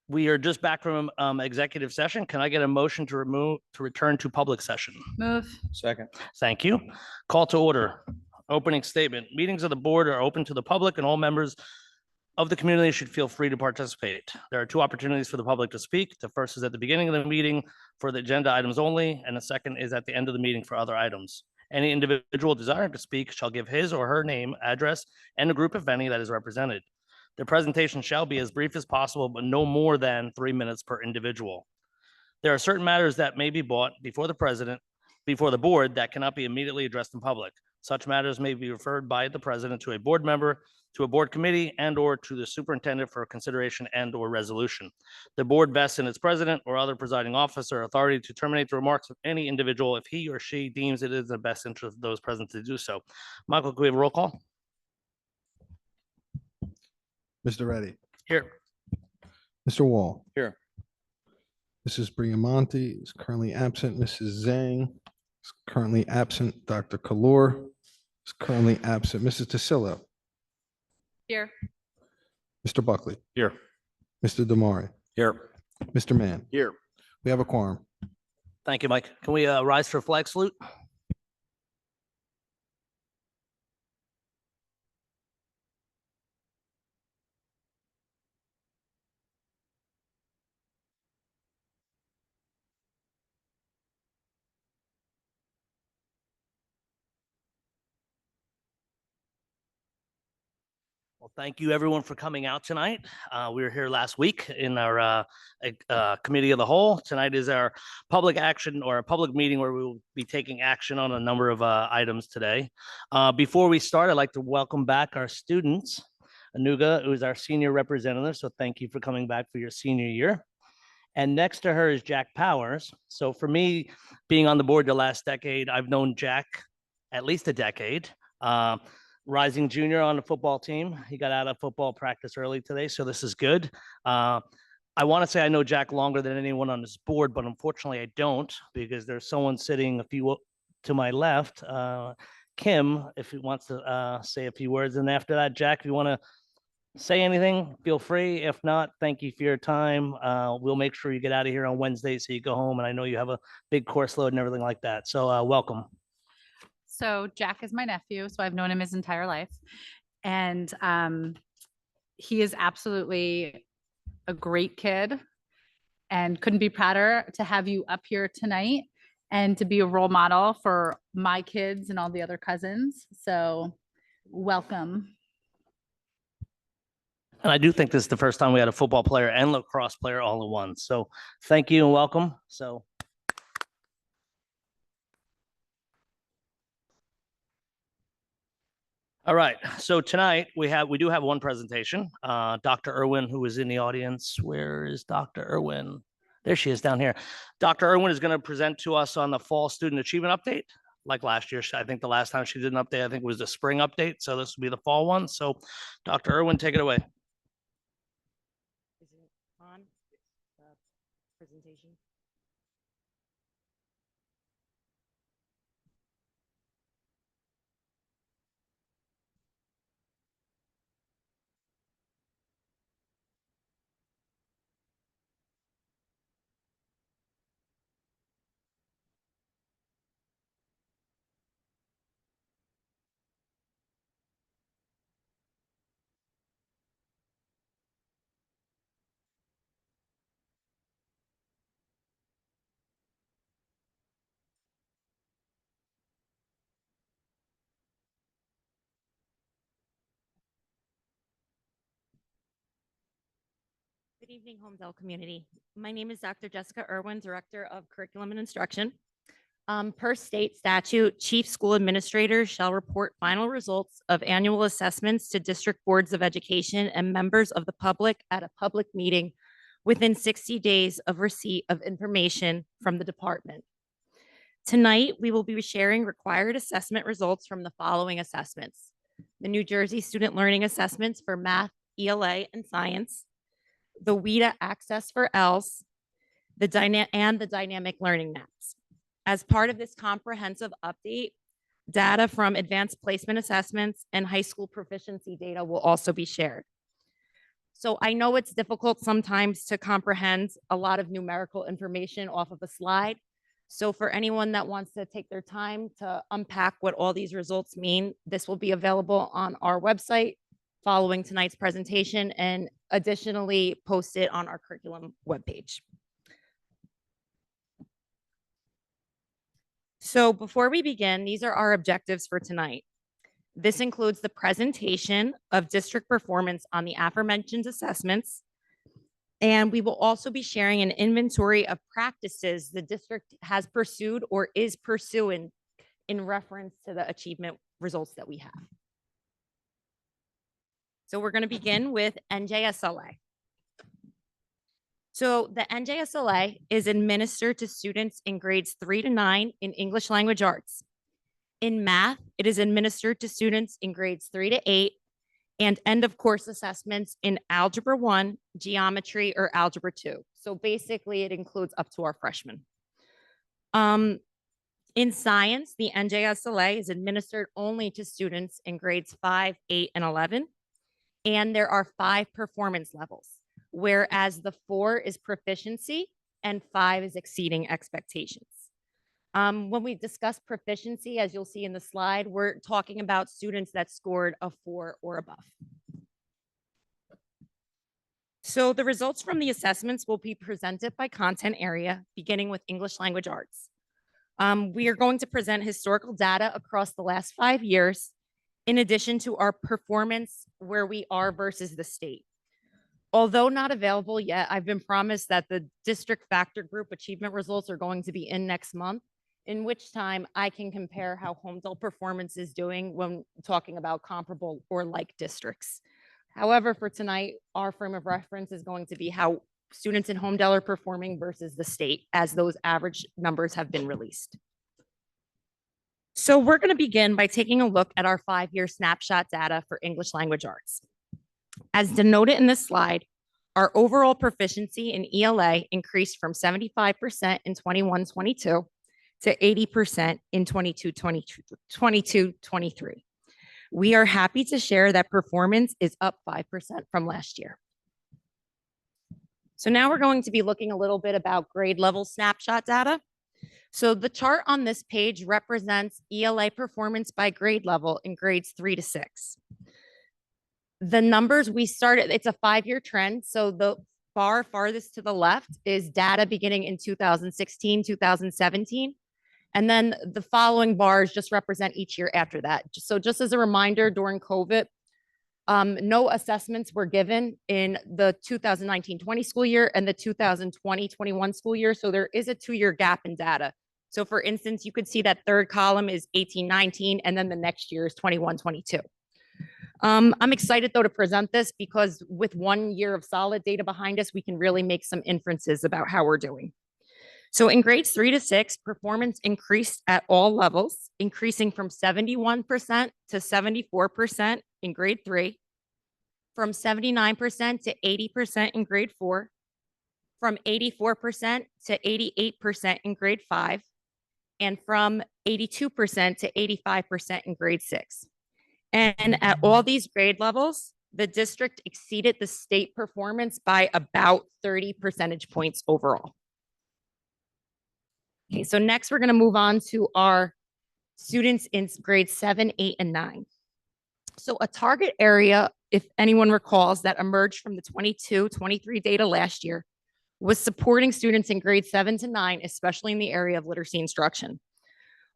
We are just back from executive session. Can I get a motion to return to public session? Move. Second. Thank you. Call to order. Opening statement. Meetings of the board are open to the public, and all members of the community should feel free to participate. There are two opportunities for the public to speak. The first is at the beginning of the meeting for the agenda items only, and the second is at the end of the meeting for other items. Any individual desiring to speak shall give his or her name, address, and the group, if any, that is represented. The presentation shall be as brief as possible, but no more than 3 minutes per individual. There are certain matters that may be brought before the board that cannot be immediately addressed in public. Such matters may be referred by the president to a board member, to a board committee, and or to the superintendent for consideration and or resolution. The board vests in its president or other presiding officer authority to terminate the remarks of any individual if he or she deems it is in the best interest of those present to do so. Michael, can we have a roll call? Mr. Reddy. Here. Mr. Wall. Here. Mrs. Briamonte is currently absent. Mrs. Zhang is currently absent. Dr. Kalor is currently absent. Mrs. Tasillo. Here. Mr. Buckley. Here. Mr. Damari. Here. Mr. Mann. Here. We have a quorum. Thank you, Mike. Can we rise for a flag salute? Well, thank you everyone for coming out tonight. We were here last week in our committee of the whole. Tonight is our public action or a public meeting where we will be taking action on a number of items today. Before we start, I'd like to welcome back our students. Anuga, who is our senior representative, so thank you for coming back for your senior year. And next to her is Jack Powers. So for me, being on the board the last decade, I've known Jack at least a decade. Rising junior on the football team. He got out of football practice early today, so this is good. I want to say I know Jack longer than anyone on this board, but unfortunately I don't, because there's someone sitting a few to my left, Kim, if he wants to say a few words. And after that, Jack, if you want to say anything, feel free. If not, thank you for your time. We'll make sure you get out of here on Wednesday so you go home, and I know you have a big course load and everything like that. So welcome. So Jack is my nephew, so I've known him his entire life. And he is absolutely a great kid and couldn't be prouder to have you up here tonight and to be a role model for my kids and all the other cousins. So welcome. And I do think this is the first time we had a football player and lacrosse player all in one. So thank you and welcome. So. All right, so tonight we do have one presentation. Dr. Irwin, who is in the audience. Where is Dr. Irwin? There she is down here. Dr. Irwin is going to present to us on the fall student achievement update. Like last year, I think the last time she did an update, I think it was the spring update. So this will be the fall one. So Dr. Irwin, take it away. Is it on presentation? Good evening, Holmesdale community. My name is Dr. Jessica Irwin, Director of Curriculum and Instruction. Per state statute, chief school administrators shall report final results of annual assessments to district boards of education and members of the public at a public meeting within 60 days of receipt of information from the department. Tonight, we will be sharing required assessment results from the following assessments: the New Jersey Student Learning Assessments for Math, ELA, and Science, the WIDA Access for ELS, the dynamic learning maps. As part of this comprehensive update, data from advanced placement assessments and high school proficiency data will also be shared. So I know it's difficult sometimes to comprehend a lot of numerical information off of a slide. So for anyone that wants to take their time to unpack what all these results mean, this will be available on our website following tonight's presentation and additionally posted on our curriculum webpage. So before we begin, these are our objectives for tonight. This includes the presentation of district performance on the aforementioned assessments. And we will also be sharing an inventory of practices the district has pursued or is pursuing in reference to the achievement results that we have. So we're going to begin with NJSLA. So the NJSLA is administered to students in grades 3 to 9 in English language arts. In math, it is administered to students in grades 3 to 8 and end of course assessments in Algebra 1, Geometry, or Algebra 2. So basically it includes up to our freshmen. In science, the NJSLA is administered only to students in grades 5, 8, and 11. And there are 5 performance levels, whereas the 4 is proficiency and 5 is exceeding expectations. When we discuss proficiency, as you'll see in the slide, we're talking about students that scored a 4 or above. So the results from the assessments will be presented by content area, beginning with English language arts. We are going to present historical data across the last 5 years, in addition to our performance where we are versus the state. Although not available yet, I've been promised that the district factor group achievement results are going to be in next month, in which time I can compare how Homedale performance is doing when talking about comparable or like districts. However, for tonight, our frame of reference is going to be how students in Homedale are performing versus the state, as those average numbers have been released. So we're going to begin by taking a look at our 5-year snapshot data for English language arts. As denoted in this slide, our overall proficiency in ELA increased from 75% in 21-22 to 80% in 22-23. We are happy to share that performance is up 5% from last year. So now we're going to be looking a little bit about grade level snapshot data. So the chart on this page represents ELA performance by grade level in grades 3 to 6. The numbers we started, it's a 5-year trend. So the bar farthest to the left is data beginning in 2016, 2017. And then the following bars just represent each year after that. So just as a reminder, during COVID, no assessments were given in the 2019-20 school year and the 2020-21 school year. So there is a 2-year gap in data. So for instance, you could see that third column is 18-19, and then the next year is 21-22. I'm excited though to present this because with 1 year of solid data behind us, we can really make some inferences about how we're doing. So in grades 3 to 6, performance increased at all levels, increasing from 71% to 74% in grade 3, from 79% to 80% in grade 4, from 84% to 88% in grade 5, and from 82% to 85% in grade 6. And at all these grade levels, the district exceeded the state performance by about 30 percentage points overall. Okay, so next we're going to move on to our students in grades 7, 8, and 9. So a target area, if anyone recalls, that emerged from the 22-23 data last year was supporting students in grades 7 to 9, especially in the area of literacy instruction.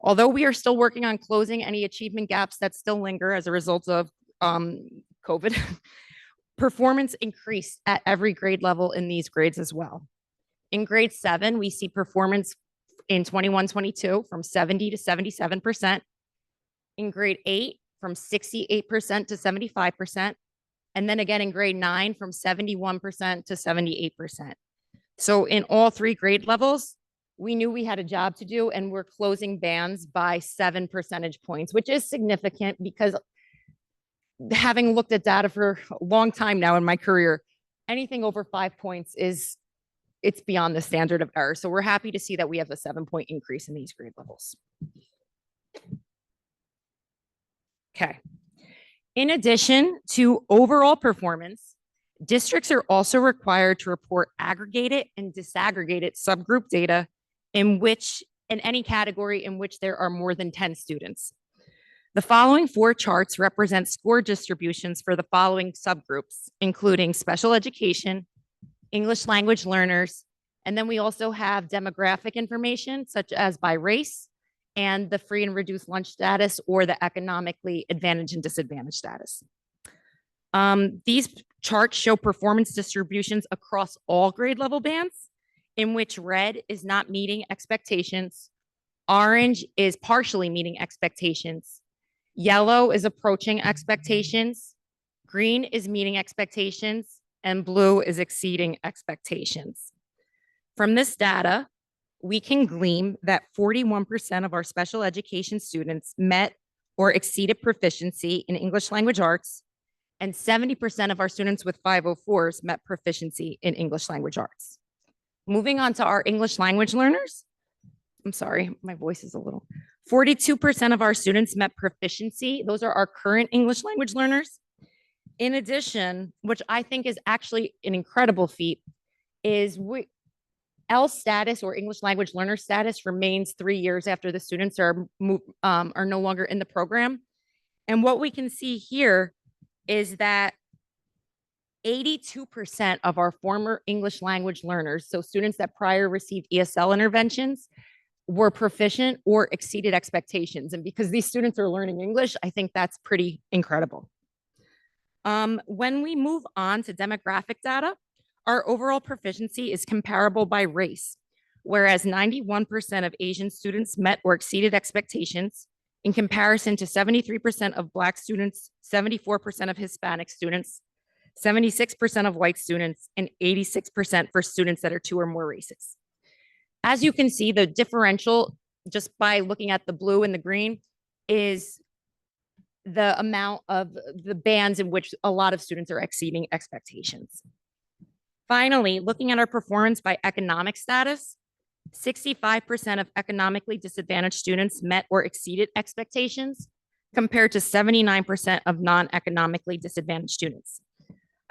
Although we are still working on closing any achievement gaps that still linger as a result of COVID, performance increased at every grade level in these grades as well. In grade 7, we see performance in 21-22 from 70 to 77%. In grade 8, from 68% to 75%. And then again in grade 9, from 71% to 78%. So in all 3 grade levels, we knew we had a job to do, and we're closing bands by 7 percentage points, which is significant because having looked at data for a long time now in my career, anything over 5 points it's beyond the standard of error. So we're happy to see that we have a 7-point increase in these grade levels. Okay. In addition to overall performance, Districts are also required to report aggregated and disaggregated subgroup data in any category in which there are more than 10 students. The following 4 charts represent score distributions for the following subgroups, including special education, English language learners, and then we also have demographic information such as by race and the free and reduced lunch status or the economically advantaged and disadvantaged status. These charts show performance distributions across all grade level bands, in which red is not meeting expectations, orange is partially meeting expectations, yellow is approaching expectations, green is meeting expectations, and blue is exceeding expectations. From this data, we can glean that 41% of our special education students met or exceeded proficiency in English language arts, and 70% of our students with 504s met proficiency in English language arts. Moving on to our English language learners. I'm sorry, my voice is a little. 42% of our students met proficiency. Those are our current English language learners. In addition, which I think is actually an incredible feat, is L status or English language learner status remains 3 years after the students are no longer in the program. And what we can see here is that 82% of our former English language learners, so students that prior received ESL interventions, were proficient or exceeded expectations. And because these students are learning English, I think that's pretty incredible. When we move on to demographic data, our overall proficiency is comparable by race, whereas 91% of Asian students met or exceeded expectations in comparison to 73% of Black students, 74% of Hispanic students, 76% of white students, and 86% for students that are 2 or more races. As you can see, the differential, just by looking at the blue and the green, is the amount of the bands in which a lot of students are exceeding expectations. Finally, looking at our performance by economic status, 65% of economically disadvantaged students met or exceeded expectations, compared to 79% of non-economically disadvantaged students.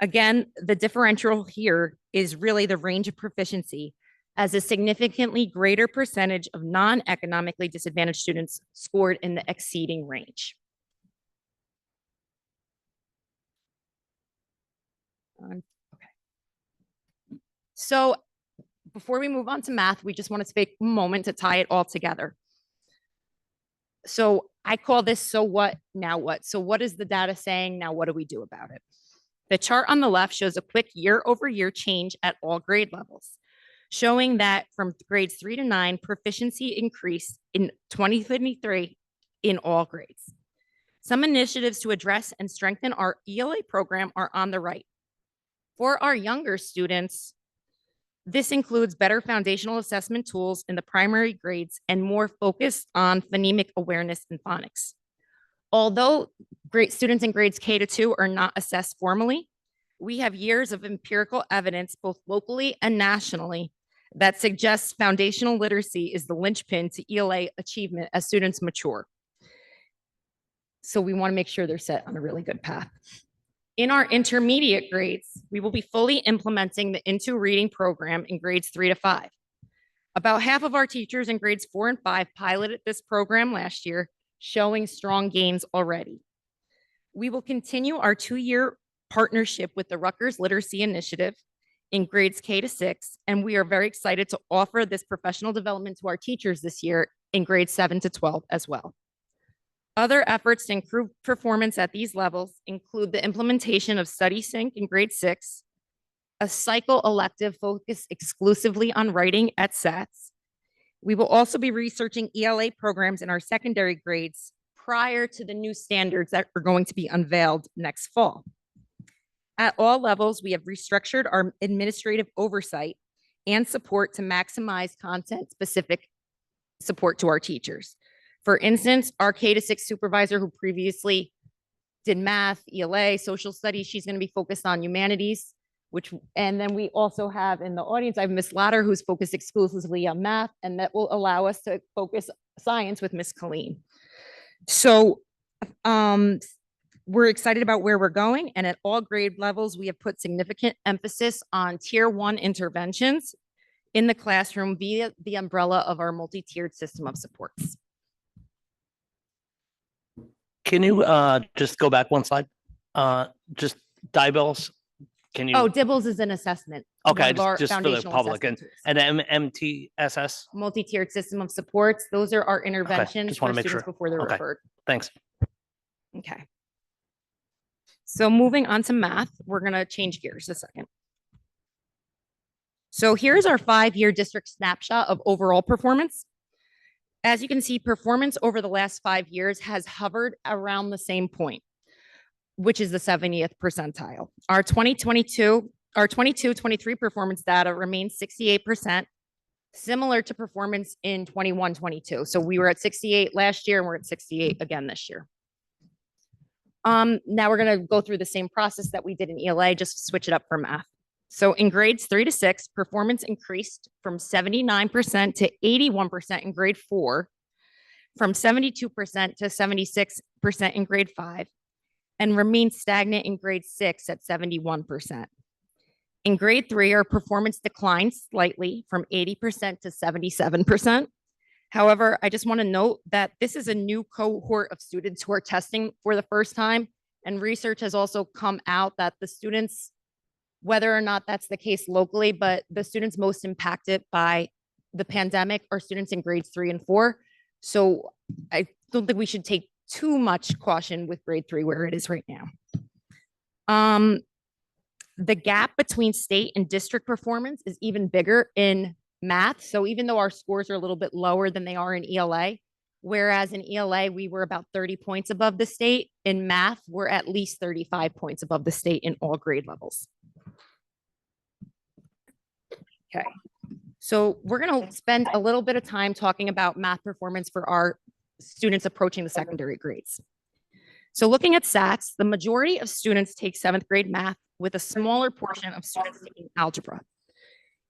Again, the differential here is really the range of proficiency, as a significantly greater percentage of non-economically disadvantaged students scored in the exceeding range. Okay. So before we move on to math, we just want to take a moment to tie it all together. So I call this so what, now what? So what is the data saying? Now what do we do about it? The chart on the left shows a quick year-over-year change at all grade levels, showing that from grades 3 to 9, proficiency increased in 2023 in all grades. Some initiatives to address and strengthen our ELA program are on the right. For our younger students, this includes better foundational assessment tools in the primary grades and more focused on phonemic awareness and phonics. Although students in grades K to 2 are not assessed formally, we have years of empirical evidence, both locally and nationally, that suggests foundational literacy is the linchpin to ELA achievement as students mature. So we want to make sure they're set on a really good path. In our intermediate grades, we will be fully implementing the Into Reading program in grades 3 to 5. About half of our teachers in grades 4 and 5 piloted this program last year, showing strong gains already. We will continue our 2-year partnership with the Rutgers Literacy Initiative in grades K to 6, and we are very excited to offer this professional development to our teachers this year in grades 7 to 12 as well. Other efforts to improve performance at these levels include the implementation of Study Sync in grade 6, a cycle elective focused exclusively on writing at SATs. We will also be researching ELA programs in our secondary grades prior to the new standards that are going to be unveiled next fall. At all levels, we have restructured our administrative oversight and support to maximize content-specific support to our teachers. For instance, our K to 6 supervisor who previously did math, ELA, social studies, she's going to be focused on humanities, and then we also have in the audience, I have Miss Latter who's focused exclusively on math, and that will allow us to focus science with Miss Colleen. So we're excited about where we're going, and at all grade levels, we have put significant emphasis on tier 1 interventions in the classroom via the umbrella of our multi-tiered system of supports. Can you just go back one slide? Just Dibels, can you? Oh, DIBELS is an assessment. Okay, one of our just for the foundational public, assessment tools. and MTSS. Multi-tiered system of supports. Those are our interventions just for wanna make students sure. before they're Okay. referred. Thanks. Okay. So moving on to math, we're going to change gears a second. So here's our 5-year district snapshot of overall performance. As you can see, performance over the last 5 years has hovered around the same point, which is the 70th percentile. Our 22-23 performance data remains 68%, similar to performance in 21-22. So we were at 68 last year and we're at 68 again this year. Now we're going to go through the same process that we did in ELA, just switch it up for math. So in grades 3 to 6, performance increased from 79% to 81% in grade 4, from 72% to 76% in grade 5, and remained stagnant in grade 6 at 71%. In grade 3, our performance declined slightly from 80% to 77%. However, I just want to note that this is a new cohort of students who are testing for the first time, and research has also come out that the students, whether or not that's the case locally, but the students most impacted by the pandemic are students in grades 3 and 4. So I don't think we should take too much caution with grade 3 where it is right now. The gap between state and district performance is even bigger in math. So even though our scores are a little bit lower than they are in ELA, whereas in ELA, we were about 30 points above the state, in math, we're at least 35 points above the state in all grade levels. Okay, so we're going to spend a little bit of time talking about math performance for our students approaching the secondary grades. So looking at SATs, the majority of students take 7th grade math, with a smaller portion of students taking algebra.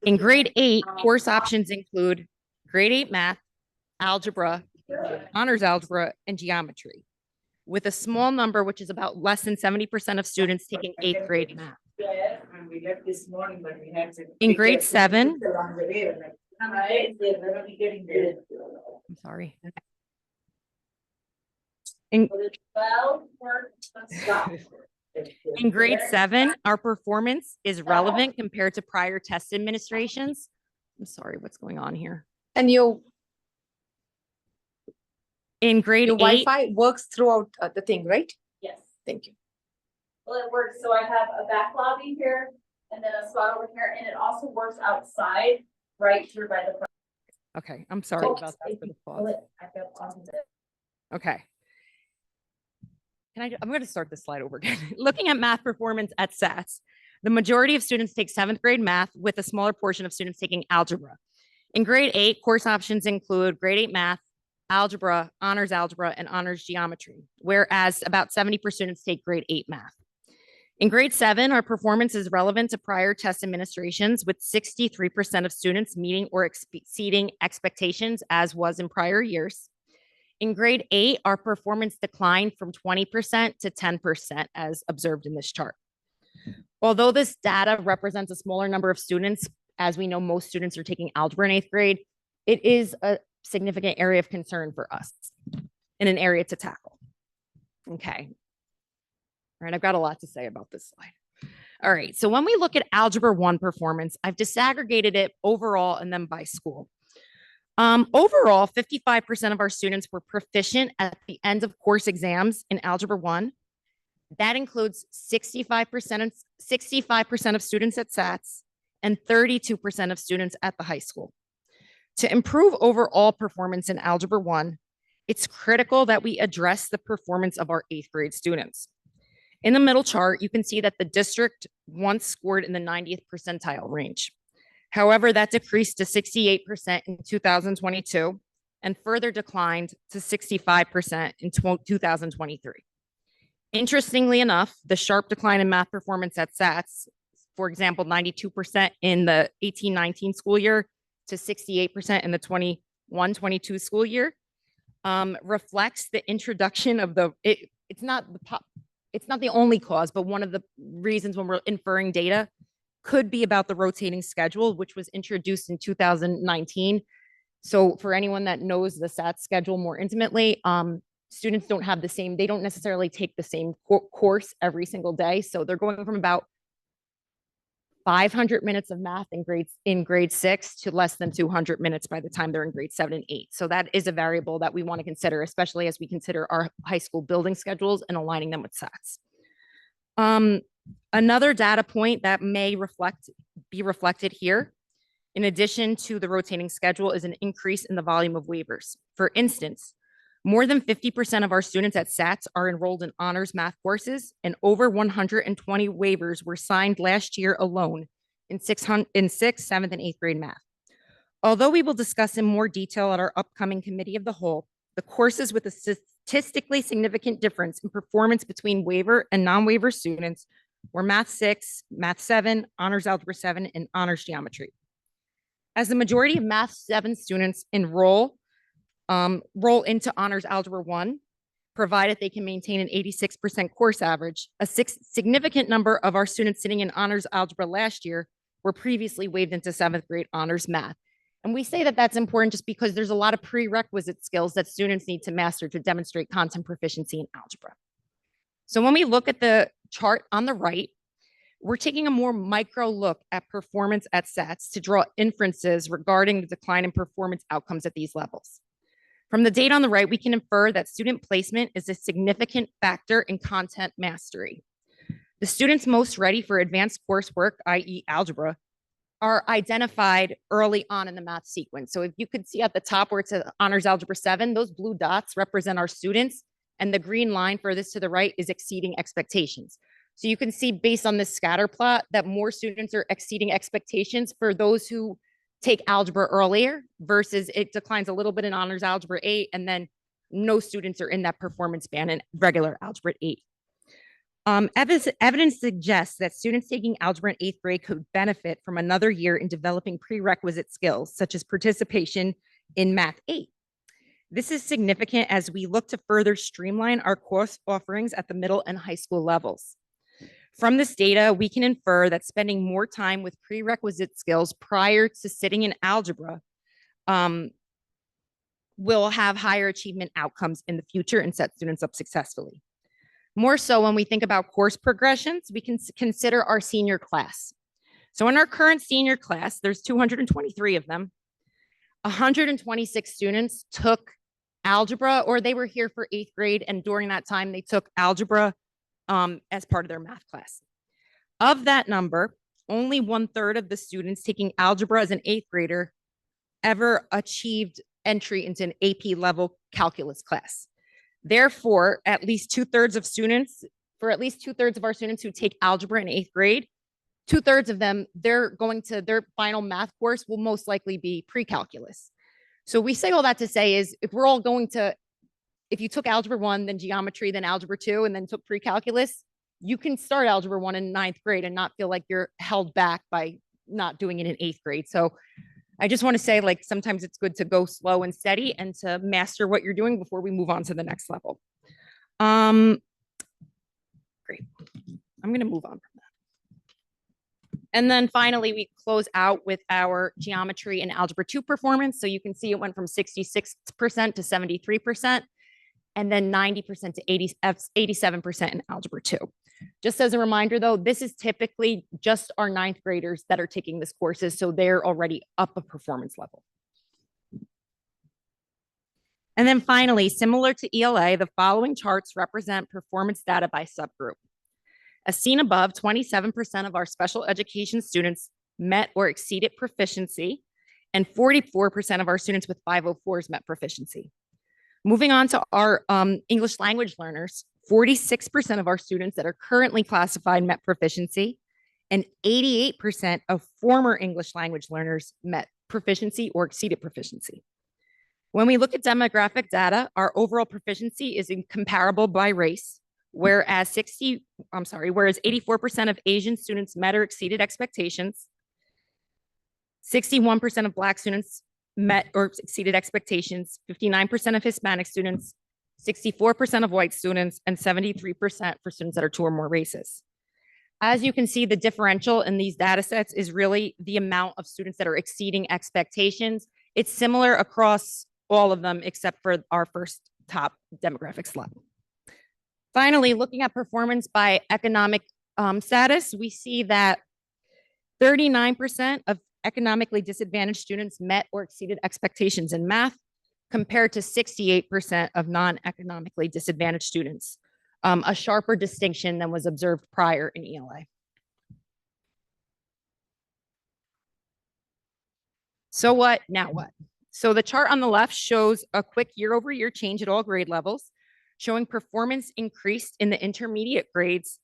In grade 8, course options include grade 8 math, algebra, honors algebra, and geometry, with a small number, which is about less than 70% of students taking 8th grade math. In grade 7, I'm sorry. In grade 7, our performance is relevant compared to prior test administrations. I'm sorry, what's going on here? And your In grade 8, Wi-Fi works throughout the thing, right? Yes, Thank you. well, it works, so I have a back lobby here and then a spot over here, and it also works outside, right through by the. okay, I'm sorry about that for the pause. I feel positive. Okay. I'm going to start this slide over again. Looking at math performance at SATs, the majority of students take 7th grade math, with a smaller portion of students taking algebra. In grade 8, course options include grade 8 math, algebra, honors algebra, and honors geometry, whereas about 70% of students take grade 8 math. In grade 7, our performance is relevant to prior test administrations, with 63% of students meeting or exceeding expectations, as was in prior years. In grade 8, our performance declined from 20% to 10%, as observed in this chart. Although this data represents a smaller number of students, as we know most students are taking algebra in 8th grade, it is a significant area of concern for us and an area to tackle. Okay. All right, I've got a lot to say about this slide. All right, so when we look at Algebra 1 performance, I've disaggregated it overall and then by school. Overall, 55% of our students were proficient at the end of course exams in Algebra 1. That includes 65% of students at SATs and 32% of students at the high school. To improve overall performance in Algebra 1, it's critical that we address the performance of our 8th grade students. In the middle chart, you can see that the district once scored in the 90th percentile range. However, that decreased to 68% in 2022 and further declined to 65% in 2023. Interestingly enough, the sharp decline in math performance at SATs, for example, 92% in the 18-19 school year to 68% in the 21-22 school year, reflects the introduction of it's not it's not the only cause, but one of the reasons when we're inferring data could be about the rotating schedule, which was introduced in 2019. So for anyone that knows the SAT schedule more intimately, students don't have the same, they don't necessarily take the same course every single day. So they're going from about 500 minutes of math in grade 6 to less than 200 minutes by the time they're in grade 7 and 8. So that is a variable that we want to consider, especially as we consider our high school building schedules and aligning them with SATs. Another data point that may be reflected here, in addition to the rotating schedule, is an increase in the volume of waivers. For instance, more than 50% of our students at SATs are enrolled in honors math courses, and over 120 waivers were signed last year alone in 6th, 7th, and 8th grade math. Although we will discuss in more detail at our upcoming committee of the whole, the courses with a statistically significant difference in performance between waiver and non-waiver students were Math 6, Math 7, Honors Algebra 7, and Honors Geometry. As the majority of Math 7 students roll into Honors Algebra 1, provided they can maintain an 86% course average, a significant number of our students sitting in Honors Algebra last year were previously waived into 7th grade Honors Math. And we say that that's important just because there's a lot of prerequisite skills that students need to master to demonstrate content proficiency in algebra. So when we look at the chart on the right, we're taking a more micro look at performance at SATs to draw inferences regarding the decline in performance outcomes at these levels. From the data on the right, we can infer that student placement is a significant factor in content mastery. The students most ready for advanced coursework, i.e. algebra, are identified early on in the math sequence. So if you could see at the top where it says Honors Algebra 7, those blue dots represent our students, and the green line furthest to the right is exceeding expectations. So you can see based on this scatter plot that more students are exceeding expectations for those who take algebra earlier versus it declines a little bit in Honors Algebra 8, and then no students are in that performance band in regular Algebra 8. Evidence suggests that students taking algebra in 8th grade could benefit from another year in developing prerequisite skills, such as participation in Math 8. This is significant as we look to further streamline our course offerings at the middle and high school levels. From this data, we can infer that spending more time with prerequisite skills prior to sitting in algebra will have higher achievement outcomes in the future and set students up successfully. More so when we think about course progressions, we can consider our senior class. So in our current senior class, there's 223 of them. 126 students took algebra, or they were here for 8th grade, and during that time, they took algebra as part of their math class. Of that number, only 1/3 of the students taking algebra as an 8th grader ever achieved entry into an AP level calculus class. Therefore, at least 2/3 of students, for at least 2/3 of our students who take algebra in 8th grade, 2/3 of them, they're going to their final math course will most likely be pre-calculus. So we say all that to say is if we're all going to, if you took algebra 1, then geometry, then algebra 2, and then took pre-calculus, you can start algebra 1 in 9th grade and not feel like you're held back by not doing it in 8th grade. So I just want to say, like, sometimes it's good to go slow and steady and to master what you're doing before we move on to the next level. Great. I'm going to move on from that. And then finally, we close out with our geometry and algebra 2 performance. So you can see it went from 66% to 73%, and then 90% to 87% in algebra 2. Just as a reminder, though, this is typically just our 9th graders that are taking this courses, so they're already up a performance level. And then finally, similar to ELA, the following charts represent performance data by subgroup. As seen above, 27% of our special education students met or exceeded proficiency, and 44% of our students with 504s met proficiency. Moving on to our English language learners, 46% of our students that are currently classified met proficiency, and 88% of former English language learners met proficiency or exceeded proficiency. When we look at demographic data, our overall proficiency is incomparable by race, whereas 84% of Asian students met or exceeded expectations, 61% of Black students met or exceeded expectations, 59% of Hispanic students, 64% of white students, and 73% for students that are 2 or more races. As you can see, the differential in these data sets is really the amount of students that are exceeding expectations. It's similar across all of them, except for our first top demographic slide. Finally, looking at performance by economic status, we see that 39% of economically disadvantaged students met or exceeded expectations in math, compared to 68% of non-economically disadvantaged students, a sharper distinction than was observed prior in ELA. So what, now what? So the chart on the left shows a quick year-over-year change at all grade levels, showing performance increased in the intermediate grades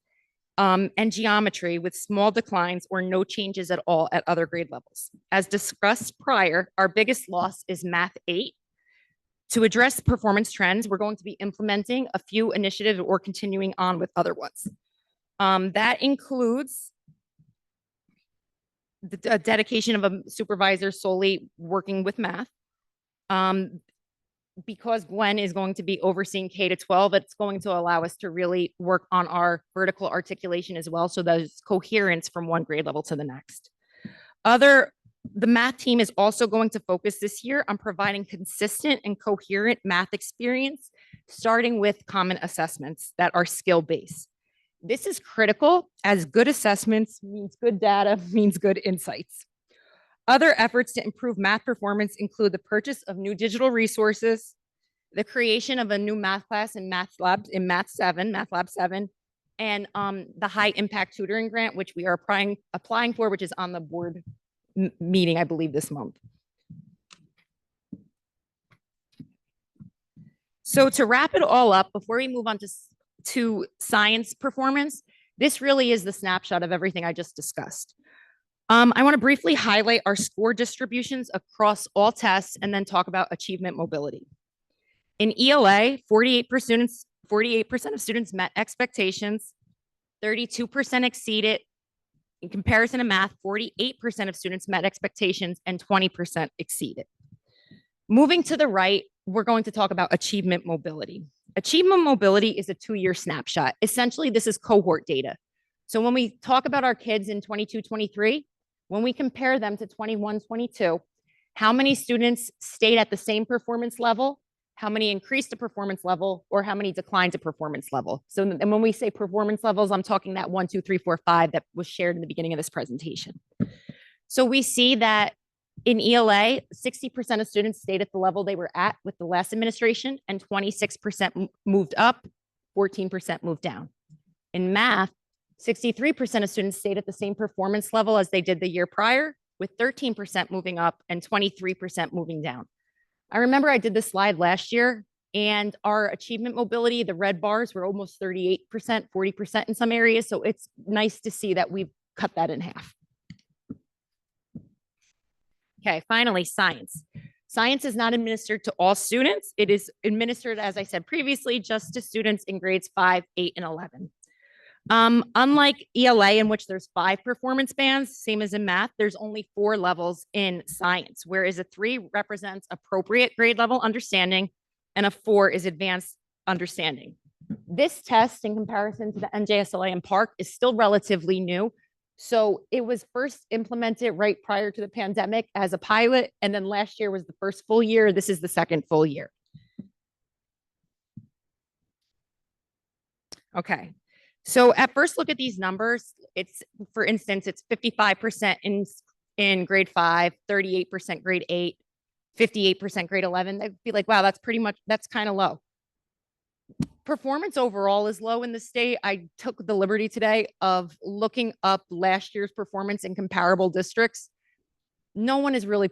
and geometry with small declines or no changes at all at other grade levels. As discussed prior, our biggest loss is Math 8. To address performance trends, we're going to be implementing a few initiatives or continuing on with other ones. That includes the dedication of a supervisor solely working with math. Because Gwen is going to be overseeing K to 12, it's going to allow us to really work on our vertical articulation as well. So there's coherence from one grade level to the next. The math team is also going to focus this year on providing consistent and coherent math experience, starting with common assessments that are skill-based. This is critical, as good assessments means good data, means good insights. Other efforts to improve math performance include the purchase of new digital resources, the creation of a new math class in Math Lab 7, and the high impact tutoring grant, which we are applying for, which is on the board meeting, I believe, this month. So to wrap it all up, before we move on to science performance, this really is the snapshot of everything I just discussed. I want to briefly highlight our score distributions across all tests and then talk about achievement mobility. In ELA, 48% of students met expectations, 32% exceeded. In comparison to math, 48% of students met expectations and 20% exceeded. Moving to the right, we're going to talk about achievement mobility. Achievement mobility is a 2-year snapshot. Essentially, this is cohort data. So when we talk about our kids in 22-23, when we compare them to 21-22, how many students stayed at the same performance level, how many increased the performance level, or how many declined the performance level. So and when we say performance levels, I'm talking that 1, 2, 3, 4, 5 that was shared in the beginning of this presentation. So we see that in ELA, 60% of students stayed at the level they were at with the last administration, and 26% moved up, 14% moved down. In math, 63% of students stayed at the same performance level as they did the year prior, with 13% moving up and 23% moving down. I remember I did this slide last year, and our achievement mobility, the red bars were almost 38%, 40% in some areas. So it's nice to see that we've cut that in half. Okay, finally, science. Science is not administered to all students. It is administered, as I said previously, just to students in grades 5, 8, and 11. Unlike ELA, in which there's 5 performance bands, same as in math, there's only 4 levels in science, whereas a 3 represents appropriate grade level understanding and a 4 is advanced understanding. This test, in comparison to the NJSLA and PARCC, is still relatively new. So it was first implemented right prior to the pandemic as a pilot, and then last year was the first full year. This is the second full year. Okay. So at first look at these numbers, it's, for instance, it's 55% in grade 5, 38% grade 8, 58% grade 11. They'd be like, wow, that's kind of low. Performance overall is low in the state. I took the liberty today of looking up last year's performance in comparable districts. No one is really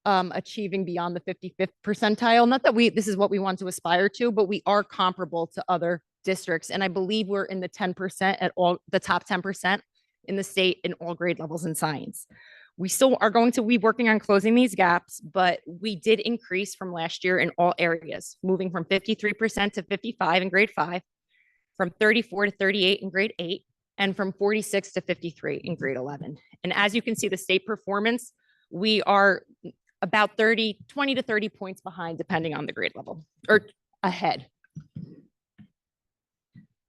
achieving beyond the 55th percentile. Not that this is what we want to aspire to, but we are comparable to other districts. And I believe we're in the 10% at all, the top 10% in the state in all grade levels in science. We still are going to be working on closing these gaps, but we did increase from last year in all areas, moving from 53% to 55 in grade 5, from 34 to 38 in grade 8, and from 46 to 53 in grade 11. And as you can see, the state performance, we are about 20 to 30 points behind, depending on the grade level, or ahead.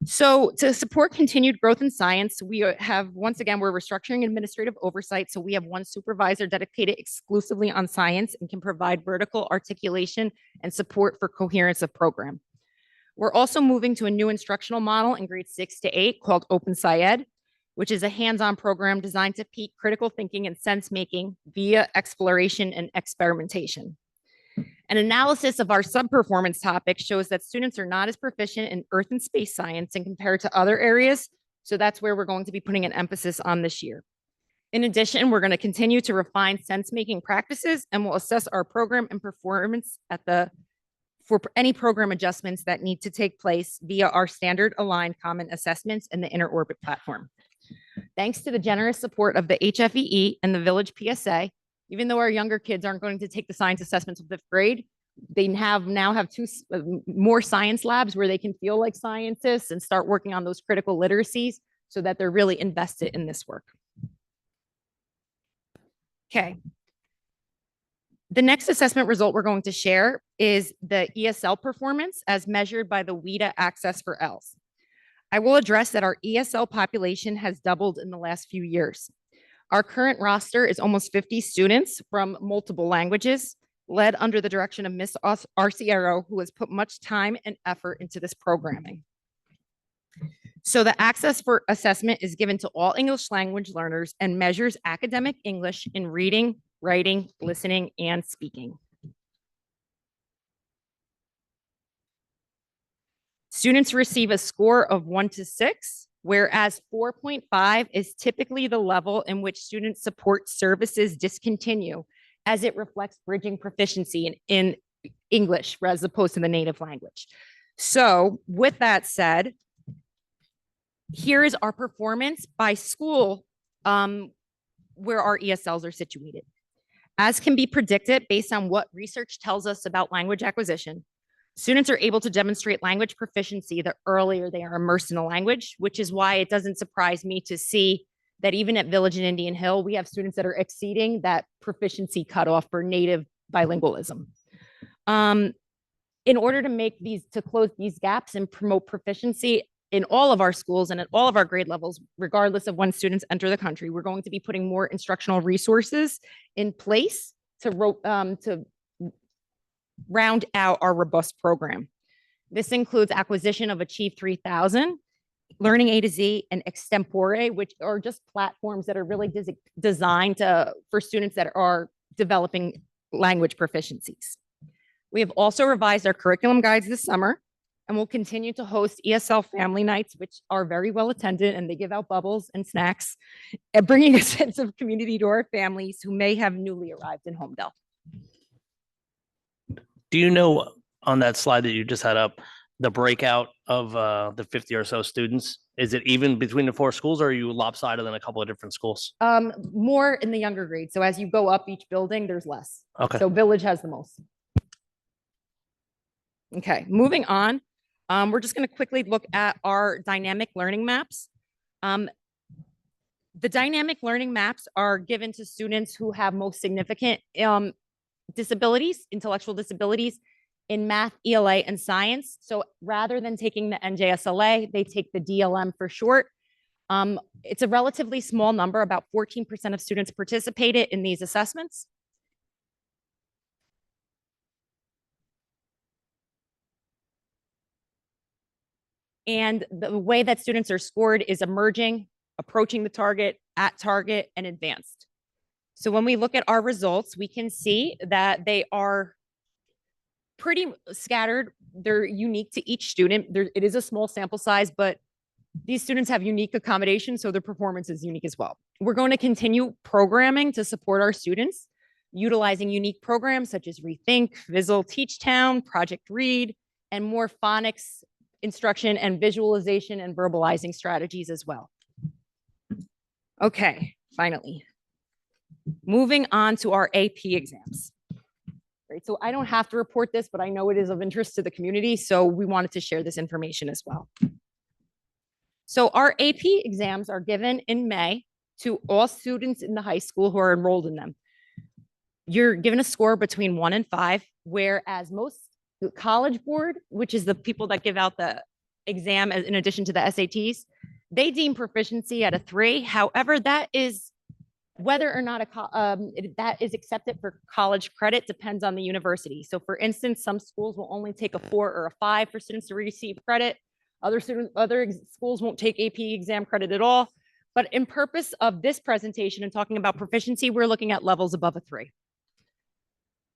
So to support continued growth in science, we have, once again, we're restructuring administrative oversight. So we have one supervisor dedicated exclusively on science and can provide vertical articulation and support for coherence of program. We're also moving to a new instructional model in grades 6 to 8 called Open SciEd, which is a hands-on program designed to peak critical thinking and sense-making via exploration and experimentation. An analysis of our sub-performance topics shows that students are not as proficient in earth and space science and compared to other areas. So that's where we're going to be putting an emphasis on this year. In addition, we're going to continue to refine sense-making practices and we'll assess our program and performance for any program adjustments that need to take place via our standard aligned common assessments and the inner orbit platform. Thanks to the generous support of the HFEE and the Village PSA, even though our younger kids aren't going to take the science assessments of 5th grade, they now have more science labs where they can feel like scientists and start working on those critical literacies so that they're really invested in this work. Okay. The next assessment result we're going to share is the ESL performance as measured by the WIDA Access for ELS. I will address that our ESL population has doubled in the last few years. Our current roster is almost 50 students from multiple languages, led under the direction of Miss Arciero, who has put much time and effort into this programming. So the access for assessment is given to all English language learners and measures academic English in reading, writing, listening, and speaking. Students receive a score of 1 to 6, whereas 4.5 is typically the level in which student support services discontinue, as it reflects bridging proficiency in English as opposed to the native language. So with that said, here is our performance by school where our ESLs are situated. As can be predicted based on what research tells us about language acquisition, students are able to demonstrate language proficiency the earlier they are immersed in a language, which is why it doesn't surprise me to see that even at Village and Indian Hill, we have students that are exceeding that proficiency cutoff for native bilingualism. In order to close these gaps and promote proficiency in all of our schools and at all of our grade levels, regardless of when students enter the country, we're going to be putting more instructional resources in place to round out our robust program. This includes acquisition of Achieve 3000, Learning A to Z, and Extempore, which are just platforms that are really designed for students that are developing language proficiencies. We have also revised our curriculum guides this summer, and we'll continue to host ESL family nights, which are very well attended, and they give out bubbles and snacks, and bringing a sense of community to our families who may have newly arrived in Homedale. Do you know on that slide that you just had up, the breakout of the 50 or so students? Is it even between the 4 schools or are you lopsided in a couple of different schools? More in the younger grades. So as you go up each building, there's less. Okay. So Village has the most. Okay, moving on. We're just going to quickly look at our dynamic learning maps. The dynamic learning maps are given to students who have most significant disabilities, intellectual disabilities in math, ELA, and science. So rather than taking the NJSLA, they take the DLM for short. It's a relatively small number, about 14% of students participated in these assessments. And the way that students are scored is emerging, approaching the target, at target, and advanced. So when we look at our results, we can see that they are pretty scattered. They're unique to each student. It is a small sample size, but these students have unique accommodations, so their performance is unique as well. We're going to continue programming to support our students, utilizing unique programs such as Rethink, Vizzle, Teachtown, Project Read, and more phonics instruction and visualization and verbalizing strategies as well. Okay, finally, moving on to our AP exams. Right, so I don't have to report this, but I know it is of interest to the community, so we wanted to share this information as well. So our AP exams are given in May to all students in the high school who are enrolled in them. You're given a score between 1 and 5, whereas most the College Board, which is the people that give out the exam as in addition to the SATs. They deem proficiency at a 3. However, that is whether or not that is accepted for college credit depends on the university. So for instance, some schools will only take a 4 or a 5 for students to receive credit. Other schools won't take AP exam credit at all. But in purpose of this presentation and talking about proficiency, we're looking at levels above a 3.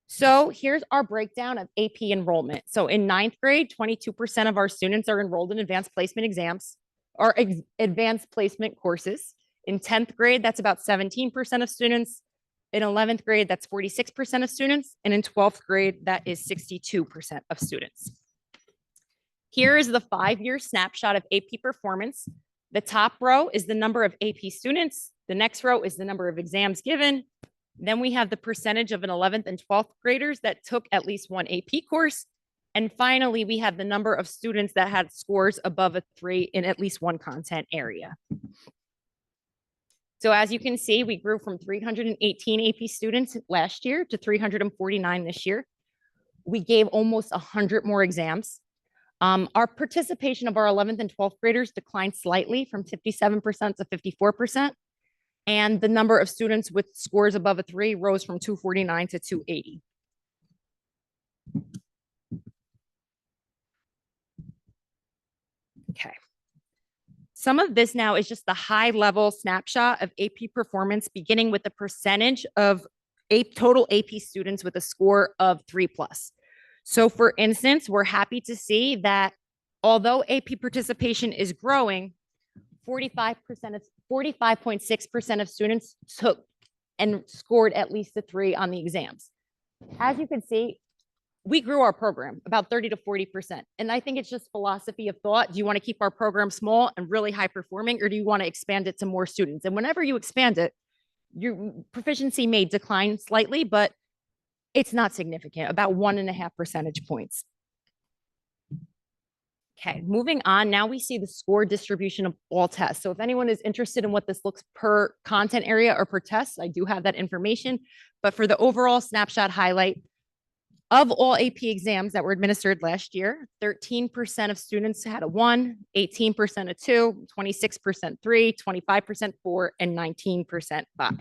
So here's our breakdown of AP enrollment. So in 9th grade, 22% of our students are enrolled in advanced placement exams or advanced placement courses. In 10th grade, that's about 17% of students. In 11th grade, that's 46% of students. And in 12th grade, that is 62% of students. Here is the 5-year snapshot of AP performance. The top row is the number of AP students. The next row is the number of exams given. Then we have the percentage of an 11th and 12th graders that took at least one AP course. And finally, we have the number of students that had scores above a 3 in at least one content area. So as you can see, we grew from 318 AP students last year to 349 this year. We gave almost 100 more exams. Our participation of our 11th and 12th graders declined slightly from 57% to 54%. And the number of students with scores above a 3 rose from 249 to 280. Okay. Some of this now is just the high level snapshot of AP performance, beginning with the percentage of total AP students with a score of 3+. So for instance, we're happy to see that although AP participation is growing, 45.6% of students took and scored at least a 3 on the exams. As you can see, we grew our program about 30 to 40%. And I think it's just philosophy of thought. Do you want to keep our program small and really high performing, or do you want to expand it to more students? And whenever you expand it, your proficiency may decline slightly, but it's not significant, about 1.5 percentage points. Okay, moving on. Now we see the score distribution of all tests. So if anyone is interested in what this looks per content area or per test, I do have that information. But for the overall snapshot highlight, of all AP exams that were administered last year, 13% of students had a 1, 18% a 2, 26% 3, 25% 4, and 19% 5.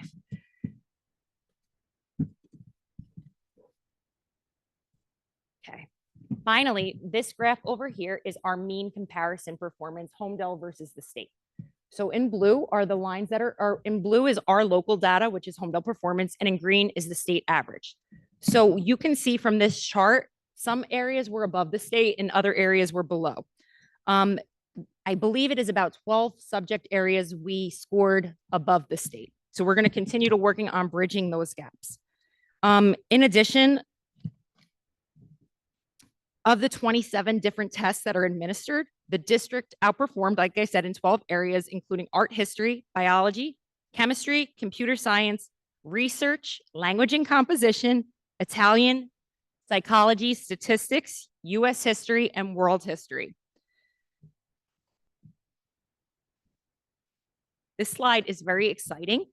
Okay. Finally, this graph over here is our mean comparison performance, Homedale versus the state. So in blue are the lines that are in blue is our local data, which is Homedale performance, and in green is the state average. So you can see from this chart, some areas were above the state and other areas were below. I believe it is about 12 subject areas we scored above the state. So we're going to continue to working on bridging those gaps. In addition, of the 27 different tests that are administered, the district outperformed, like I said, in 12 areas, including art history, biology, chemistry, computer science, research, language and composition, Italian, psychology, statistics, US history, and world history. This slide is very exciting.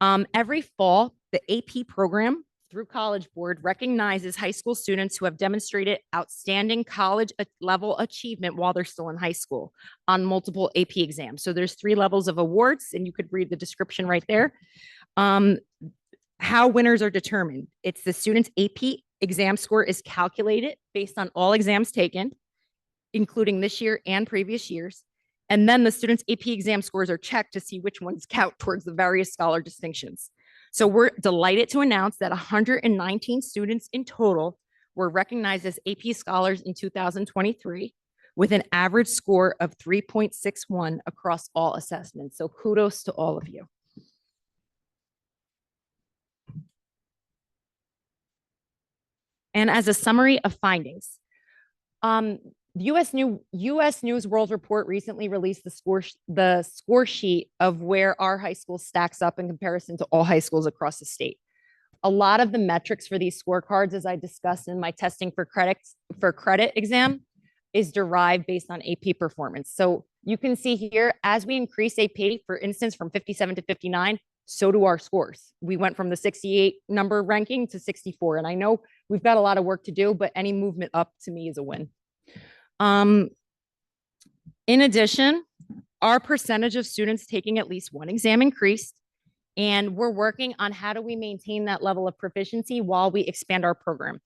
Every fall, the AP program through College Board recognizes high school students who have demonstrated outstanding college level achievement while they're still in high school on multiple AP exams. So there's 3 levels of awards, and you could read the description right there. How winners are determined. It's the student's AP exam score is calculated based on all exams taken, including this year and previous years. And then the student's AP exam scores are checked to see which ones count towards the various scholar distinctions. So we're delighted to announce that 119 students in total were recognized as AP scholars in 2023 with an average score of 3.61 across all assessments. So kudos to all of you. And as a summary of findings, US News World Report recently released the score sheet of where our high school stacks up in comparison to all high schools across the state. A lot of the metrics for these scorecards, as I discussed in my testing for credit exam, is derived based on AP performance. So you can see here, as we increase AP, for instance, from 57 to 59, so do our scores. We went from the 68 number ranking to 64. And I know we've got a lot of work to do, but any movement up to me is a win. In addition, our percentage of students taking at least one exam increased, and we're working on how do we maintain that level of proficiency while we expand our program.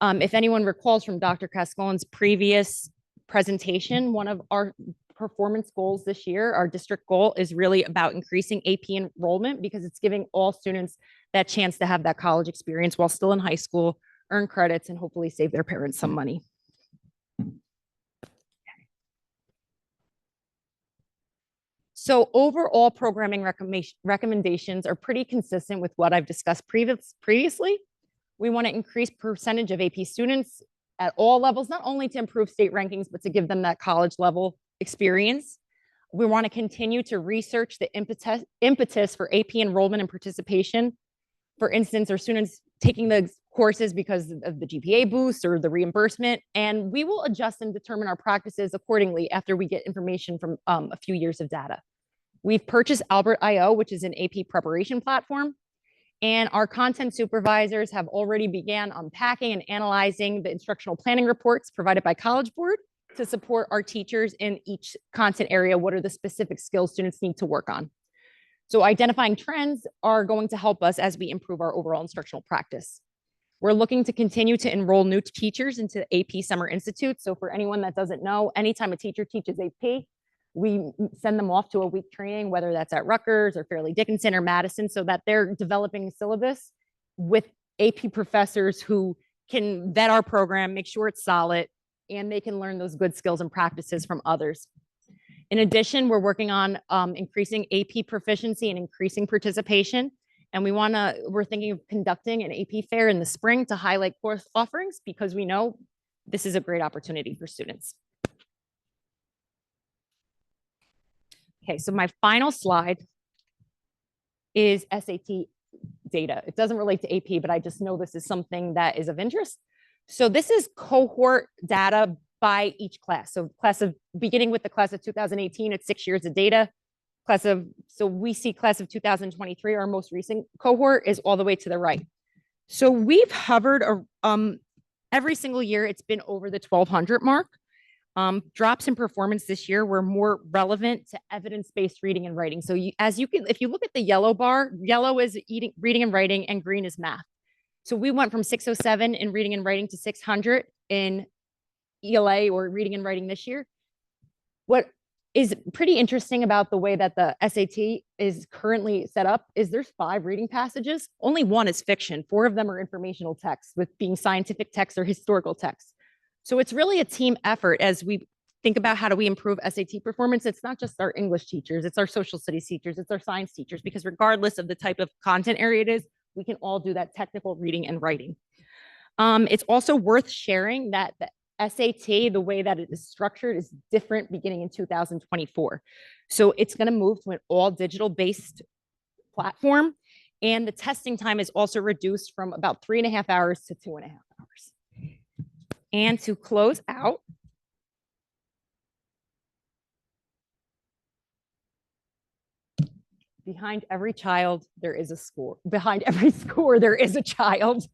If anyone recalls from Dr. Cascone's previous presentation, one of our performance goals this year, our district goal, is really about increasing AP enrollment because it's giving all students that chance to have that college experience while still in high school, earn credits, and hopefully save their parents some money. So overall programming recommendations are pretty consistent with what I've discussed previously. We want to increase percentage of AP students at all levels, not only to improve state rankings, but to give them that college level experience. We want to continue to research the impetus for AP enrollment and participation. For instance, are students taking the courses because of the GPA boost or the reimbursement? And we will adjust and determine our practices accordingly after we get information from a few years of data. We've purchased Albert.io, which is an AP preparation platform. And our content supervisors have already began unpacking and analyzing the instructional planning reports provided by College Board to support our teachers in each content area. What are the specific skills students need to work on? So identifying trends are going to help us as we improve our overall instructional practice. We're looking to continue to enroll new teachers into the AP Summer Institute. So for anyone that doesn't know, anytime a teacher teaches AP, we send them off to a week training, whether that's at Rutgers or Fairleigh Dickinson or Madison, so that they're developing a syllabus with AP professors who can vet our program, make sure it's solid, and they can learn those good skills and practices from others. In addition, we're working on increasing AP proficiency and increasing participation. And we're thinking of conducting an AP fair in the spring to highlight course offerings because we know this is a great opportunity for students. Okay, so my final slide is SAT data. It doesn't relate to AP, but I just know this is something that is of interest. So this is cohort data by each class. So beginning with the class of 2018, it's 6 years of data. So we see class of 2023, our most recent cohort, is all the way to the right. So we've hovered every single year, it's been over the 1200 mark. Drops in performance this year were more relevant to evidence-based reading and writing. So if you look at the yellow bar, yellow is reading and writing, and green is math. So we went from 607 in reading and writing to 600 in ELA or reading and writing this year. What is pretty interesting about the way that the SAT is currently set up is there's 5 reading passages. Only 1 is fiction. 4 of them are informational texts, with being scientific texts or historical texts. So it's really a team effort as we think about how do we improve SAT performance. It's not just our English teachers, it's our social studies teachers, it's our science teachers, because regardless of the type of content area it is, we can all do that technical reading and writing. It's also worth sharing that the SAT, the way that it is structured, is different beginning in 2024. So it's going to move to an all digital based platform. And the testing time is also reduced from about 3.5 hours to 2.5 hours. And to close out, behind every child, there is a score. Behind every score, there is a child.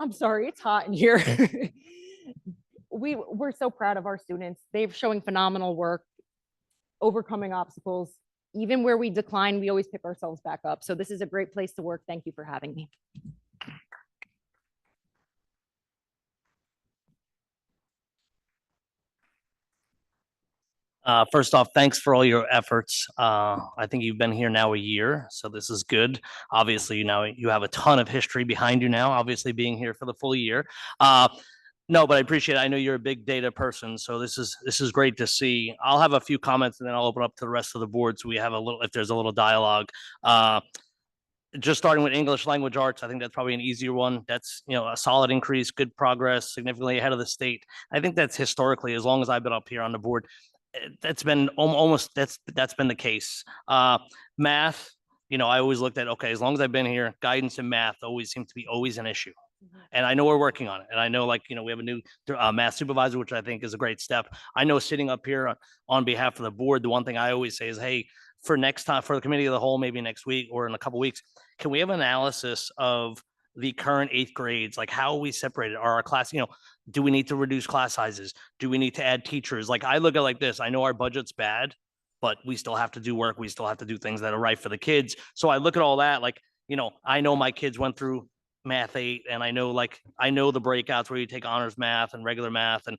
I'm sorry, it's hot in here. We're so proud of our students. They're showing phenomenal work, overcoming obstacles. Even where we decline, we always pick ourselves back up. So this is a great place to work. Thank you for having me. First off, thanks for all your efforts. I think you've been here now a year, so this is good. Obviously, now you have a ton of history behind you now, obviously being here for the full year. No, but I appreciate it. I know you're a big data person, so this is great to see. I'll have a few comments and then I'll open up to the rest of the board so we have if there's a little dialogue. Just starting with English language arts, I think that's probably an easier one. That's, a solid increase, good progress, significantly ahead of the state. I think that's historically, as long as I've been up here on the board, that's been that's been the case. Math, I always looked at, okay, as long as I've been here, guidance in math always seems to be always an issue. And I know we're working on it. And I know, we have a new math supervisor, which I think is a great step. I know sitting up here on behalf of the board, the one thing I always say is, hey, for next time, for the committee of the whole, maybe next week or in a couple of weeks, can we have an analysis of the current eighth grades, like how are we separated? Are our class, do we need to reduce class sizes? Do we need to add teachers? Like I look at it like this, I know our budget's bad, but we still have to do work. We still have to do things that are right for the kids. So I look at all that, like, I know my kids went through math 8 and I know the breakouts where you take honors math and regular math. And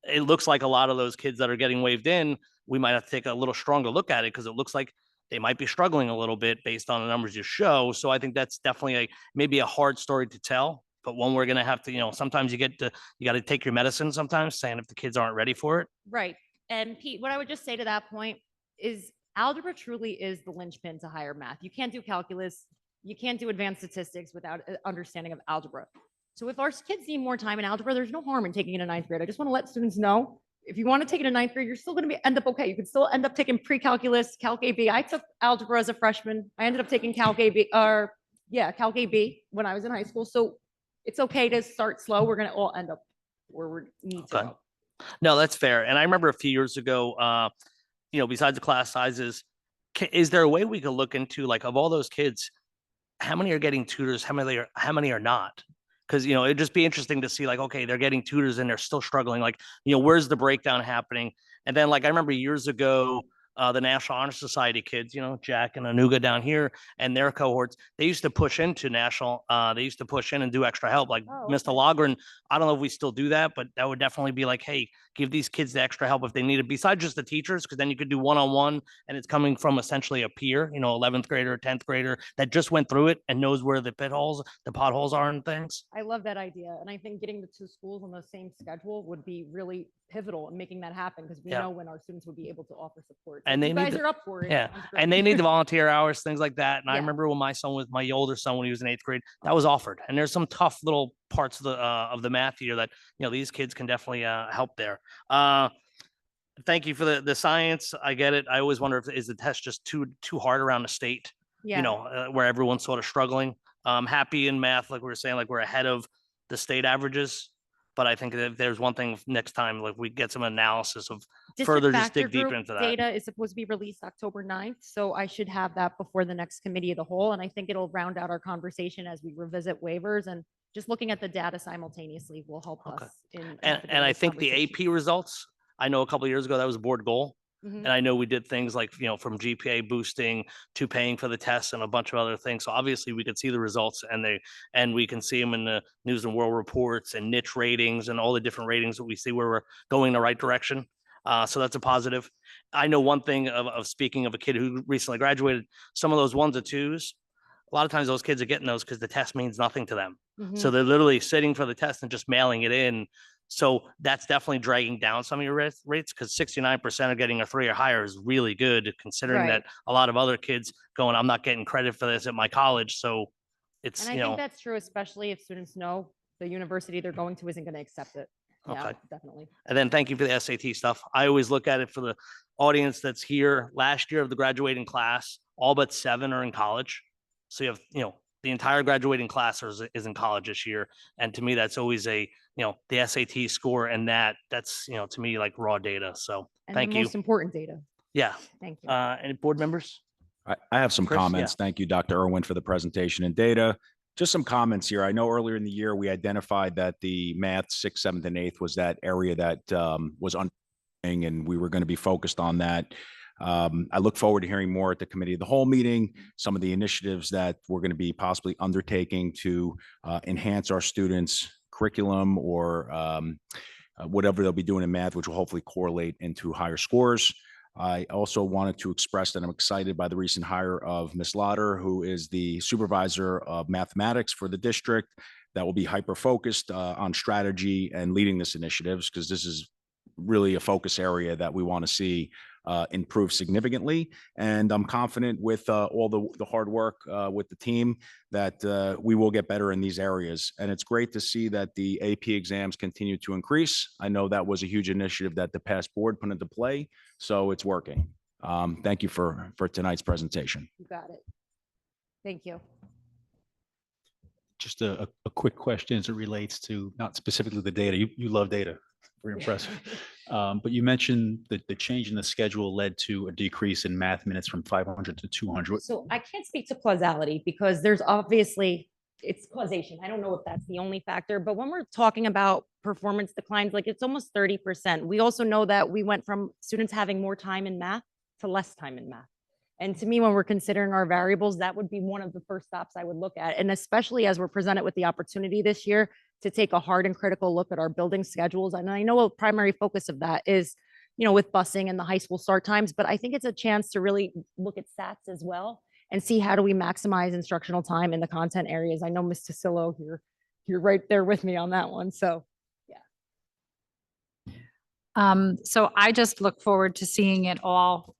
it looks like a lot of those kids that are getting waved in, we might have to take a little stronger look at it because it looks like they might be struggling a little bit based on the numbers you show. So I think that's definitely maybe a hard story to tell, but one we're going to have to, sometimes you got to take your medicine sometimes, saying if the kids aren't ready for it. Right. And Pete, what I would just say to that point is algebra truly is the linchpin to higher math. You can't do calculus. You can't do advanced statistics without understanding of algebra. So if our kids need more time in algebra, there's no harm in taking it in 9th grade. I just want to let students know, if you want to take it in 9th grade, you're still going to end up okay. You could still end up taking pre-calculus, Calc AB. I took algebra as a freshman. I ended up taking Calc AB when I was in high school. So it's okay to start slow. We're going to all end up where we need to go. No, that's fair. And I remember a few years ago, besides the class sizes, is there a way we could look into, like, of all those kids, how many are getting tutors? How many are not? Because, it'd just be interesting to see, like, okay, they're getting tutors and they're still struggling. Like, where's the breakdown happening? And then, like, I remember years ago, the National Honor Society kids, Jack and Anuga down here and their cohorts, they used to push into national, they used to push in and do extra help. Like Mr. Logren, I don't know if we still do that, but that would definitely be like, hey, give these kids the extra help if they need it, besides just the teachers, because then you could do one-on-one and it's coming from essentially a peer, 11th grader, 10th grader that just went through it and knows where the potholes are and things. I love that idea. And I think getting the two schools on the same schedule would be really pivotal in making that happen, because we know when our students would be able to offer support. So And if they you need guys are up for it. Yeah. sounds great. And they need the volunteer hours, things like that. And I Yeah. remember when my older son, when he was in 8th grade, that was offered. And there's some tough little parts of the math here that, these kids can definitely help there. Thank you for the science. I get it. I always wonder is the test just too hard around the state, Yeah. where everyone's sort of struggling. Happy in math, like we were saying, like we're ahead of the state averages. But I think that if there's one thing next time, like we get some analysis of further just dig deeper into that. Data is supposed to be released October 9th. So I should have that before the next committee of the whole. And I think it'll round out our conversation as we revisit waivers, and just looking at the data simultaneously will help Okay. us in. And I think the AP results, I know a couple of years ago, that was a board goal. Mhm. And I know we did things like, from GPA boosting to paying for the tests and a bunch of other things. So obviously we could see the results and we can see them in the News and World Reports and niche ratings and all the different ratings that we see where we're going in the right direction. So that's a positive. I know one thing of speaking of a kid who recently graduated, some of those 1s or 2s, a lot of times those kids are getting those because the test means nothing to them. So Mhm. they're literally sitting for the test and just mailing it in. So that's definitely dragging down some of your rates, because 69% are getting a 3 or higher is really good, considering that a lot of other kids going, I'm not getting credit for this at my college. So it's, And I think that's true, especially if students know the university they're going to isn't going to accept it. Yeah, Okay. definitely. And then thank you for the SAT stuff. I always look at it for the audience that's here. Last year of the graduating class, all but 7 are in college. So you have, the entire graduating class is in college this year. And to me, that's always the SAT score, and that's, to me, like raw data. So And thank the you. most important data. Yeah. Thank you. Any board members? I have some Chris, yeah. comments. Thank you, Dr. Irwin, for the presentation and data. Just some comments here. I know earlier in the year, we identified that the math 6th, 7th, and 8th was that area that was and we were going to be focused on that. I look forward to hearing more at the committee of the whole meeting, some of the initiatives that we're going to be possibly undertaking to enhance our students' curriculum or whatever they'll be doing in math, which will hopefully correlate into higher scores. I also wanted to express that I'm excited by the recent hire of Ms. Lauder, who is the supervisor of mathematics for the district, that will be hyper-focused on strategy and leading this initiatives, because this is really a focus area that we want to see improve significantly. And I'm confident with all the hard work with the team that we will get better in these areas. And it's great to see that the AP exams continue to increase. I know that was a huge initiative that the past board put into play, so it's working. Thank you for tonight's presentation. You got it. Thank you. Just a quick question as it relates to not specifically the data. You love data. Very impressive. But you mentioned that the change in the schedule led to a decrease in math minutes from 500 to 200. So I can't speak to causality because there's obviously it's causation. I don't know if that's the only factor, but when we're talking about performance declines, like it's almost 30%. We also know that we went from students having more time in math to less time in math. And to me, when we're considering our variables, that would be one of the first stops I would look at. And especially as we're presented with the opportunity this year to take a hard and critical look at our building schedules. And I know a primary focus of that is, with busing and the high school start times, but I think it's a chance to really look at stats as well and see how do we maximize instructional time in the content areas. I know Ms. Tassilo, you're right there with me on that one. So So I just look forward to seeing it all.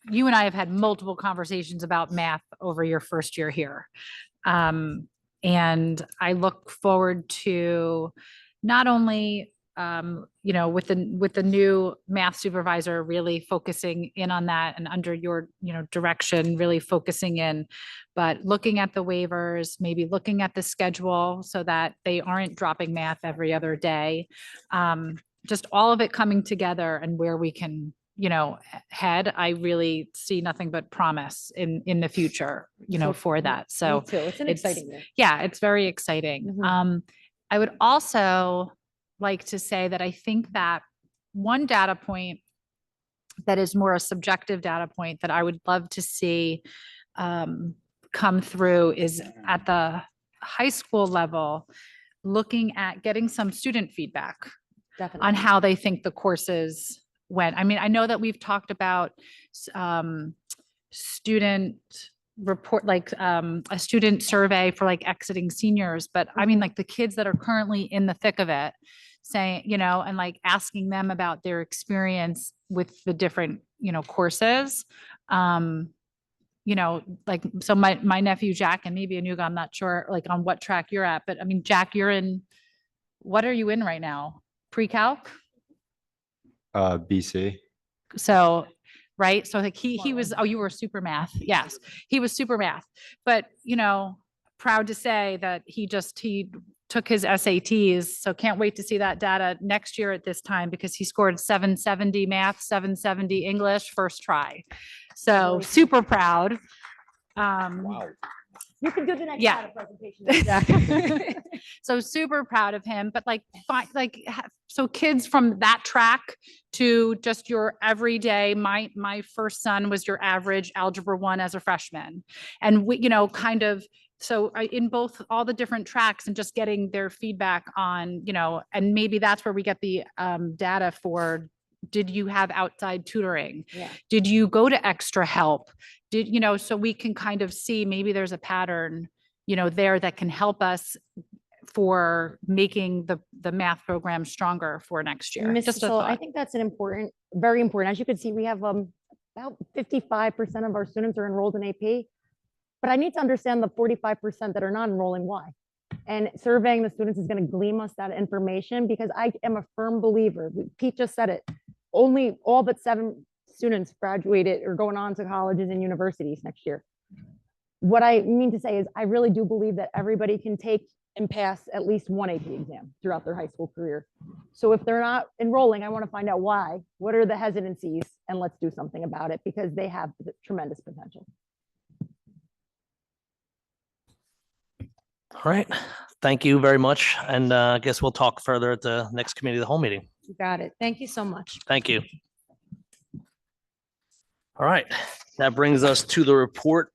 You and I have had multiple conversations about math over your first year here. And I look forward to not only, with the new math supervisor really focusing in on that and under your, direction, really focusing in, but looking at the waivers, maybe looking at the schedule so that they aren't dropping math every other day. Just all of it coming together and where we can, head, I really see nothing but promise in the future, for that. So me too. It's an exciting year. yeah, it's very exciting. Mhm. I would also like to say that I think that one data point that is more a subjective data point that I would love to see come through is at the high school level, looking at getting some student feedback Definitely. on how they think the courses went. I mean, I know that we've talked about student report, like a student survey for like exiting seniors, but I mean, like the kids that are currently in the thick of it saying, and like asking them about their experience with the different, courses. Like, so my nephew, Jack, and maybe Anuga, I'm not sure like on what track you're at, but I mean, Jack, what are you in right now? Pre-calc? BC. So, right. So like he was, you were super math. Yes. He was super math, but proud to say that he took his SATs. So can't wait to see that data next year at this time because he scored 770 math, 770 English first try. So super proud. Wow. You can do the next Yeah. data presentation. Jack. So super proud of him, but so kids from that track to just your everyday, my first son was your average algebra 1 as a freshman. And we, in both all the different tracks and just getting their feedback on, and maybe that's where we get the data for, did you have outside tutoring? Yeah. Did you go to extra help? So we can kind of see maybe there's a pattern, there that can help us for making the math program stronger for next year. Ms. Just a Tassilo, I thought. think that's very important. As you can see, we have about 55% of our students are enrolled in AP, but I need to understand the 45% that are not enrolling why. And surveying the students is going to glean us that information because I am a firm believer. Pete just said it. Only all but 7 students graduated or going on to colleges and universities next year. What I mean to say is I really do believe that everybody can take and pass at least one AP exam throughout their high school career. So if they're not enrolling, I want to find out why. What are the hesitancies? And let's do something about it because they have tremendous potential. All right. Thank you very much. And I guess we'll talk further at the next committee of the whole meeting. You got it. Thank you so much. Thank you. All right. That brings us to the report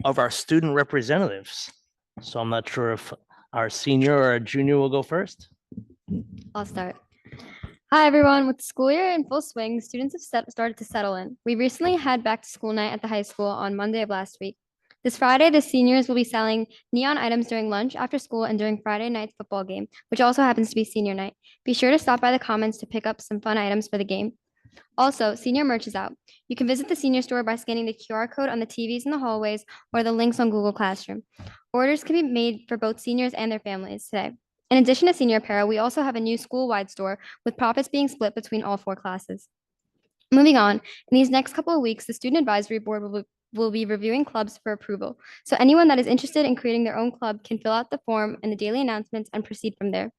of our student representatives. So I'm not sure if our senior or our junior will go first. I'll start. Hi, everyone. With the school year in full swing, students have started to settle in. We recently had back to school night at the high school on Monday of last week. This Friday, the seniors will be selling neon items during lunch, after school, and during Friday night's football game, which also happens to be senior night. Be sure to stop by the Commons to pick up some fun items for the game. Also, senior merch is out. You can visit the senior store by scanning the QR code on the TVs in the hallways or the links on Google Classroom. Orders can be made for both seniors and their families today. In addition to senior apparel, we also have a new school-wide store with profits being split between all 4 classes. Moving on, in these next couple of weeks, the Student Advisory Board will be reviewing clubs for approval. So anyone that is interested in creating their own club can fill out the form in the daily announcements and proceed from there.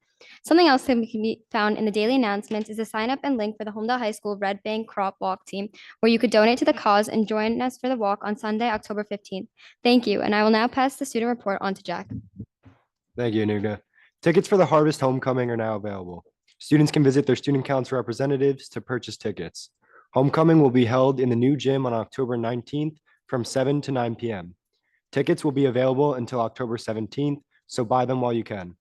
Something else that can be found in the daily announcements is a sign up and link for the Homedale High School Red Bank Crop Walk team, where you could donate to the cause and join us for the walk on Sunday, October 15th. Thank you. And I will now pass the student report on to Jack. Thank you, Anuga. Tickets for the Harvest Homecoming are now available. Students can visit their student council representatives to purchase tickets. Homecoming will be held in the new gym on October 19th from 7 to 9 p.m. Tickets will be available until October 17th, so buy them while you can.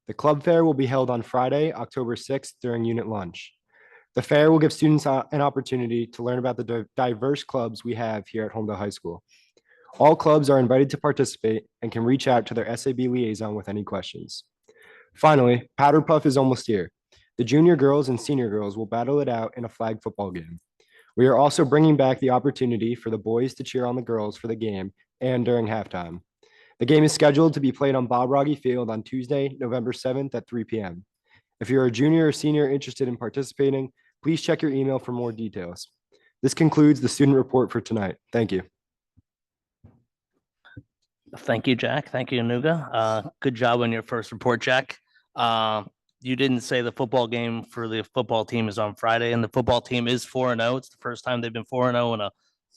The club fair will be held on Friday, October 6th during unit lunch. The fair will give students an opportunity to learn about the diverse clubs we have here at Homedale High School. All clubs are invited to participate and can reach out to their SAB liaison with any questions. Finally, Powder Puff is almost here. The junior girls and senior girls will battle it out in a flag football game. We are also bringing back the opportunity for the boys to cheer on the girls for the game and during halftime. The game is scheduled to be played on Bob Rogge Field on Tuesday, November 7th at 3 p.m. If you're a junior or senior interested in participating, please check your email for more details. This concludes the student report for tonight. Thank you. Thank you, Jack. Thank you, Anuga. Good job on your first report, Jack. You didn't say the football game for the football team is on Friday, and the football team is 4-0. It's the first time they've been 4-0 in a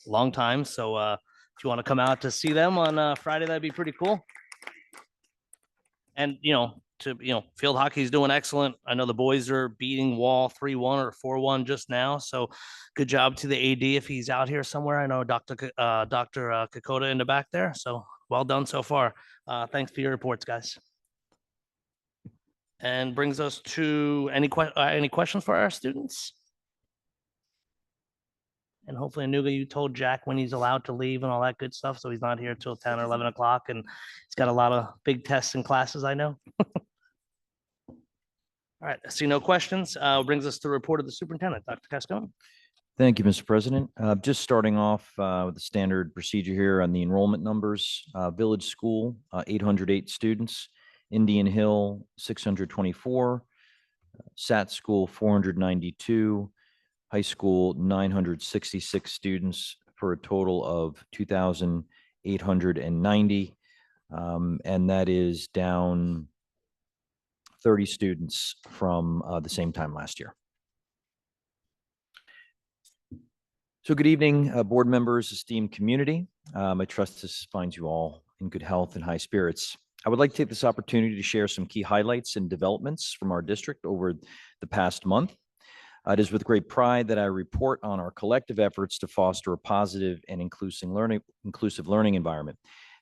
long time. So if you want to come out to see them on Friday, that'd be pretty cool. And field hockey is doing excellent. I know the boys are beating Wall 3-1 or 4-1 just now. So good job to the AD if he's out here somewhere. I know Dr. Kokoda in the back there. So well done so far. Thanks for your reports, guys. And brings us to any questions for our students? And hopefully, Anuga, you told Jack when he's allowed to leave and all that good stuff, so he's not here till 10 or 11 o'clock, and he's got a lot of big tests and classes, I know. All right, I see no questions. Brings us to the report of the superintendent, Dr. Cascone. Thank you, Mr. President. Just starting off with the standard procedure here on the enrollment numbers. Village School, 808 students. Indian Hill, 624. Sat School, 492. High School, 966 students for a total of 2,890. And that is down 30 students from the same time last year. So good evening, board members, esteemed community. I trust this finds you all in good health and high spirits. I would like to take this opportunity to share some key highlights and developments from our district over the past month. It is with great pride that I report on our collective efforts to foster a positive and inclusive learning environment.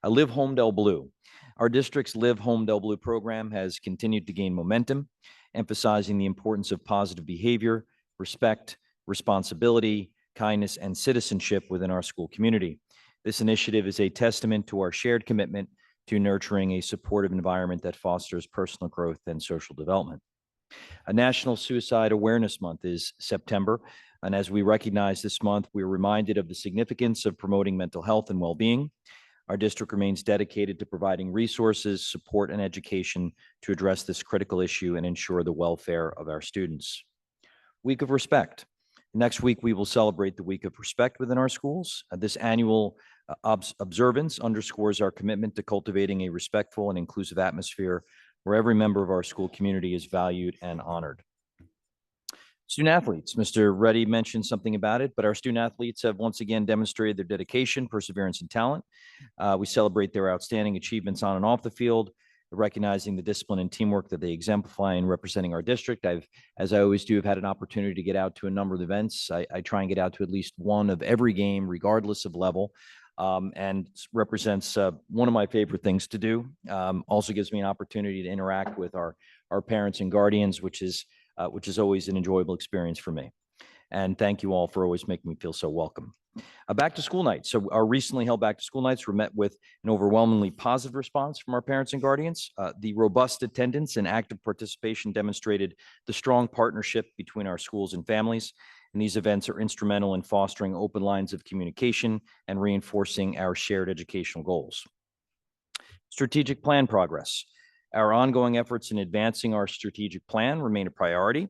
Live Homedale Blue. Our district's Live Homedale Blue program has continued to gain momentum, emphasizing the importance of positive behavior, respect, responsibility, kindness, and citizenship within our school community. This initiative is a testament to our shared commitment to nurturing a supportive environment that fosters personal growth and social development. A National Suicide Awareness Month is September, and as we recognize this month, we are reminded of the significance of promoting mental health and well-being. Our district remains dedicated to providing resources, support, and education to address this critical issue and ensure the welfare of our students. Week of Respect. Next week, we will celebrate the Week of Respect within our schools. This annual observance underscores our commitment to cultivating a respectful and inclusive atmosphere where every member of our school community is valued and honored. Student athletes, Mr. Reddy mentioned something about it, but our student athletes have once again demonstrated their dedication, perseverance, and talent. We celebrate their outstanding achievements on and off the field, recognizing the discipline and teamwork that they exemplify in representing our district. As I always do, have had an opportunity to get out to a number of events. I try and get out to at least one of every game, regardless of level. And represents one of my favorite things to do. Also gives me an opportunity to interact with our parents and guardians, which is always an enjoyable experience for me. And thank you all for always making me feel so welcome. Back to school nights. So our recently held back to school nights were met with an overwhelmingly positive response from our parents and guardians. The robust attendance and active participation demonstrated the strong partnership between our schools and families. And these events are instrumental in fostering open lines of communication and reinforcing our shared educational goals. Strategic plan progress. Our ongoing efforts in advancing our strategic plan remain a priority.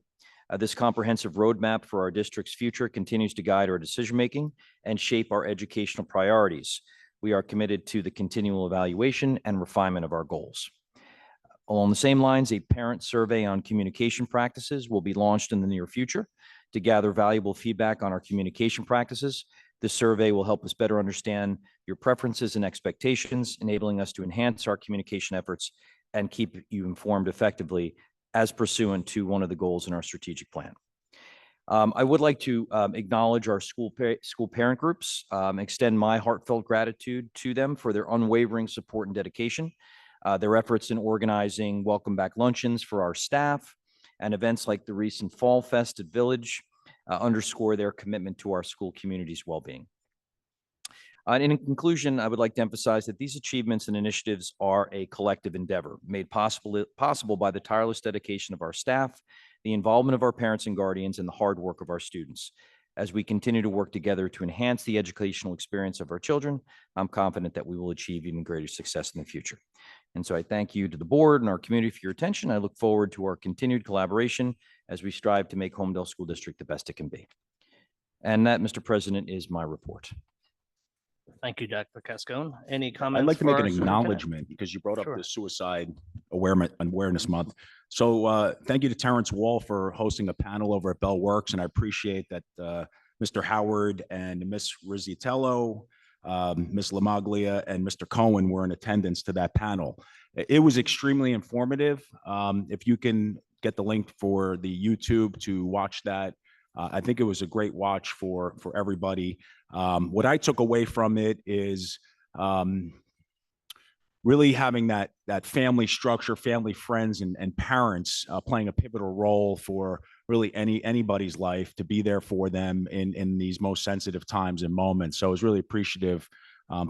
This comprehensive roadmap for our district's future continues to guide our decision-making and shape our educational priorities. We are committed to the continual evaluation and refinement of our goals. Along the same lines, a parent survey on communication practices will be launched in the near future to gather valuable feedback on our communication practices. This survey will help us better understand your preferences and expectations, enabling us to enhance our communication efforts and keep you informed effectively as pursuant to one of the goals in our strategic plan. I would like to acknowledge our school parent groups, extend my heartfelt gratitude to them for their unwavering support and dedication. Their efforts in organizing welcome back luncheons for our staff and events like the recent Fall Fest at Village underscore their commitment to our school community's well-being. And in conclusion, I would like to emphasize that these achievements and initiatives are a collective endeavor made possible by the tireless dedication of our staff, the involvement of our parents and guardians, and the hard work of our students. As we continue to work together to enhance the educational experience of our children, I'm confident that we will achieve even greater success in the future. And so I thank you to the board and our community for your attention. I look forward to our continued collaboration as we strive to make Homedale School District the best it can be. And that, Mr. President, is my report. Thank you, Dr. Cascone. Any comments? I'd like to for make our an superintendent? acknowledgement because you brought up Sure. the Suicide Awareness Month. So thank you to Terrence Wall for hosting a panel over at Bell Works, and I appreciate that Mr. Howard and Miss Rizzitello, Miss Lamaglia, and Mr. Cohen were in attendance to that panel. It was extremely informative. If you can get the link for the YouTube to watch that, I think it was a great watch for everybody. What I took away from it is really having that family structure, family, friends, and parents playing a pivotal role for really anybody's life, to be there for them in these most sensitive times and moments. So I was really appreciative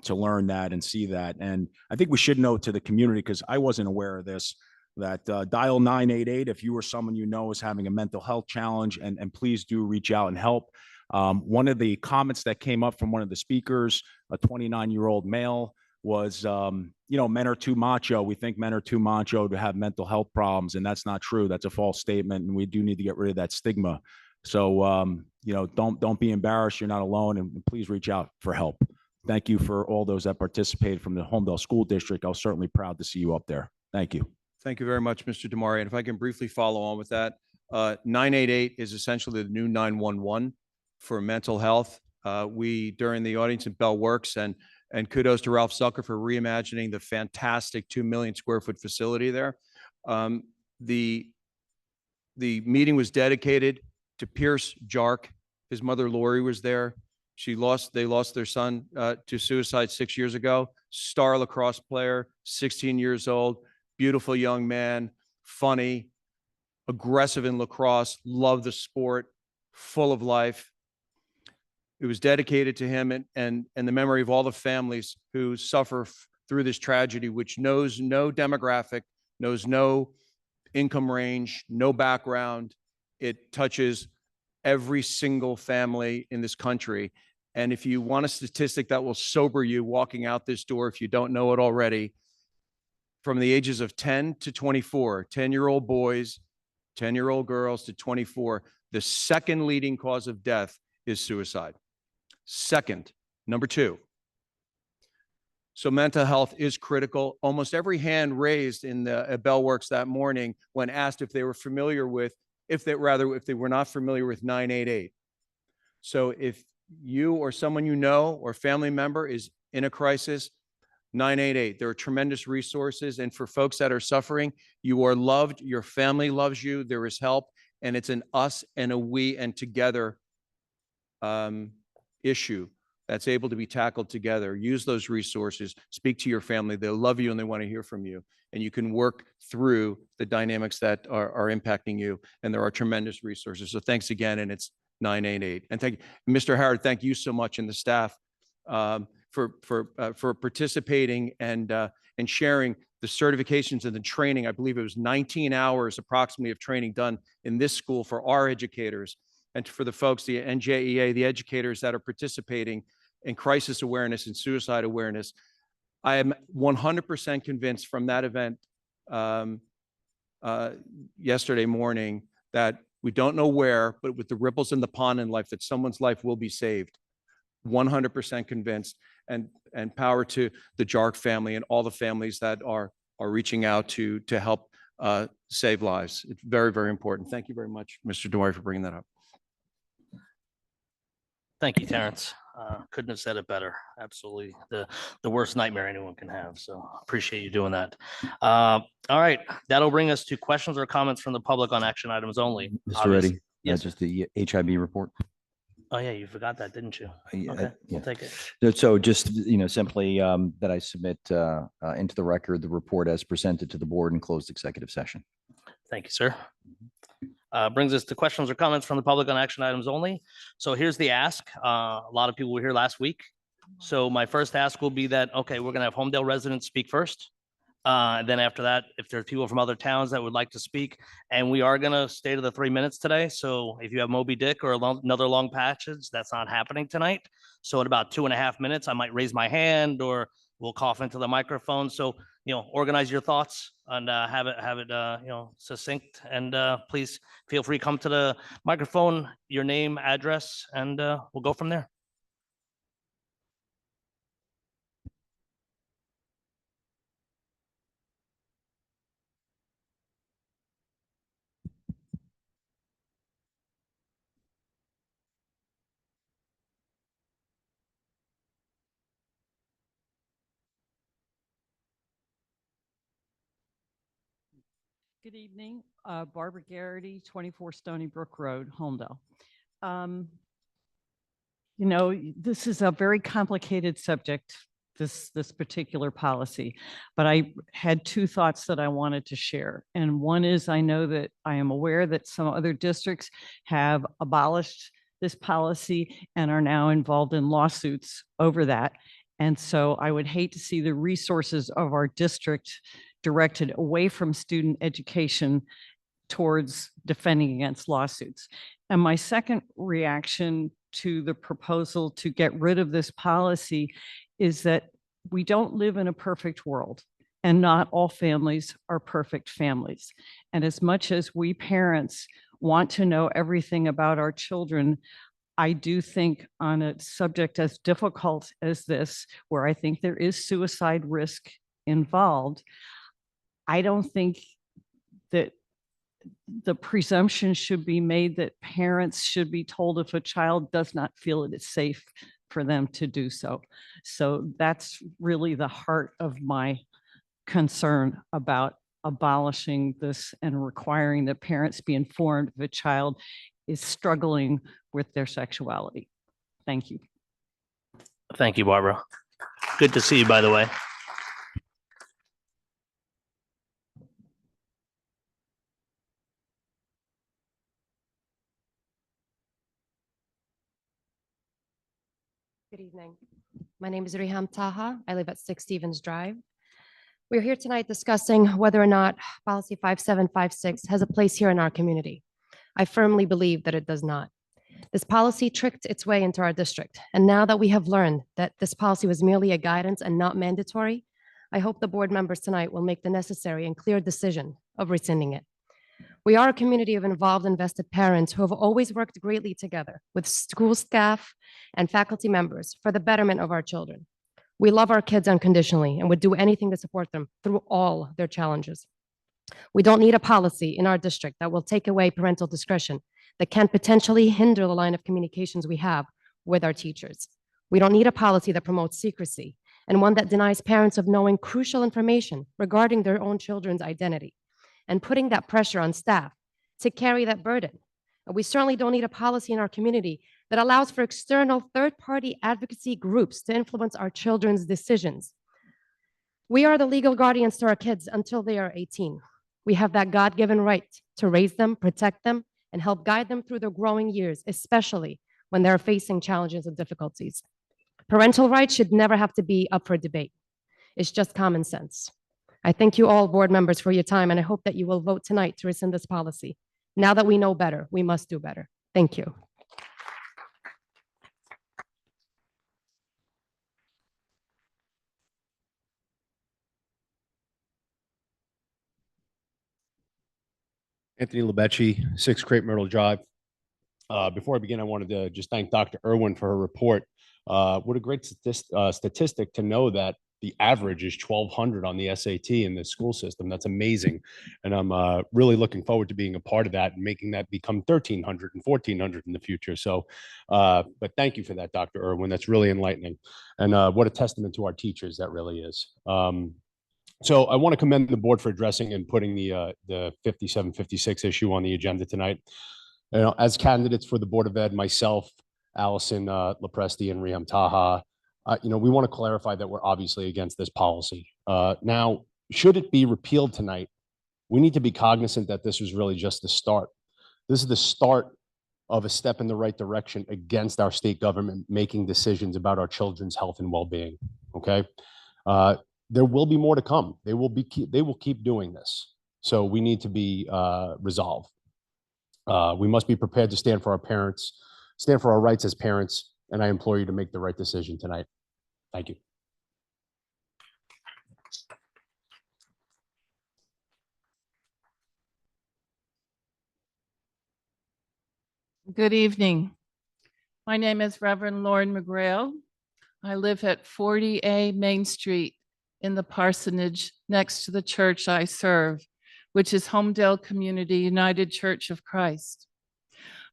to learn that and see that. And I think we should note to the community, because I wasn't aware of this, that dial 988 if you or someone you know is having a mental health challenge, and please do reach out and help. One of the comments that came up from one of the speakers, a 29-year-old male, was, men are too macho. We think men are too macho to have mental health problems, and that's not true. That's a false statement, and we do need to get rid of that stigma. So, don't be embarrassed. You're not alone, and please reach out for help. Thank you for all those that participated from the Homedale School District. I was certainly proud to see you up there. Thank you. Thank you very much, Mr. Demari. And if I can briefly follow on with that, 988 is essentially the new 911 for mental health. We, during the audience at Bell Works, and kudos to Ralph Zucker for reimagining the fantastic 2 million square foot facility there. The meeting was dedicated to Pierce Jark. His mother, Lori, was there. They lost their son to suicide 6 years ago. Star lacrosse player, 16 years old, beautiful young man, funny, aggressive in lacrosse, loved the sport, full of life. It was dedicated to him and the memory of all the families who suffer through this tragedy, which knows no demographic, knows no income range, no background. It touches every single family in this country. And if you want a statistic that will sober you walking out this door, if you don't know it already, from the ages of 10 to 24, 10-year-old boys, 10-year-old girls to 24, the second leading cause of death is suicide. Second, number two. So mental health is critical. Almost every hand raised in the Bell Works that morning when asked if they were familiar with, if they were not familiar with 988. So if you or someone you know or family member is in a crisis, 988. There are tremendous resources. And for folks that are suffering, you are loved, your family loves you, there is help, and it's an us and a we and together issue that's able to be tackled together. Use those resources, speak to your family. They'll love you and they want to hear from you. And you can work through the dynamics that are impacting you. And there are tremendous resources. So thanks again. And it's 988. And thank you, Mr. Howard, thank you so much and the staff for participating and sharing the certifications and the training. I believe it was 19 hours approximately of training done in this school for our educators, and for the folks, the NJEA, the educators that are participating in crisis awareness and suicide awareness. I am 100% convinced from that event yesterday morning that we don't know where, but with the ripples in the pond in life, that someone's life will be saved. 100% convinced, and power to the Jark family and all the families that are reaching out to help save lives. It's very, very important. Thank you very much, Mr. Dewey, for bringing that up. Thank you, Terrence. Couldn't have said it better. Absolutely. The worst nightmare anyone can have. So appreciate you doing that. All right. That'll bring us to questions or comments from the public on action items only. Mr. Obviously- Reddy, Yes. just the HIB report. Oh, yeah, you forgot that, didn't you? Yeah, Okay, yeah. we'll take it. So just, simply that I submit into the record the report as presented to the board in closed executive session. Thank you, sir. Brings us to questions or comments from the public on action items only. So here's the ask. A lot of people were here last week. So my first ask will be that, okay, we're gonna have Homedale residents speak first. Then after that, if there are people from other towns that would like to speak, and we are gonna stay to the 3 minutes today. So if you have Moby Dick or another long passage, that's not happening tonight. So at about 2.5 minutes, I might raise my hand or we'll cough into the microphone. So, organize your thoughts and have it succinct. And please feel free to come to the microphone, your name, address, and we'll go from there. Good evening, Barbara Garrity, 24 Stony Brook Road, Homedale. This is a very complicated subject, this particular policy, but I had two thoughts that I wanted to share. And one is I know that I am aware that some other districts have abolished this policy and are now involved in lawsuits over that. And so I would hate to see the resources of our district directed away from student education towards defending against lawsuits. And my second reaction to the proposal to get rid of this policy is that we don't live in a perfect world, and not all families are perfect families. And as much as we parents want to know everything about our children, I do think on a subject as difficult as this, where I think there is suicide risk involved, I don't think that the presumption should be made that parents should be told if a child does not feel it is safe for them to do so. So that's really the heart of my concern about abolishing this and requiring that parents be informed if a child is struggling with their sexuality. Thank you. Thank you, Barbara. Good to see you, by the way. Good evening. My name is Riham Taha. I live at 6 Stevens Drive. We're here tonight discussing whether or not policy 5756 has a place here in our community. I firmly believe that it does not. This policy tricked its way into our district. And now that we have learned that this policy was merely a guidance and not mandatory, I hope the board members tonight will make the necessary and clear decision of rescinding it. We are a community of involved, invested parents who have always worked greatly together with school staff and faculty members for the betterment of our children. We love our kids unconditionally and would do anything to support them through all their challenges. We don't need a policy in our district that will take away parental discretion, that can potentially hinder the line of communications we have with our teachers. We don't need a policy that promotes secrecy and one that denies parents of knowing crucial information regarding their own children's identity and putting that pressure on staff to carry that burden. And we certainly don't need a policy in our community that allows for external third-party advocacy groups to influence our children's decisions. We are the legal guardians to our kids until they are 18. We have that God-given right to raise them, protect them, and help guide them through their growing years, especially when they're facing challenges and difficulties. Parental rights should never have to be up for debate. It's just common sense. I thank you all, board members, for your time, and I hope that you will vote tonight to rescind this policy. Now that we know better, we must do better. Thank you. Anthony Lebecci, 6 Crepe Myrtle Drive. Before I begin, I wanted to just thank Dr. Irwin for her report. What a great statistic to know that the average is 1,200 on the SAT in the school system. That's amazing. And I'm really looking forward to being a part of that and making that become 1,300 and 1,400 in the future. So, but thank you for that, Dr. Irwin. That's really enlightening. And what a testament to our teachers that really is. So I want to commend the board for addressing and putting the 5756 issue on the agenda tonight. You know, as candidates for the Board of Ed, myself, Allison Lepresti, and Riham Taha, you know, we want to clarify that we're obviously against this policy. Now, should it be repealed tonight, we need to be cognizant that this was really just the start. This is the start of a step in the right direction against our state government making decisions about our children's health and well-being. Okay, there will be more to come. They will keep doing this. So we need to be resolved. We must be prepared to stand for our parents, stand for our rights as parents, and I implore you to make the right decision tonight. Thank you. Good evening. My name is Reverend Lauren McGrail. I live at 40A Main Street in the parsonage next to the church I serve, which is Homedale Community United Church of Christ.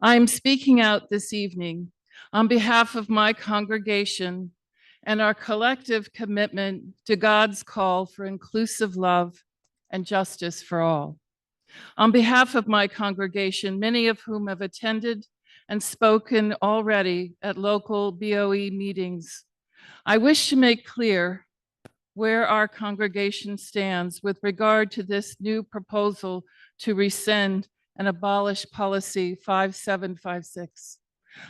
I am speaking out this evening on behalf of my congregation and our collective commitment to God's call for inclusive love and justice for all. On behalf of my congregation, many of whom have attended and spoken already at local BOE meetings, I wish to make clear where our congregation stands with regard to this new proposal to rescind and abolish policy 5756,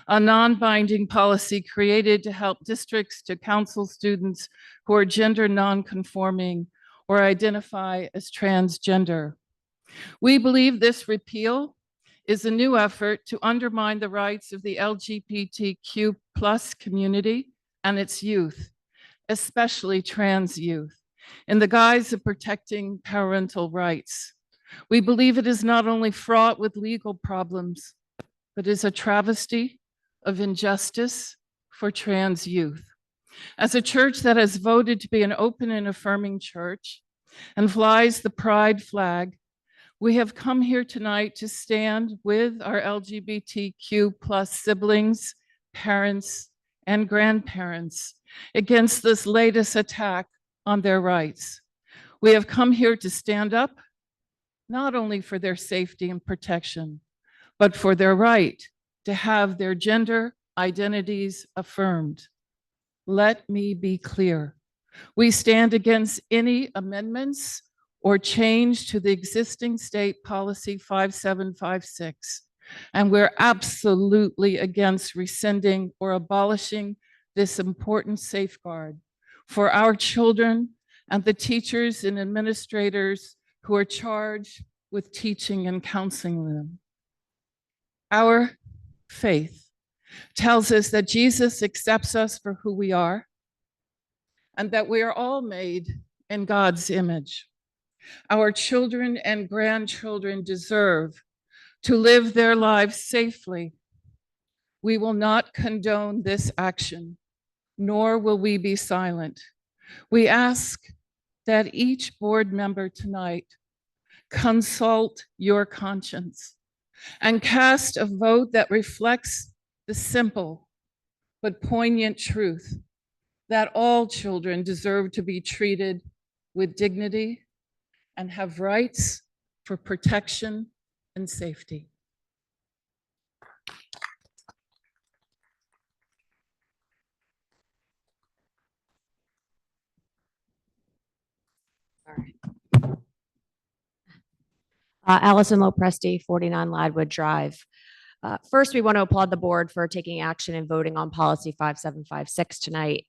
a non-binding policy created to help districts to counsel students who are gender non-conforming or identify as transgender. We believe this repeal is a new effort to undermine the rights of the LGBTQ+ community and its youth, especially trans youth, in the guise of protecting parental rights. We believe it is not only fraught with legal problems, but is a travesty of injustice for trans youth. As a church that has voted to be an open and affirming church and flies the pride flag, we have come here tonight to stand with our LGBTQ+ siblings, parents, and grandparents against this latest attack on their rights. We have come here to stand up, not only for their safety and protection, but for their right to have their gender identities affirmed. Let me be clear. We stand against any amendments or change to the existing state policy 5756. And we're absolutely against rescinding or abolishing this important safeguard for our children and the teachers and administrators who are charged with teaching and counseling them. Our faith tells us that Jesus accepts us for who we are and that we are all made in God's image. Our children and grandchildren deserve to live their lives safely. We will not condone this action, nor will we be silent. We ask that each board member tonight consult your conscience and cast a vote that reflects the simple but poignant truth that all children deserve to be treated with dignity and have rights for protection and safety. Allison Lopresti, 49 Ladwood Drive. First, we want to applaud the board for taking action and voting on policy 5756 tonight.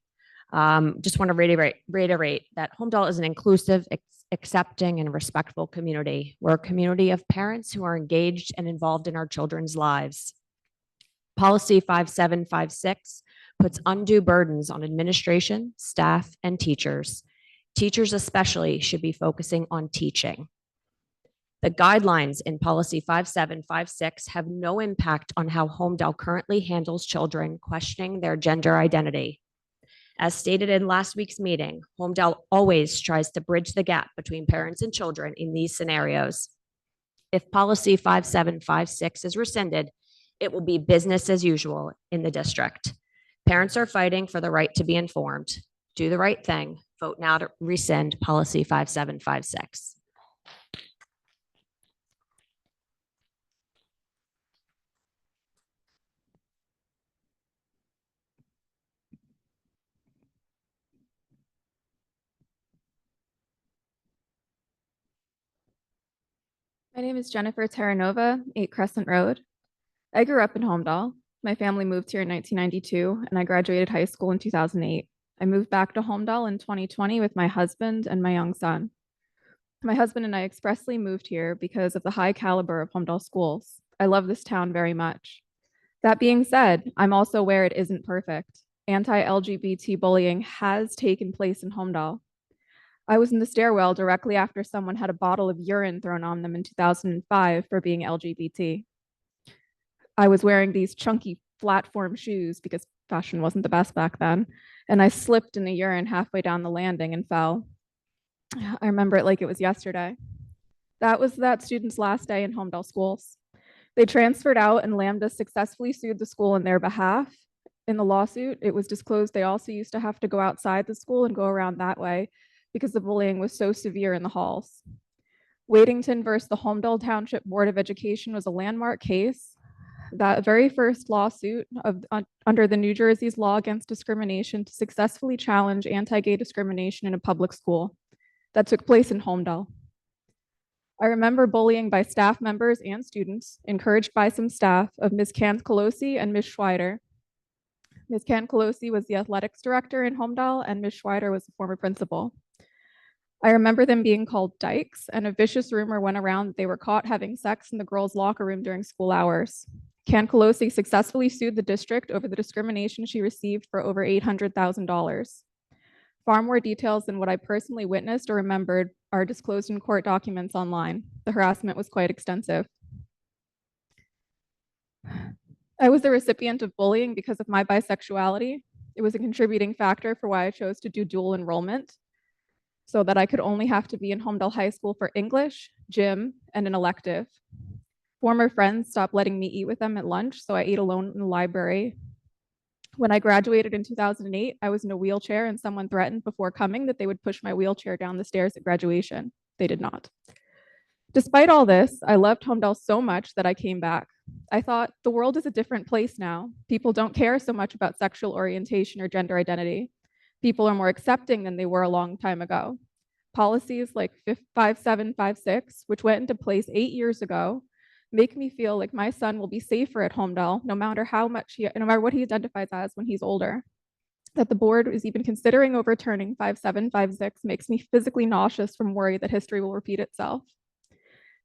Just want to reiterate that Homedale is an inclusive, accepting, and respectful community. We're a community of parents who are engaged and involved in our children's lives. Policy 5756 puts undue burdens on administration, staff, and teachers. Teachers especially should be focusing on teaching. The guidelines in policy 5756 have no impact on how Homedale currently handles children questioning their gender identity. As stated in last week's meeting, Homedale always tries to bridge the gap between parents and children in these scenarios. If policy 5756 is rescinded, it will be business as usual in the district. Parents are fighting for the right to be informed. Do the right thing. Vote now to rescind policy 5756. My name is Jennifer Terranova, 8 Crescent Road. I grew up in Homedale. My family moved here in 1992, and I graduated high school in 2008. I moved back to Homedale in 2020 with my husband and my young son. My husband and I expressly moved here because of the high caliber of Homedale schools. I love this town very much. That being said, I'm also aware it isn't perfect. Anti-LGBT bullying has taken place in Homedale. I was in the stairwell directly after someone had a bottle of urine thrown on them in 2005 for being LGBT. I was wearing these chunky platform shoes because fashion wasn't the best back then, and I slipped in the urine halfway down the landing and fell. I remember it like it was yesterday. That was that student's last day in Homedale schools. They transferred out and Lambda successfully sued the school on their behalf. In the lawsuit, it was disclosed they also used to have to go outside the school and go around that way because the bullying was so severe in the halls. Wadington versus the Homedale Township Board of Education was a landmark case. That very first lawsuit under the New Jersey's law against discrimination to successfully challenge anti-gay discrimination in a public school. That took place in Homedale. I remember bullying by staff members and students, encouraged by some staff, of Ms. Cancolosi and Ms. Schweider. Ms. Cancolosi was the athletics director in Homedale, and Ms. Schweider was the former principal. I remember them being called dykes, and a vicious rumor went around that they were caught having sex in the girls' locker room during school hours. Cancolosi successfully sued the district over the discrimination she received for over $800,000. Far more details than what I personally witnessed or remembered are disclosed in court documents online. The harassment was quite extensive. I was the recipient of bullying because of my bisexuality. It was a contributing factor for why I chose to do dual enrollment, so that I could only have to be in Homedale High School for English, gym, and an elective. Former friends stopped letting me eat with them at lunch, so I ate alone in the library. When I graduated in 2008, I was in a wheelchair and someone threatened before coming that they would push my wheelchair down the stairs at graduation. They did not. Despite all this, I loved Homedale so much that I came back. I thought the world is a different place now. People don't care so much about sexual orientation or gender identity. People are more accepting than they were a long time ago. Policies like 5756, which went into place 8 years ago, make me feel like my son will be safer at Homedale, no matter what he identifies as when he's older. That the board is even considering overturning 5756 makes me physically nauseous from worry that history will repeat itself.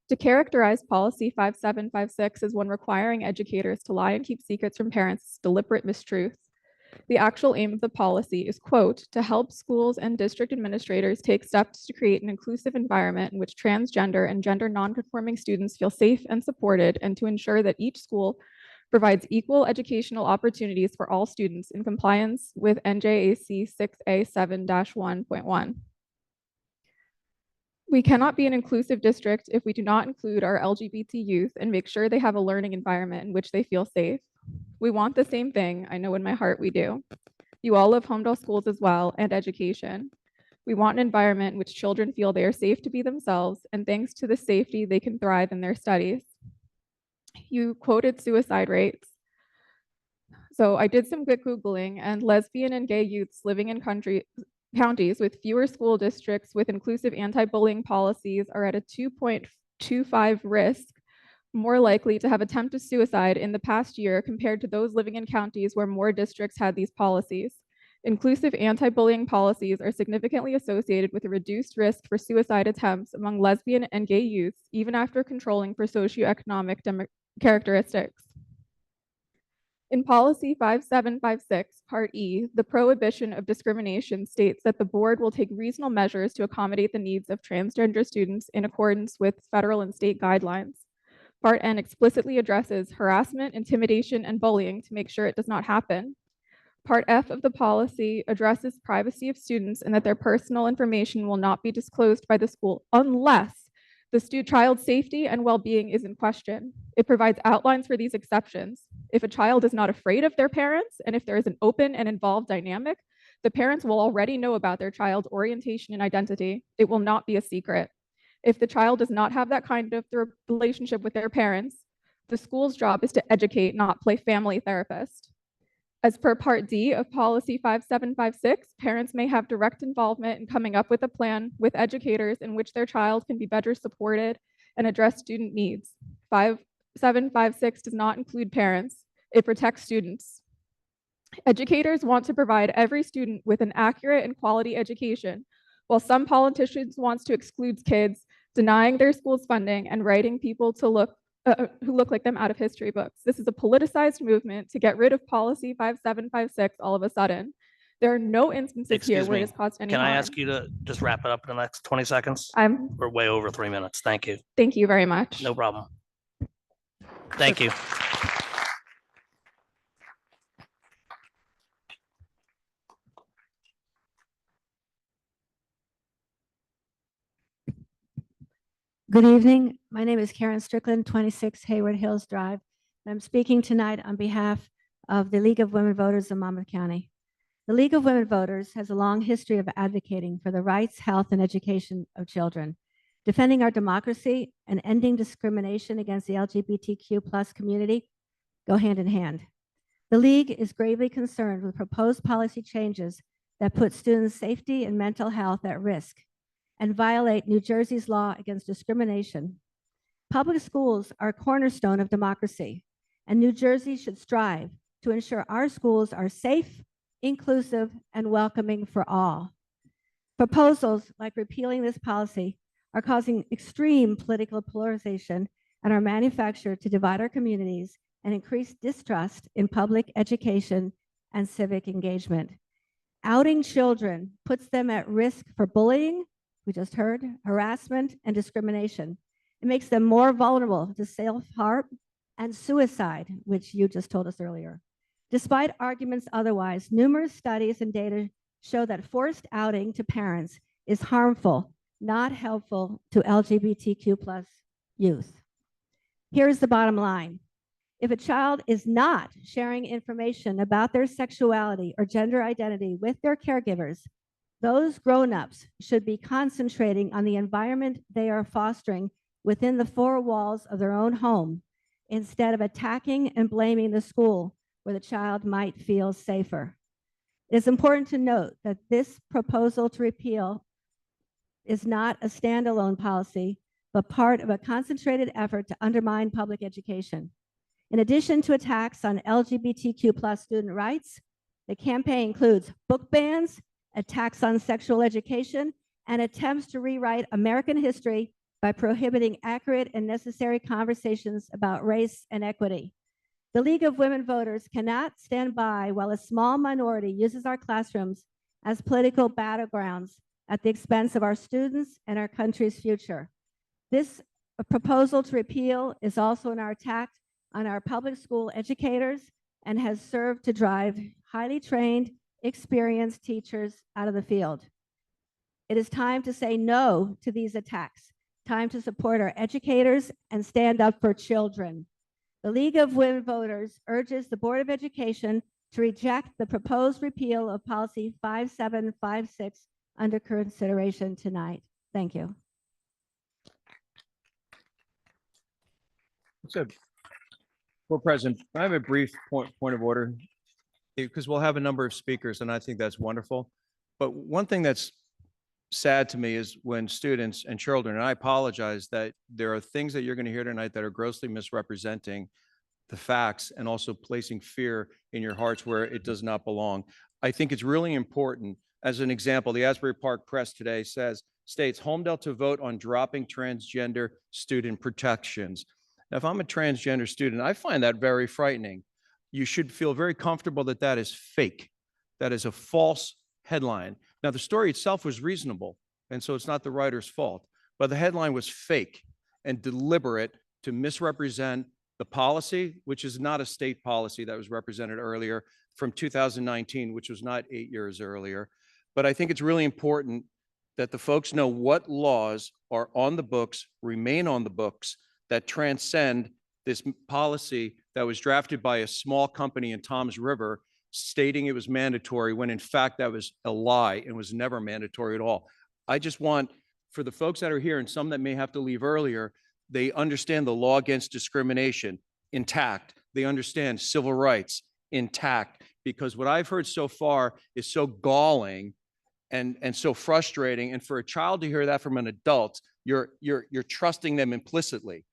To characterize policy 5756 as one requiring educators to lie and keep secrets from parents is deliberate mistruth. The actual aim of the policy is, quote, to help schools and district administrators take steps to create an inclusive environment in which transgender and gender nonconforming students feel safe and supported, and to ensure that each school provides equal educational opportunities for all students in compliance with NJAC 6A7-1.1. We cannot be an inclusive district if we do not include our LGBT youth and make sure they have a learning environment in which they feel safe. We want the same thing. I know in my heart we do. You all love Homedale schools as well, and education. We want an environment in which children feel they are safe to be themselves, and thanks to the safety, they can thrive in their studies. You quoted suicide rates. So I did some quick Googling, and lesbian and gay youths living in counties with fewer school districts with inclusive anti-bullying policies are at a 2.25 risk more likely to have attempted suicide in the past year compared to those living in counties where more districts had these policies. Inclusive anti-bullying policies are significantly associated with a reduced risk for suicide attempts among lesbian and gay youths, even after controlling for socioeconomic characteristics. In policy 5756, Part E, the prohibition of discrimination states that the board will take reasonable measures to accommodate the needs of transgender students in accordance with federal and state guidelines. Part N explicitly addresses harassment, intimidation, and bullying to make sure it does not happen. Part F of the policy addresses privacy of students and that their personal information will not be disclosed by the school unless the child's safety and well-being is in question. It provides outlines for these exceptions. If a child is not afraid of their parents, and if there is an open and involved dynamic, the parents will already know about their child's orientation and identity. It will not be a secret. If the child does not have that kind of relationship with their parents, the school's job is to educate, not play family therapist. As per Part D of Policy 5756, parents may have direct involvement in coming up with a plan with educators in which their child can be better supported and address student needs. 5756 does not include parents. It protects students. Educators want to provide every student with an accurate and quality education, while some politicians want to exclude kids, denying their school's funding and writing people to who look like them out of history books. This is a politicized movement to get rid of Policy 5756 all of a sudden. There are no instances here Excuse where me. it has caused any Can I harm. ask you to just wrap it up in the next 20 seconds? We're way over 3 minutes. Thank you. Thank you very much. No problem. Thank you. Good evening. My name is Karen Strickland, 26 Hayward Hills Drive. And I'm speaking tonight on behalf of the League of Women Voters of Monmouth County. The League of Women Voters has a long history of advocating for the rights, health, and education of children, defending our democracy and ending discrimination against the LGBTQ+ community go hand in hand. The League is gravely concerned with proposed policy changes that put students' safety and mental health at risk and violate New Jersey's law against discrimination. Public schools are a cornerstone of democracy, and New Jersey should strive to ensure our schools are safe, inclusive, and welcoming for all. Proposals like repealing this policy are causing extreme political polarization and are manufactured to divide our communities and increase distrust in public education and civic engagement. Outing children puts them at risk for bullying, we just heard, harassment, and discrimination. It makes them more vulnerable to self-harm and suicide, which you just told us earlier. Despite arguments otherwise, numerous studies and data show that forced outing to parents is harmful, not helpful to LGBTQ+ youth. Here's the bottom line. If a child is not sharing information about their sexuality or gender identity with their caregivers, those grown-ups should be concentrating on the environment they are fostering within the four walls of their own home, instead of attacking and blaming the school where the child might feel safer. It is important to note that this proposal to repeal is not a standalone policy, but part of a concentrated effort to undermine public education. In addition to attacks on LGBTQ+ student rights, the campaign includes book bans, attacks on sexual education, and attempts to rewrite American history by prohibiting accurate and necessary conversations about race and equity. The League of Women Voters cannot stand by while a small minority uses our classrooms as political battlegrounds at the expense of our students and our country's future. This proposal to repeal is also an attack on our public school educators and has served to drive highly trained, experienced teachers out of the field. It is time to say no to these attacks, time to support our educators and stand up for children. The League of Women Voters urges the Board of Education to reject the proposed repeal of Policy 5756 under consideration tonight. Thank you. So, Board President, I have a brief point of order, because we'll have a number of speakers, and I think that's wonderful. But one thing that's sad to me is when students and children, and I apologize that there are things that you're going to hear tonight that are grossly misrepresenting the facts and also placing fear in your hearts where it does not belong. I think it's really important. As an example, the Asbury Park Press today states Homedale to vote on dropping transgender student protections. Now, if I'm a transgender student, I find that very frightening. You should feel very comfortable that that is fake. That is a false headline. Now, the story itself was reasonable, and so it's not the writer's fault, but the headline was fake and deliberate to misrepresent the policy, which is not a state policy that was represented earlier. from 2019, which was not 8 years earlier. But I think it's really important that the folks know what laws are on the books, remain on the books, that transcend this policy that was drafted by a small company in Toms River stating it was mandatory when in fact that was a lie and was never mandatory at all. I just want, for the folks that are here and some that may have to leave earlier, they understand the law against discrimination intact. They understand civil rights intact, because what I've heard so far is so galling and so frustrating. And for a child to hear that from an adult, you're trusting them implicitly.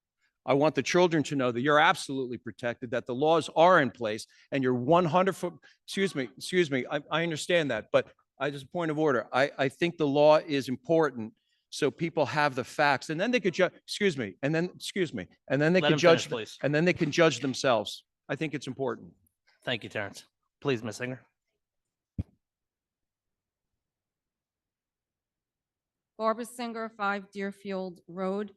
I want the children to know that you're absolutely protected, that the laws are in place, and you're 100 foot, excuse me, I understand that, but I just point of order. I think the law is important so people have the facts, and then they could judge, and then they Let can him judge, finish, please. and then they can judge themselves. I think it's important. Thank you, Terrence. Please, Ms. Singer. Barbara Singer, 5 Deerfield Road.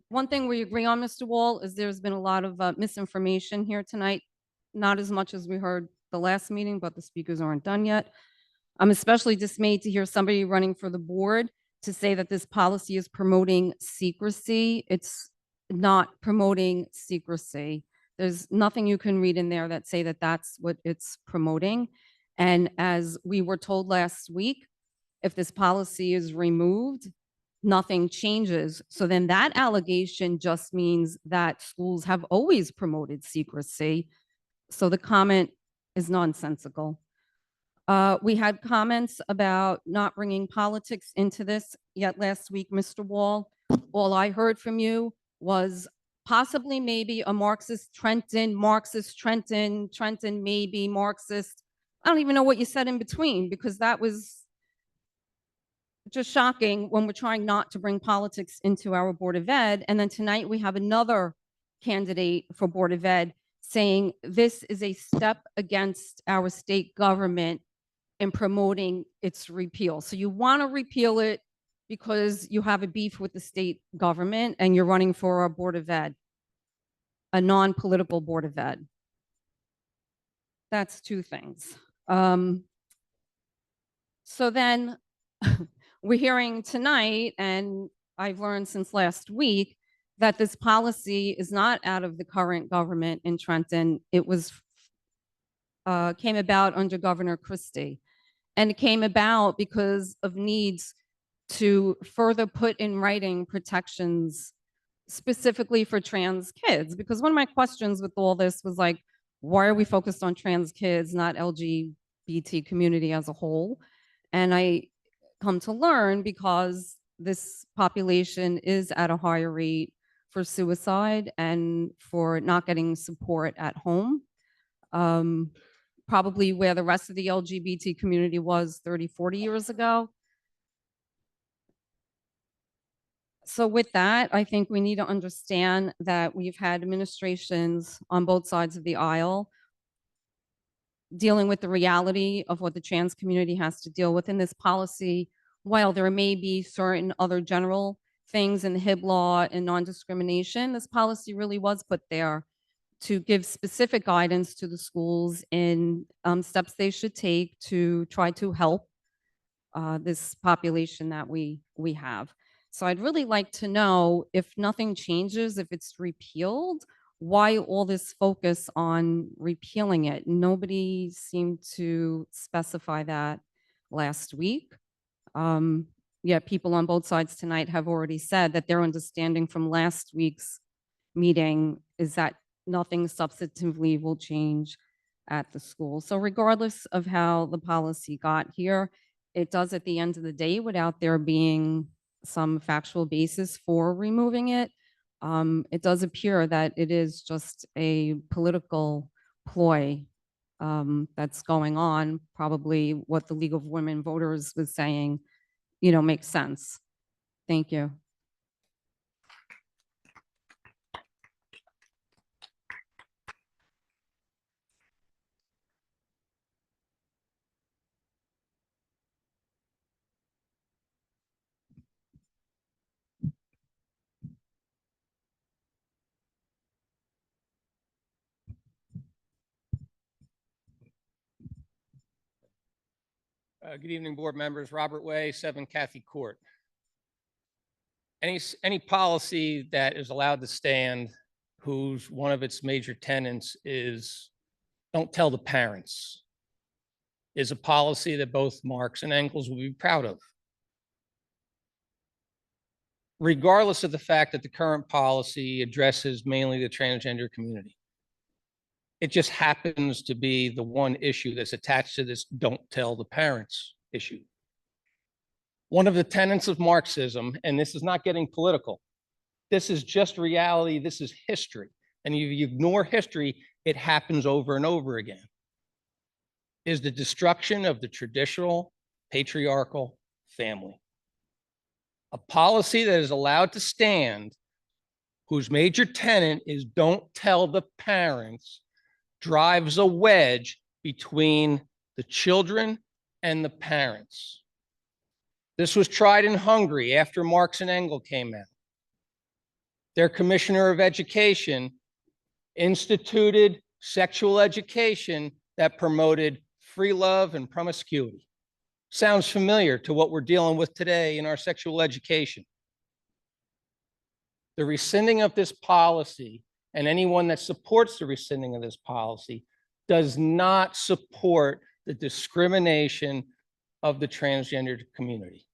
One thing we agree on, Mr. Wall, is there's been a lot of misinformation here tonight. Not as much as we heard the last meeting, but the speakers aren't done yet. I'm especially dismayed to hear somebody running for the board to say that this policy is promoting secrecy. It's not promoting secrecy. There's nothing you can read in there that say that that's what it's promoting. And as we were told last week, if this policy is removed, nothing changes. So then that allegation just means that schools have always promoted secrecy. So the comment is nonsensical. We had comments about not bringing politics into this yet last week, Mr. Wall. All I heard from you was possibly maybe a Marxist Trenton, Trenton maybe Marxist. I don't even know what you said in between, because that was just shocking when we're trying not to bring politics into our Board of Ed. And then tonight we have another candidate for Board of Ed saying this is a step against our state government in promoting its repeal. So you want to repeal it because you have a beef with the state government and you're running for a Board of Ed, a non-political Board of Ed. That's two things. So then we're hearing tonight, and I've learned since last week, that this policy is not out of the current government in Trenton. It was came about under Governor Christie. And it came about because of needs to further put in writing protections specifically for trans kids. Because one of my questions with all this was like, why are we focused on trans kids, not LGBT community as a whole? And I come to learn because this population is at a higher rate for suicide and for not getting support at home. Probably where the rest of the LGBT community was 30, 40 years ago. So with that, I think we need to understand that we've had administrations on both sides of the aisle dealing with the reality of what the trans community has to deal with in this policy. While there may be certain other general things in the HIB law and non-discrimination, this policy really was put there to give specific guidance to the schools in steps they should take to try to help this population that we have. So I'd really like to know, if nothing changes, if it's repealed, why all this focus on repealing it? Nobody seemed to specify that last week. Yet people on both sides tonight have already said that their understanding from last week's meeting is that nothing substantively will change at the school. So regardless of how the policy got here, it does at the end of the day, without there being some factual basis for removing it, it does appear that it is just a political ploy that's going on. Probably what the League of Women Voters was saying, makes sense. Thank you. Good evening, board members. Robert Way, 7 Cathy Court. Any policy that is allowed to stand whose one of its major tenets is don't tell the parents is a policy that both Marx and Engels will be proud of. Regardless of the fact that the current policy addresses mainly the transgender community. It just happens to be the one issue that's attached to this don't tell the parents issue. One of the tenets of Marxism, and this is not getting political, this is just reality, this is history. And if you ignore history, it happens over and over again, is the destruction of the traditional patriarchal family. A policy that is allowed to stand, whose major tenet is don't tell the parents, drives a wedge between the children and the parents. This was tried in Hungary after Marx and Engels came out. Their commissioner of education instituted sexual education that promoted free love and promiscuity. Sounds familiar to what we're dealing with today in our sexual education. The rescinding of this policy, and anyone that supports the rescinding of this policy, does not support the discrimination of the transgender community.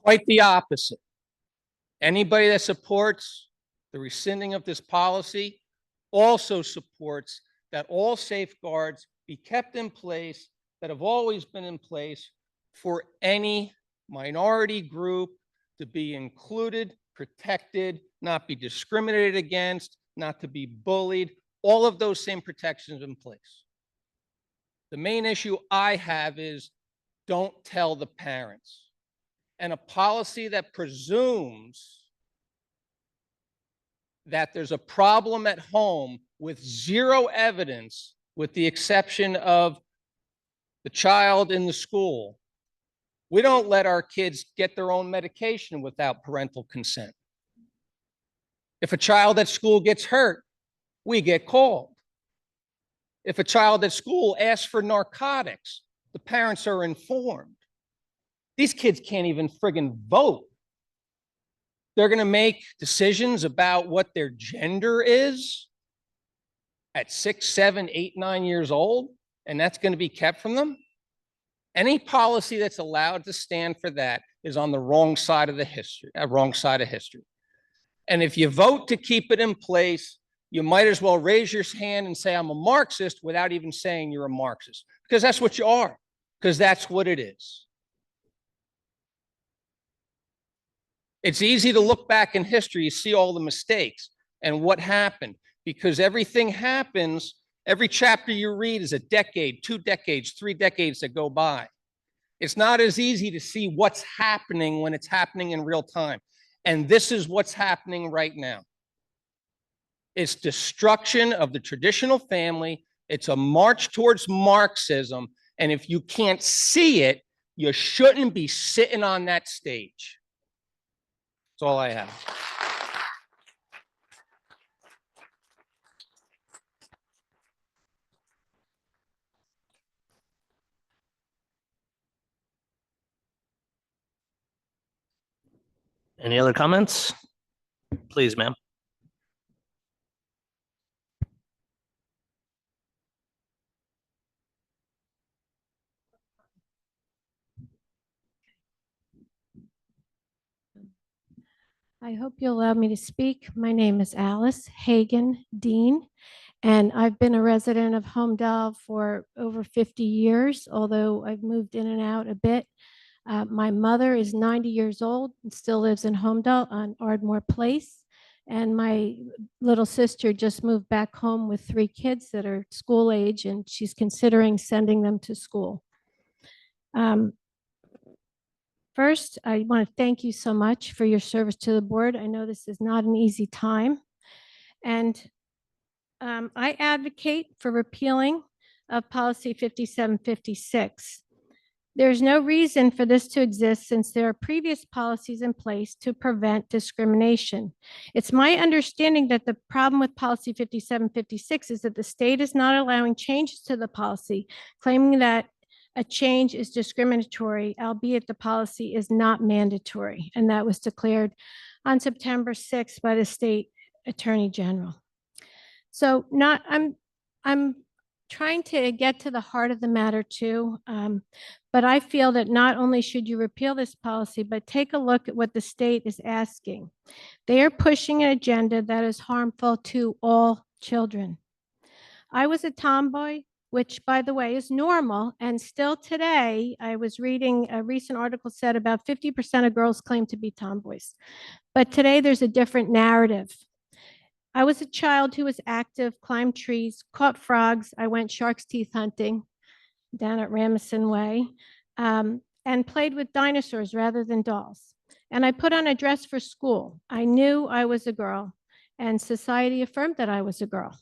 Quite the opposite. Anybody that supports the rescinding of this policy also supports that all safeguards be kept in place that have always been in place for any minority group to be included, protected, not be discriminated against, not to be bullied, all of those same protections in place. The main issue I have is don't tell the parents. And a policy that presumes that there's a problem at home with zero evidence, with the exception of the child in the school. We don't let our kids get their own medication without parental consent. If a child at school gets hurt, we get called. If a child at school asks for narcotics, the parents are informed. These kids can't even friggin' vote. They're going to make decisions about what their gender is at 6, 7, 8, 9 years old, and that's going to be kept from them. Any policy that's allowed to stand for that is on the wrong side of the history, wrong side of history. And if you vote to keep it in place, you might as well raise your hand and say, I'm a Marxist, without even saying you're a Marxist, because that's what you are, because that's what it is. It's easy to look back in history, you see all the mistakes and what happened, because everything happens, every chapter you read is a decade, 2 decades, 3 decades that go by. It's not as easy to see what's happening when it's happening in real time. And this is what's happening right now. It's destruction of the traditional family. It's a march towards Marxism. And if you can't see it, you shouldn't be sitting on that stage. That's all I have. Any other comments? Please, ma'am. I hope you'll allow me to speak. My name is Alice Hagan Dean, and I've been a resident of Homedale for over 50 years, although I've moved in and out a bit. My mother is 90 years old and still lives in Homedale on Ardmore Place. And my little sister just moved back home with 3 kids that are school age, and she's considering sending them to school. First, I want to thank you so much for your service to the board. I know this is not an easy time. And I advocate for repealing of policy 5756. There's no reason for this to exist since there are previous policies in place to prevent discrimination. It's my understanding that the problem with policy 5756 is that the state is not allowing changes to the policy, claiming that a change is discriminatory, albeit the policy is not mandatory. And that was declared on September 6th by the state attorney general. So I'm trying to get to the heart of the matter too. But I feel that not only should you repeal this policy, but take a look at what the state is asking. They are pushing an agenda that is harmful to all children. I was a tomboy, which by the way is normal. And still today, I was reading a recent article said about 50% of girls claim to be tomboys. But today there's a different narrative. I was a child who was active, climbed trees, caught frogs. I went shark's teeth hunting down at Ramison Way, and played with dinosaurs rather than dolls. And I put on a dress for school. I knew I was a girl, and society affirmed that I was a girl.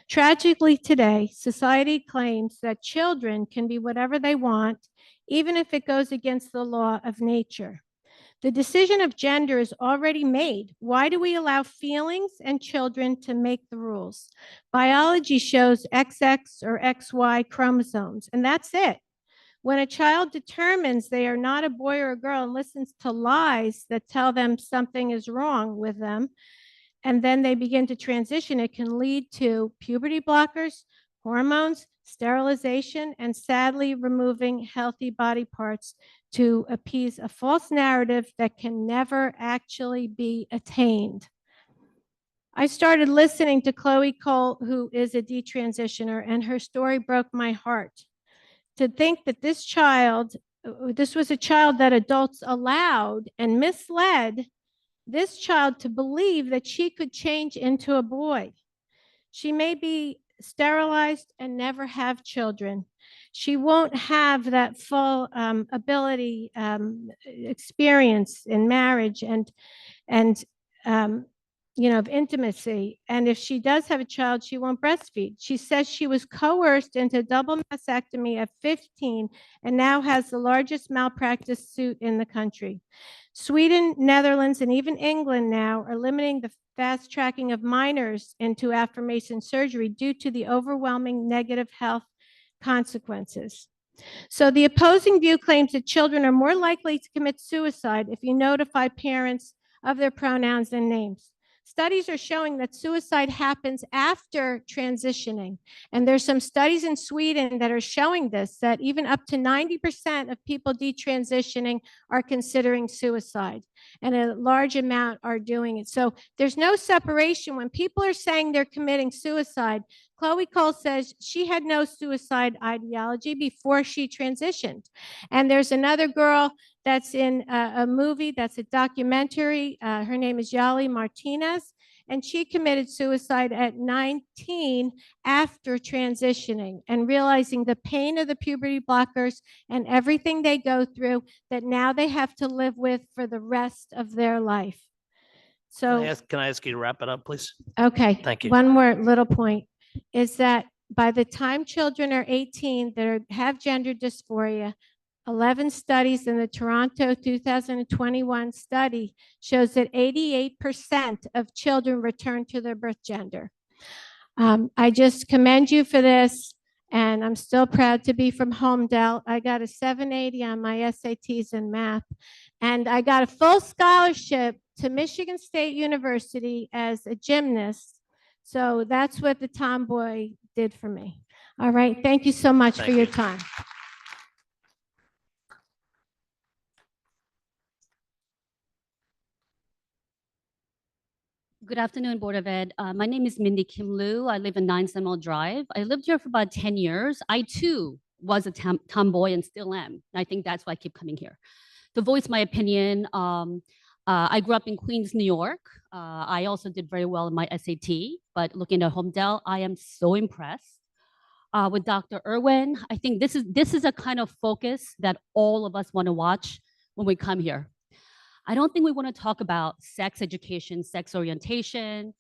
Tragically today, society claims that children can be whatever they want, even if it goes against the law of nature. The decision of gender is already made. Why do we allow feelings and children to make the rules? Biology shows XX or XY chromosomes, and that's it. When a child determines they are not a boy or a girl and listens to lies that tell them something is wrong with them, and then they begin to transition, it can lead to puberty blockers, hormones, sterilization, and sadly removing healthy body parts to appease a false narrative that can never actually be attained. I started listening to Chloe Cole, who is a detransitioner, and her story broke my heart. To think that this was a child that adults allowed and misled this child to believe that she could change into a boy. She may be sterilized and never have children. She won't have that full ability, experience in marriage and of intimacy. And if she does have a child, she won't breastfeed. She says she was coerced into double mastectomy at 15 and now has the largest malpractice suit in the country. Sweden, Netherlands, and even England now are limiting the fast tracking of minors into affirmation surgery due to the overwhelming negative health consequences. So the opposing view claims that children are more likely to commit suicide if you notify parents of their pronouns and names. Studies are showing that suicide happens after transitioning. And there's some studies in Sweden that are showing this, that even up to 90% of people detransitioning are considering suicide, and a large amount are doing it. So there's no separation. When people are saying they're committing suicide, Chloe Cole says she had no suicide ideology before she transitioned. And there's another girl that's in a movie, that's a documentary. Her name is Yali Martinez, and she committed suicide at 19 after transitioning and realizing the pain of the puberty blockers and everything they go through that now they have to live with for the rest of their life. So Can I ask you to wrap it up, please? okay. Thank you. One more little point is that by the time children are 18 that have gender dysphoria, 11 studies in the Toronto 2021 study shows that 88% of children return to their birth gender. I just commend you for this, and I'm still proud to be from Homedale. I got a 780 on my SATs in math, and I got a full scholarship to Michigan State University as a gymnast. So that's what the tomboy did for me. All right, thank you so much for your time. Good afternoon, Board of Ed. My name is Mindy Kim Liu. I live in 9 Samuel Drive. I lived here for about 10 years. I too was a tomboy and still am. I think that's why I keep coming here to voice my opinion. I grew up in Queens, New York. I also did very well in my SAT, but looking at Homedale, I am so impressed with Dr. Irwin. I think this is a kind of focus that all of us want to watch when we come here. I don't think we want to talk about sex education, sex orientation.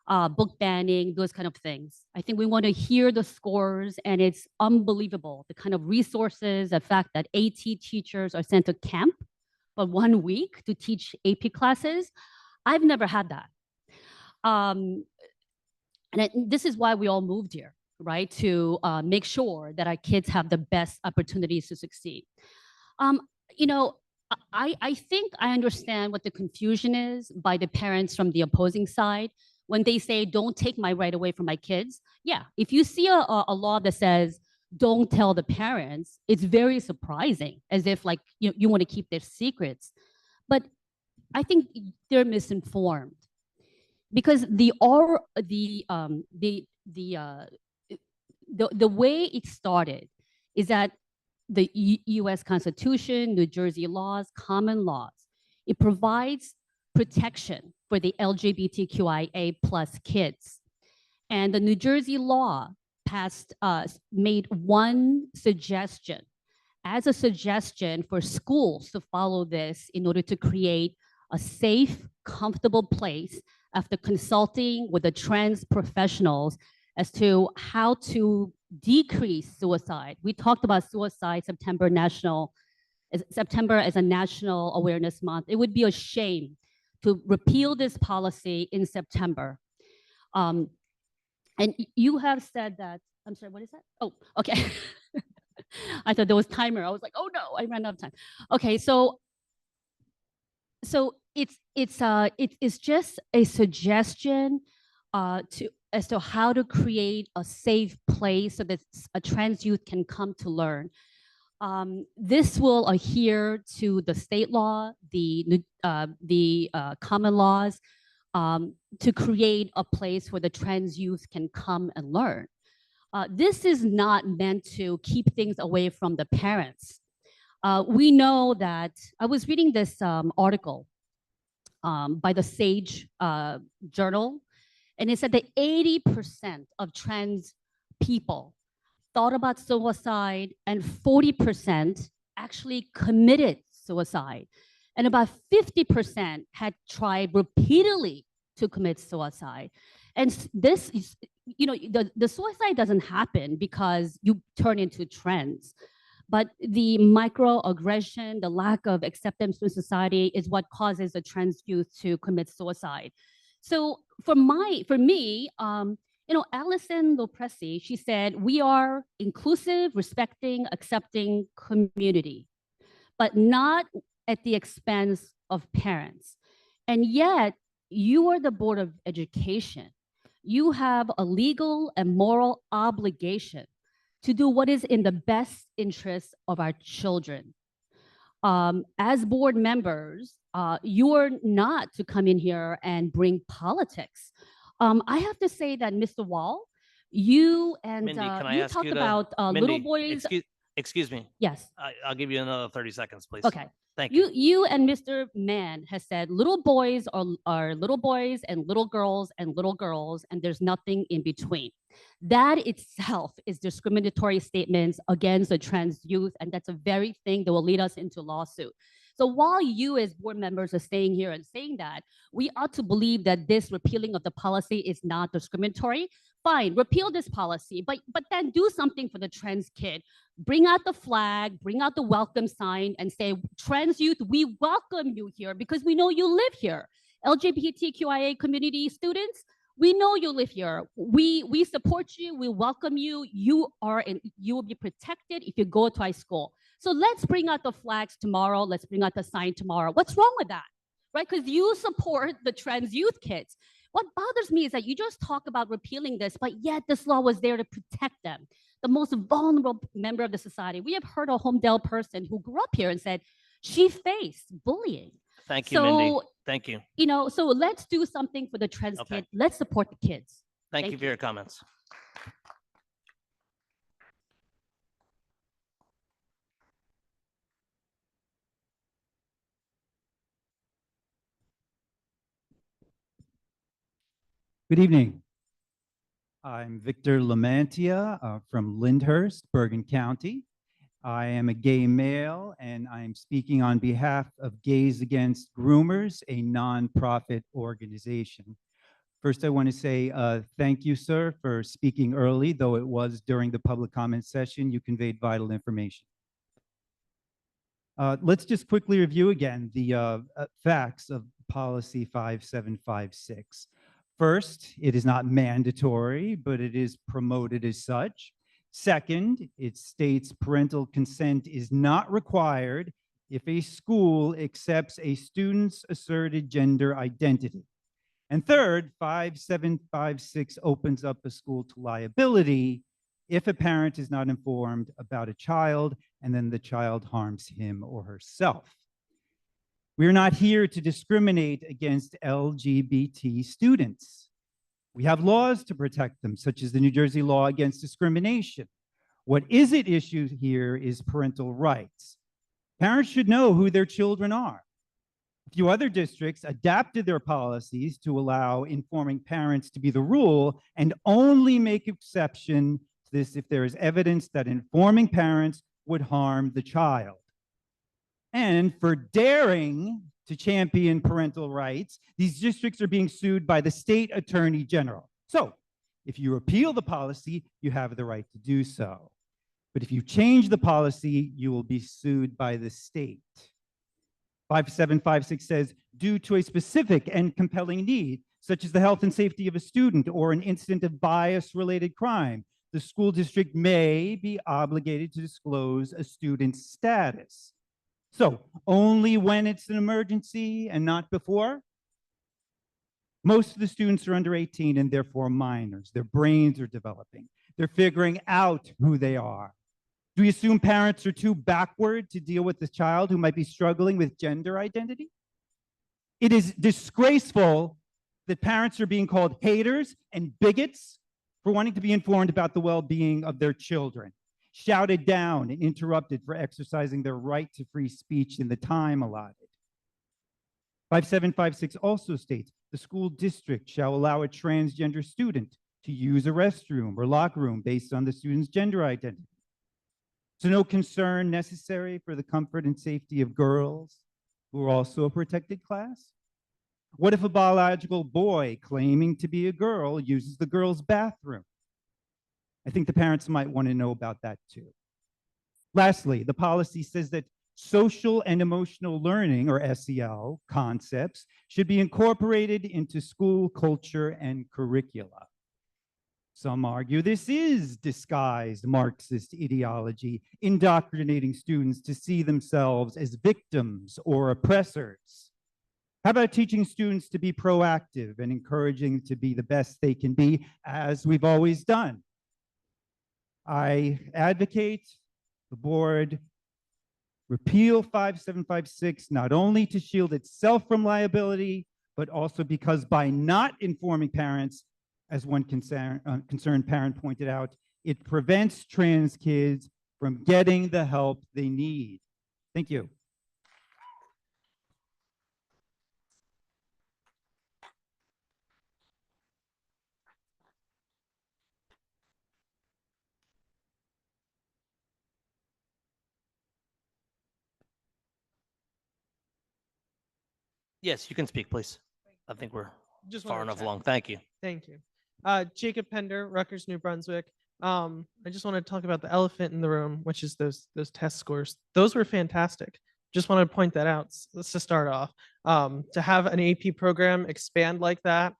book banning, those kind of things. I think we want to hear the scores, and it's unbelievable the kind of resources, the fact that AT teachers are sent to camp for 1 week to teach AP classes. I've never had that. This is why we all moved here, right? To make sure that our kids have the best opportunities to succeed. You know, I think I understand what the confusion is by the parents from the opposing side when they say, don't take my right away from my kids. Yeah, if you see a law that says, don't tell the parents, it's very surprising, as if like you want to keep their secrets. But I think they're misinformed because the way it started is that the U.S. Constitution, New Jersey laws, common laws, it provides protection for the LGBTQIA plus kids. And the New Jersey law passed, made one suggestion as a suggestion for schools to follow this in order to create a safe, comfortable place after consulting with the trans professionals as to how to decrease suicide. We talked about suicide September as a national awareness month. It would be a shame to repeal this policy in September. And you have said that, I'm sorry, what is that? Oh, okay. I thought there was timer. I was like, oh no, I ran out of time. Okay, so it's just a suggestion as to how to create a safe place so that a trans youth can come to learn. This will adhere to the state law, the common laws, to create a place where the trans youth can come and learn. This is not meant to keep things away from the parents. We know that, I was reading this article by the Sage Journal, and it said that 80% of trans people thought about suicide and 40% actually committed suicide. And about 50% had tried repeatedly to commit suicide. And this is, you know, the suicide doesn't happen because you turn into trans, but the microaggression, the lack of acceptance in society is what causes a trans youth to commit suicide. So for me, you know, Alison Lopresti, she said, we are inclusive, respecting, accepting community, but not at the expense of parents. And yet, you are the Board of Education. You have a legal and moral obligation to do what is in the best interest of our children. As board members, you are not to come in here and bring politics. I have to say that, Mr. Wall, you and Mindy, can I you ask talked you to, about little Mindy, boys. excuse me. Yes. I'll give you another 30 seconds, please. Okay. Thank you. You and Mr. Mann has said little boys are little boys and little girls, and there's nothing in between. That itself is discriminatory statements against the trans youth, and that's a very thing that will lead us into lawsuit. So while you as board members are staying here and saying that, we ought to believe that this repealing of the policy is not discriminatory. Fine, repeal this policy, but then do something for the trans kid. Bring out the flag, bring out the welcome sign, and say, trans youth, we welcome you here because we know you live here. LGBTQIA community students, we know you live here. We support you, we welcome you. You will be protected if you go to high school. So let's bring out the flags tomorrow. Let's bring out the sign tomorrow. What's wrong with that, right? Because you support the trans youth kids. What bothers me is that you just talk about repealing this, but yet this law was there to protect them, the most vulnerable member of the society. We have heard a Homedale person who grew up here and said she faced bullying. Thank you, Mindy. Thank you. You know, so let's do something for the trans kid. Let's support the kids. Thank you for your comments. Good evening. I'm Victor Lamantia from Lyndhurst, Bergen County. I am a gay male, and I'm speaking on behalf of Gays Against Groomers, a nonprofit organization. First, I want to say thank you, sir, for speaking early, though it was during the public comment session. You conveyed vital information. Let's just quickly review again the facts of policy 5756. First, it is not mandatory, but it is promoted as such. Second, it states parental consent is not required if a school accepts a student's asserted gender identity. And third, 5756 opens up a school to liability if a parent is not informed about a child and then the child harms him or herself. We're not here to discriminate against LGBT students. We have laws to protect them, such as the New Jersey law against discrimination. What is at issue here is parental rights. Parents should know who their children are. A few other districts adapted their policies to allow informing parents to be the rule and only make exception to this if there is evidence that informing parents would harm the child. And for daring to champion parental rights, these districts are being sued by the state attorney general. So if you repeal the policy, you have the right to do so. But if you change the policy, you will be sued by the state. 5756 says, due to a specific and compelling need, such as the health and safety of a student or an incident of bias-related crime, the school district may be obligated to disclose a student's status. So only when it's an emergency and not before? Most of the students are under 18 and therefore minors. Their brains are developing. They're figuring out who they are. Do we assume parents are too backward to deal with the child who might be struggling with gender identity? It is disgraceful that parents are being called haters and bigots for wanting to be informed about the well-being of their children, shouted down and interrupted for exercising their right to free speech in the time allotted. 5756 also states the school district shall allow a transgender student to use a restroom or locker room based on the student's gender identity. So no concern necessary for the comfort and safety of girls who are also a protected class? What if a biological boy claiming to be a girl uses the girl's bathroom? I think the parents might want to know about that too. Lastly, the policy says that social and emotional learning, or SEL, concepts should be incorporated into school culture and curricula. Some argue this is disguised Marxist ideology, indoctrinating students to see themselves as victims or oppressors. How about teaching students to be proactive and encouraging them to be the best they can be, as we've always done? I advocate the board repeal 5756, not only to shield itself from liability, but also because by not informing parents, as one concerned parent pointed out, it prevents trans kids from getting the help they need. Thank you. Yes, you can speak, please. I think we're Just far wanted to enough chat. along. Thank you. Thank you. Jacob Pender, Rutgers, New Brunswick. I just want to talk about the elephant in the room, which is those test scores. Those were fantastic. Just want to point that out. Let's just start off. To have an AP program expand like that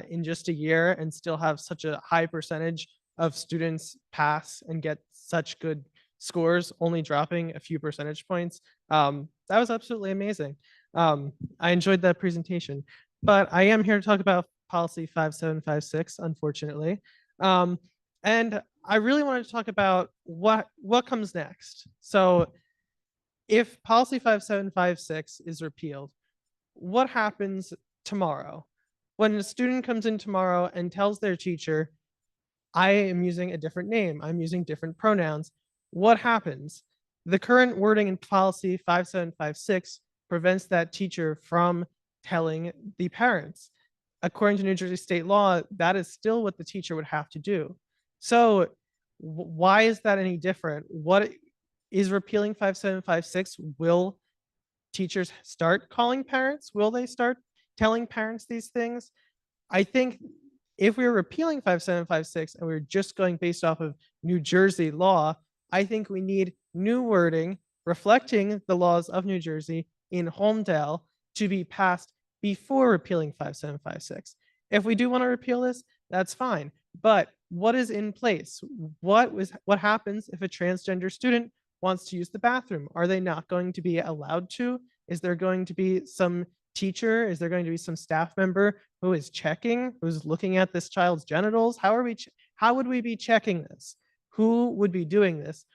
in just a year and still have such a high percentage of students pass and get such good scores, only dropping a few percentage points, that was absolutely amazing. I enjoyed that presentation, but I am here to talk about policy 5756, unfortunately. And I really wanted to talk about what comes next. So if policy 5756 is repealed, what happens tomorrow? When a student comes in tomorrow and tells their teacher, I am using a different name, I'm using different pronouns, what happens? The current wording in policy 5756 prevents that teacher from telling the parents. According to New Jersey state law, that is still what the teacher would have to do. So why is that any different? What is repealing 5756? Will teachers start calling parents? Will they start telling parents these things? I think if we were repealing 5756 and we were just going based off of New Jersey law, I think we need new wording reflecting the laws of New Jersey in Homedale to be passed before repealing 5756. If we do want to repeal this, that's fine. But what is in place? What happens if a transgender student wants to use the bathroom? Are they not going to be allowed to? Is there going to be some teacher? Is there going to be some staff member who is checking, who's looking at this child's genitals? How would we be checking this? Who would be doing this?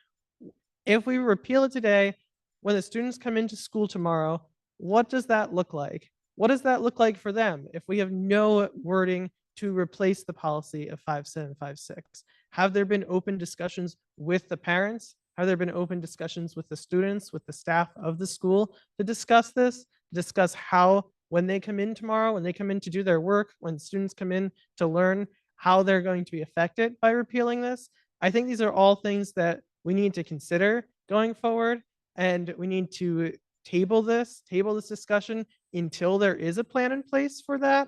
If we repeal it today, when the students come into school tomorrow, what does that look like? What does that look like for them if we have no wording to replace the policy of 5756? Have there been open discussions with the parents? Have there been open discussions with the students, with the staff of the school to discuss this, discuss how, when they come in tomorrow, when they come in to do their work, when students come in to learn, how they're going to be affected by repealing this? I think these are all things that we need to consider going forward, and we need to table this discussion until there is a plan in place for that,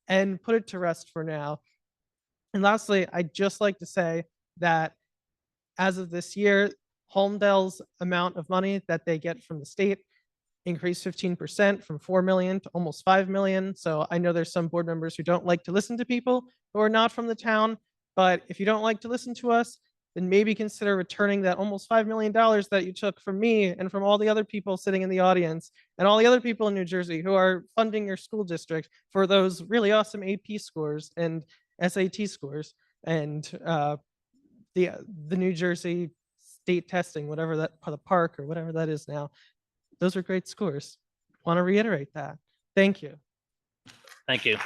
and put it to rest for now. And lastly, I'd just like to say that as of this year, Homedale's amount of money that they get from the state increased 15% from 4 million to almost 5 million. So I know there's some board members who don't like to listen to people who are not from the town, but if you don't like to listen to us, then maybe consider returning that almost $5 million that you took from me and from all the other people sitting in the audience and all the other people in New Jersey who are funding your school district for those really awesome AP scores and SAT scores and the New Jersey state testing, whatever that, the park or whatever that is now. Those are great scores. Want to reiterate that. Thank you. Thank you.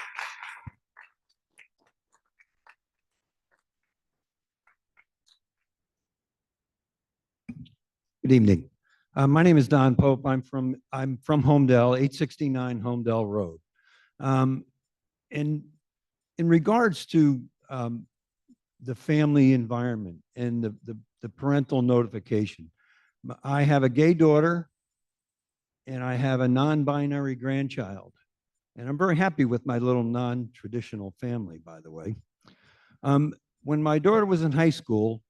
Good evening. My name is Don Pope. I'm from Homedale, 869 Homedale Road. In regards to the family environment and the parental notification, I have a gay daughter and I have a non-binary grandchild. And I'm very happy with my little non-traditional family, by the way. When my daughter was in high school,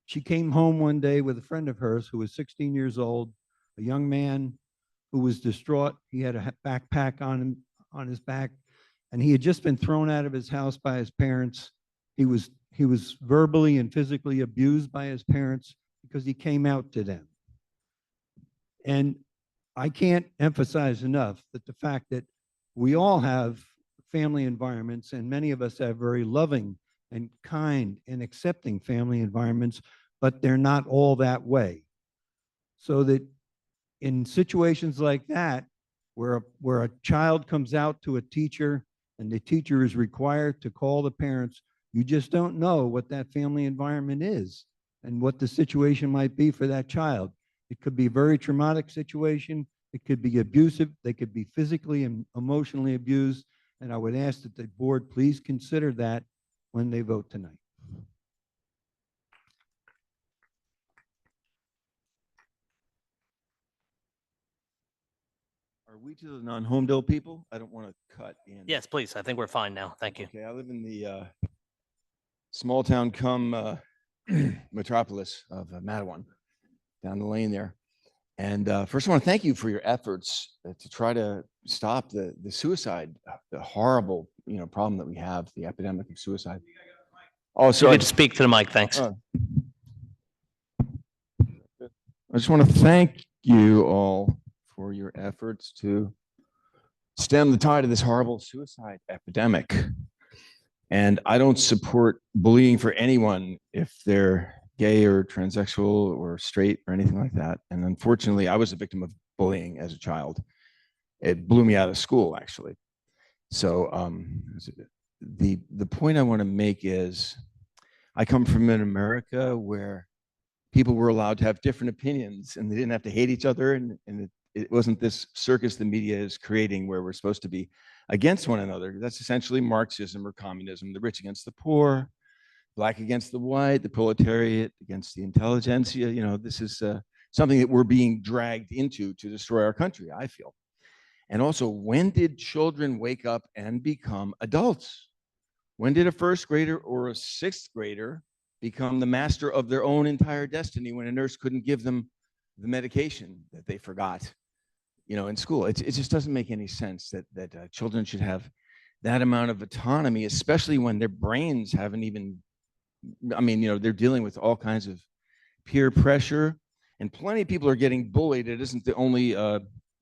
she came home one day with a friend of hers who was 16 years old, a young man who was distraught. He had a backpack on his back, and he had just been thrown out of his house by his parents. He was verbally and physically abused by his parents because he came out to them. And I can't emphasize enough that the fact that we all have family environments, and many of us have very loving and kind and accepting family environments, but they're not all that way. So that in situations like that, where a child comes out to a teacher and the teacher is required to call the parents, you just don't know what that family environment is and what the situation might be for that child. It could be a very traumatic situation. It could be abusive. They could be physically and emotionally abused. And I would ask that the board please consider that when they vote tonight. Are we to the non-Homedale people? I don't want to cut in. Yes, please. I think we're fine now. Thank you. Okay, I live in the small town come metropolis of Matawan, down the lane there. And first I want to thank you for your efforts to try to stop the suicide, the horrible problem that we have, the epidemic of suicide. Oh, You sorry. need to speak to the mic. Thanks. I just want to thank you all for your efforts to stem the tide of this horrible suicide epidemic. And I don't support bullying for anyone if they're gay or transsexual or straight or anything like that. And unfortunately, I was a victim of bullying as a child. It blew me out of school, actually. So the point I want to make is I come from an America where people were allowed to have different opinions and they didn't have to hate each other. And it wasn't this circus the media is creating where we're supposed to be against one another. That's essentially Marxism or communism, the rich against the poor, Black against the white, the proletariat against the intelligentsia. This is something that we're being dragged into to destroy our country, I feel. And also, when did children wake up and become adults? When did a first grader or a sixth grader become the master of their own entire destiny when a nurse couldn't give them the medication that they forgot, in school? It just doesn't make any sense that children should have that amount of autonomy, especially when their brains haven't even, they're dealing with all kinds of peer pressure, and plenty of people are getting bullied. It isn't the only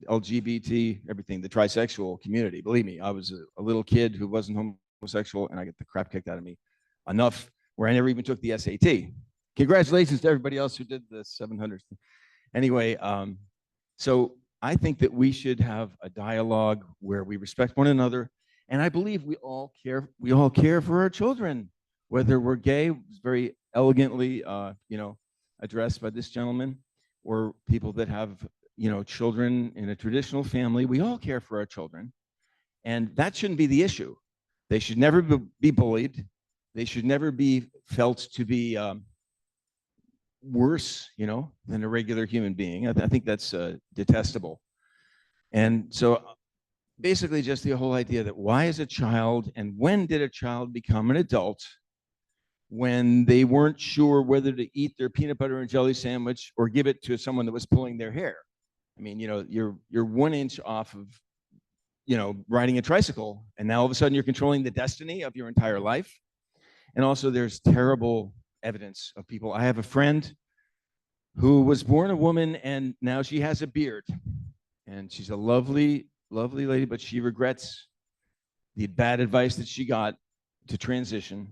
LGBT, everything, the trisexual community. Believe me, I was a little kid who wasn't homosexual, and I get the crap kicked out of me enough where I never even took the SAT. Congratulations to everybody else who did the 700. Anyway, so I think that we should have a dialogue where we respect one another, and I believe we all care for our children, whether we're gay, very elegantly, addressed by this gentleman, or people that have, children in a traditional family. We all care for our children, and that shouldn't be the issue. They should never be bullied. They should never be felt to be worse, than a regular human being. I think that's detestable. And so basically just the whole idea that why is a child, and when did a child become an adult when they weren't sure whether to eat their peanut butter and jelly sandwich or give it to someone that was pulling their hair? You're 1 inch off of, riding a tricycle, and now all of a sudden you're controlling the destiny of your entire life. And also there's terrible evidence of people. I have a friend who was born a woman, and now she has a beard, and she's a lovely, lovely lady, but she regrets the bad advice that she got to transition.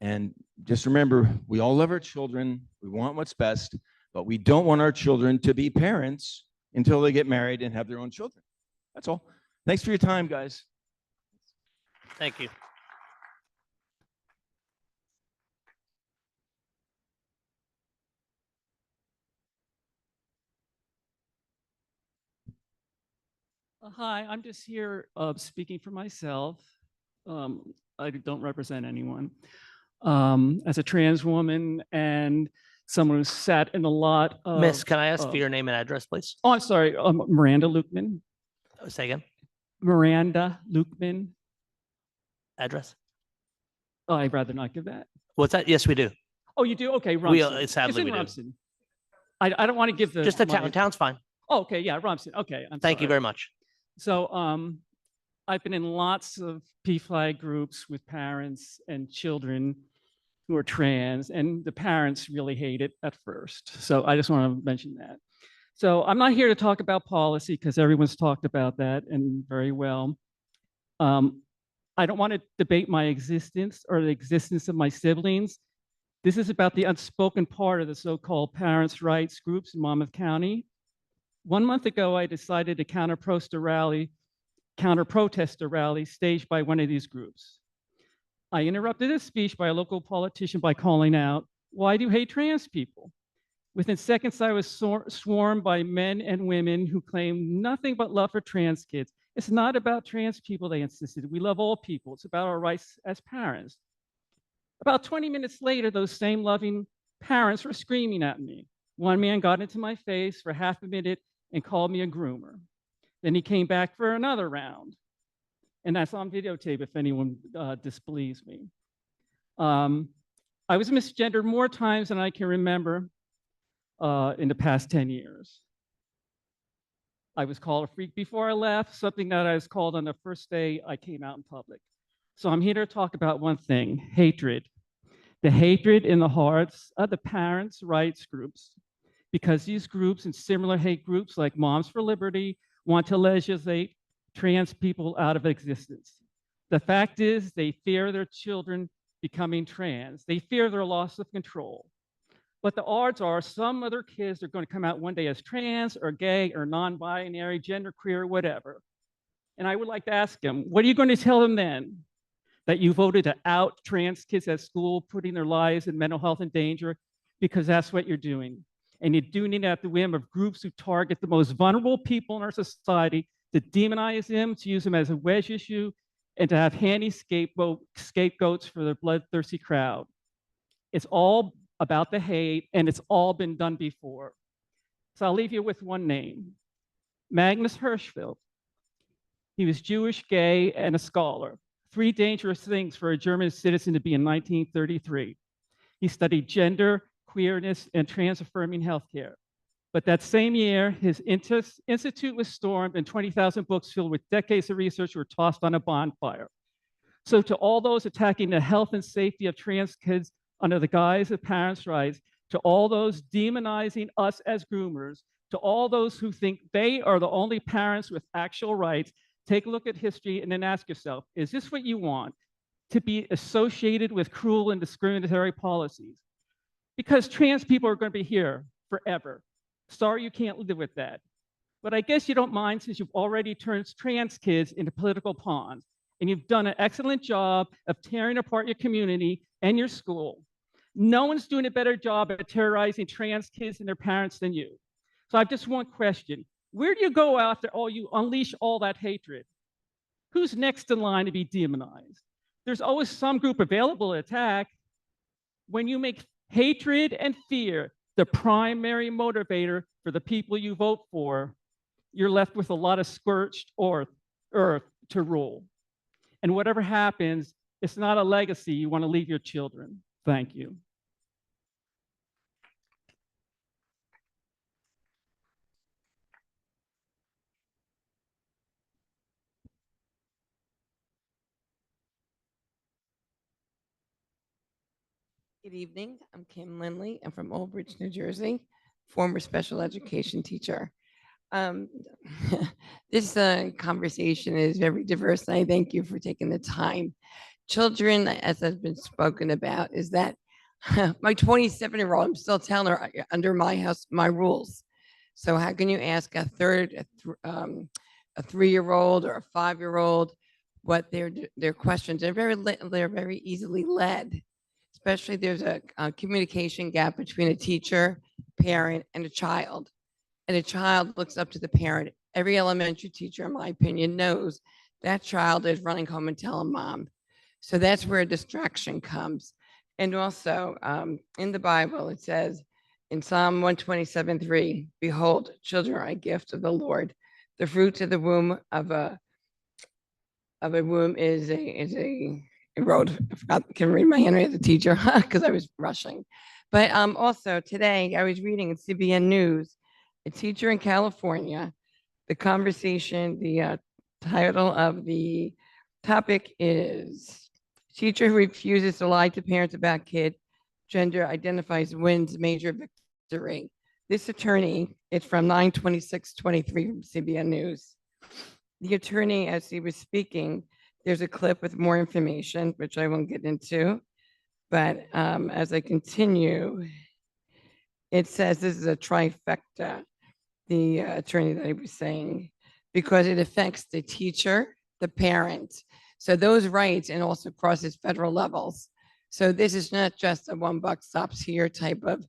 And just remember, we all love our children. We want what's best, but we don't want our children to be parents until they get married and have their own children. That's all. Thanks for your time, guys. Thank you. Hi, I'm just here speaking for myself. I don't represent anyone. As a trans woman and someone who sat in a lot of... Miss, can I ask for your name and address, please? Oh, I'm sorry. Miranda Lukeman. Say again. Miranda Lukeman. Address? Oh, I'd rather not give that. What's that? Yes, we do. Oh, you do? Okay, Rumson. Sadly, it's in we do. Rumson. I don't want to give the... Just the town. Town's fine. Oh, okay, yeah, Rumson. Okay, Thank you very much. So I've been in lots of PFLAG groups with parents and children who are trans, and the parents really hate it at first. So I just want to mention that. So I'm not here to talk about policy because everyone's talked about that and very well. I don't want to debate my existence or the existence of my siblings. This is about the unspoken part of the so-called parents' rights groups in Monmouth County. 1 month ago, I decided to counter-protest a rally staged by one of these groups. I interrupted a speech by a local politician by calling out, "Why do you hate trans people?" Within seconds, I was swarmed by men and women who claimed nothing but love for trans kids. It's not about trans people, they insisted. We love all people. It's about our rights as parents. About 20 minutes later, those same loving parents were screaming at me. One man got into my face for half a minute and called me a groomer. Then he came back for another round. And that's on videotape if anyone disbelieves me. I was misgendered more times than I can remember in the past 10 years. I was called a freak before I left, something that I was called on the first day I came out in public. So I'm here to talk about one thing: hatred. The hatred in the hearts of the parents' rights groups, because these groups and similar hate groups like Moms for Liberty want to legislate trans people out of existence. The fact is, they fear their children becoming trans. They fear their loss of control. But the odds are some other kids are going to come out one day as trans or gay or non-binary, genderqueer, whatever. And I would like to ask them, what are you going to tell them then? That you voted to out trans kids at school, putting their lives and mental health in danger, because that's what you're doing. And you're doing it at the whim of groups who target the most vulnerable people in our society, to demonize them, to use them as a wedge issue, and to have handy scapegoats for their bloodthirsty crowd. It's all about the hate, and it's all been done before. So I'll leave you with one name: Magnus Hirschfeld. He was Jewish, gay, and a scholar. 3 dangerous things for a German citizen to be in 1933. He studied gender, queerness, and trans-affirming healthcare. But that same year, his institute was stormed and 20,000 books filled with decades of research were tossed on a bonfire. So to all those attacking the health and safety of trans kids under the guise of parents' rights, to all those demonizing us as groomers, to all those who think they are the only parents with actual rights, take a look at history and then ask yourself, is this what you want? To be associated with cruel and discriminatory policies? Because trans people are going to be here forever. Sorry you can't live with that. But I guess you don't mind since you've already turned trans kids into political pawns. And you've done an excellent job of tearing apart your community and your school. No one's doing a better job at terrorizing trans kids and their parents than you. So I have just one question. Where do you go after you unleash all that hatred? Who's next in line to be demonized? There's always some group available to attack. When you make hatred and fear the primary motivator for the people you vote for, you're left with a lot of scorched earth to rule. And whatever happens, it's not a legacy you want to leave your children. Thank you. Good evening. I'm Kim Lindley. I'm from Old Bridge, New Jersey, former special education teacher. This conversation is very diverse, and I thank you for taking the time. Children, as has been spoken about, is that my 27-year-old, I'm still telling her under my house, my rules. So how can you ask a 3-year-old or a 5-year-old what their questions? They're very easily led. Especially there's a communication gap between a teacher, parent, and a child. And a child looks up to the parent. Every elementary teacher, in my opinion, knows that child is running home and telling mom. So that's where distraction comes. And also in the Bible, it says in Psalm 127:3, behold, children are a gift of the Lord. The fruits of the womb of a womb is a wrote, I forgot, can read my handwriting as a teacher because I was rushing. But also today I was reading in CBN News, a teacher in California, the conversation, the title of the topic is teacher who refuses to lie to parents about kid gender identifies wins major victory. This attorney, it's from 9/26/23 from CBN News. The attorney, as he was speaking, there's a clip with more information, which I won't get into. But as I continue, it says this is a trifecta, the attorney that I was saying, because it affects the teacher, the parent. So those rights and also crosses federal levels. So this is not just a one buck stops here type of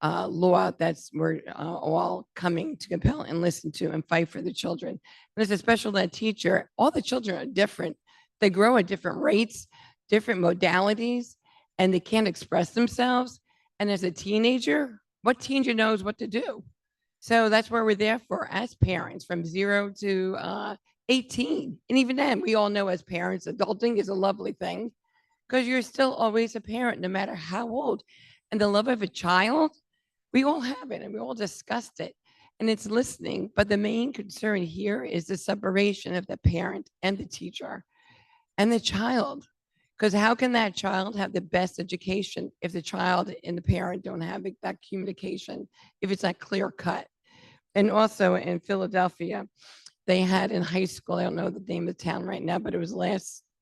law that's we're all coming to compel and listen to and fight for the children. And as a special ed teacher, all the children are different. They grow at different rates, different modalities, and they can't express themselves. And as a teenager, what teenager knows what to do? So that's where we're there for as parents from 0 to 18. And even then, we all know as parents, adulting is a lovely thing because you're still always a parent, no matter how old. And the love of a child, we all have it and we all discussed it. And it's listening. But the main concern here is the separation of the parent and the teacher and the child. Because how can that child have the best education if the child and the parent don't have that communication, if it's not clear cut? And also in Philadelphia, they had in high school, I don't know the name of the town right now, but it was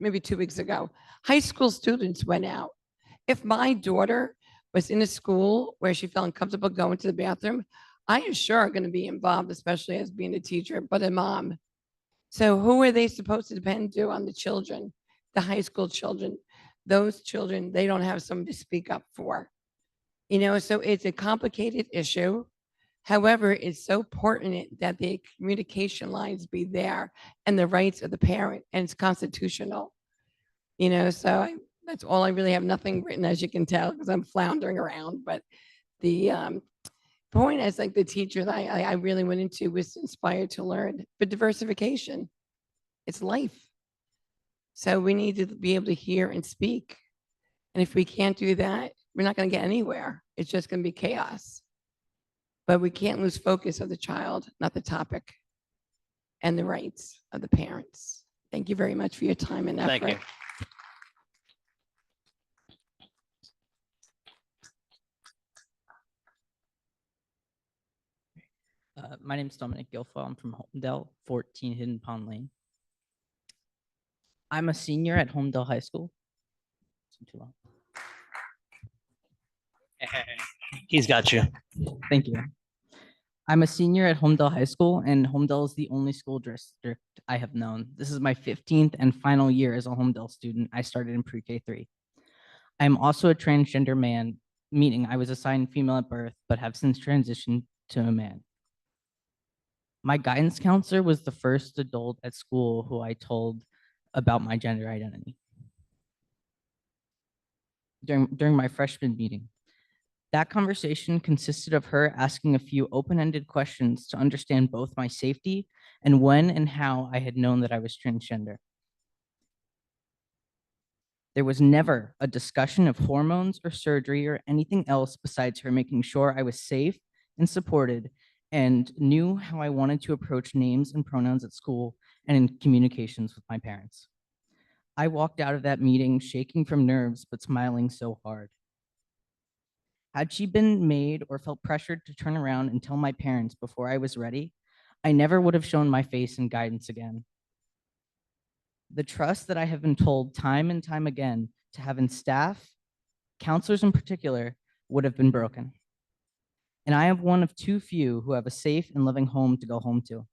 maybe 2 weeks ago, high school students went out. If my daughter was in a school where she felt uncomfortable going to the bathroom, I am sure going to be involved, especially as being a teacher, but a mom. So who are they supposed to depend on? The children, the high school children. Those children, they don't have someone to speak up for. So it's a complicated issue. However, it's so important that the communication lines be there and the rights of the parent, and it's constitutional. So that's all I really have, nothing written, as you can tell, because I'm floundering around. But the point as like the teacher that I really went into was inspired to learn, but diversification. It's life. So we need to be able to hear and speak. And if we can't do that, we're not going to get anywhere. It's just going to be chaos. But we can't lose focus of the child, not the topic, and the rights of the parents. Thank you very much for your time and effort. Thank you. My name is Dominic Guilfoyle. I'm from Homedale, 14 Hidden Pond Lane. I'm a senior at Homedale High School. Too long. He's got you. Thank you. I'm a senior at Homedale High School, and Homedale is the only school district I have known. This is my 15th and final year as a Homedale student. I started in pre-K 3. I am also a transgender man, meaning I was assigned female at birth, but have since transitioned to a man. My guidance counselor was the first adult at school who I told about my gender identity. During my freshman meeting, that conversation consisted of her asking a few open-ended questions to understand both my safety and when and how I had known that I was transgender. There was never a discussion of hormones or surgery or anything else besides her making sure I was safe and supported and knew how I wanted to approach names and pronouns at school and in communications with my parents. I walked out of that meeting shaking from nerves, but smiling so hard. Had she been made or felt pressured to turn around and tell my parents before I was ready, I never would have shown my face in guidance again. The trust that I have been told time and time again to have in staff, counselors in particular, would have been broken. And I am one of too few who have a safe and loving home to go home to.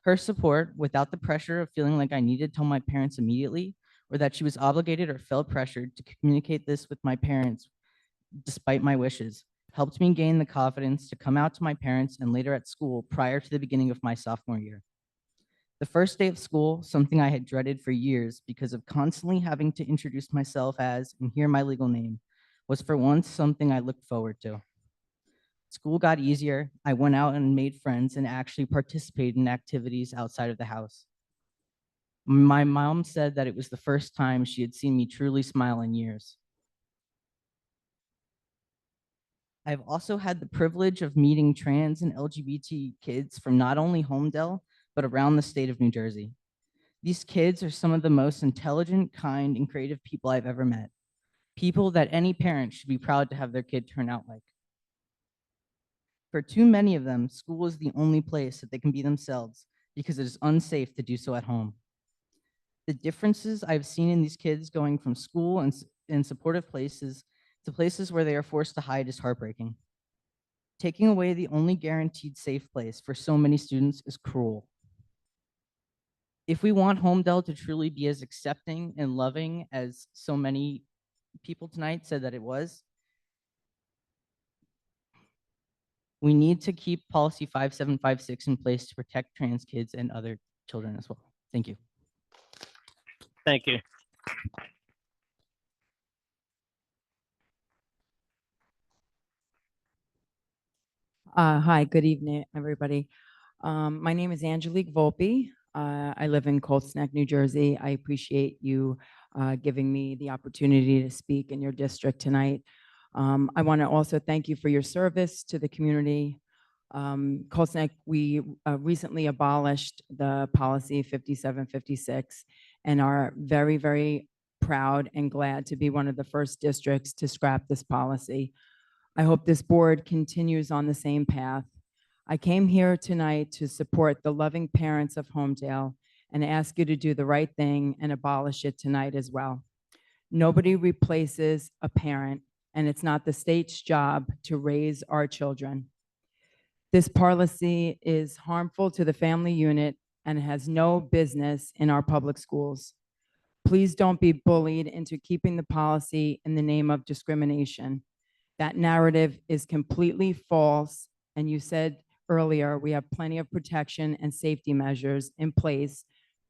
Her support, without the pressure of feeling like I needed to tell my parents immediately, or that she was obligated or felt pressured to communicate this with my parents despite my wishes, helped me gain the confidence to come out to my parents and later at school prior to the beginning of my sophomore year. The first day of school, something I had dreaded for years because of constantly having to introduce myself as and hear my legal name, was for once something I looked forward to. School got easier. I went out and made friends and actually participated in activities outside of the house. My mom said that it was the first time she had seen me truly smile in years. I've also had the privilege of meeting trans and LGBT kids from not only Homedale, but around the state of New Jersey. These kids are some of the most intelligent, kind, and creative people I've ever met. People that any parent should be proud to have their kid turn out like. For too many of them, school is the only place that they can be themselves because it is unsafe to do so at home. The differences I've seen in these kids going from school and supportive places to places where they are forced to hide is heartbreaking. Taking away the only guaranteed safe place for so many students is cruel. If we want Homedale to truly be as accepting and loving as so many people tonight said that it was, we need to keep policy 5756 in place to protect trans kids and other children as well. Thank you. Thank you. Hi, good evening, everybody. My name is Angelique Volpe. I live in Cold Snack, New Jersey. I appreciate you giving me the opportunity to speak in your district tonight. I want to also thank you for your service to the community. Cold Snack, we recently abolished the policy 5756 and are very, very proud and glad to be one of the first districts to scrap this policy. I hope this board continues on the same path. I came here tonight to support the loving parents of Homedale and ask you to do the right thing and abolish it tonight as well. Nobody replaces a parent, and it's not the state's job to raise our children. This policy is harmful to the family unit and has no business in our public schools. Please don't be bullied into keeping the policy in the name of discrimination. That narrative is completely false. And you said earlier, we have plenty of protection and safety measures in place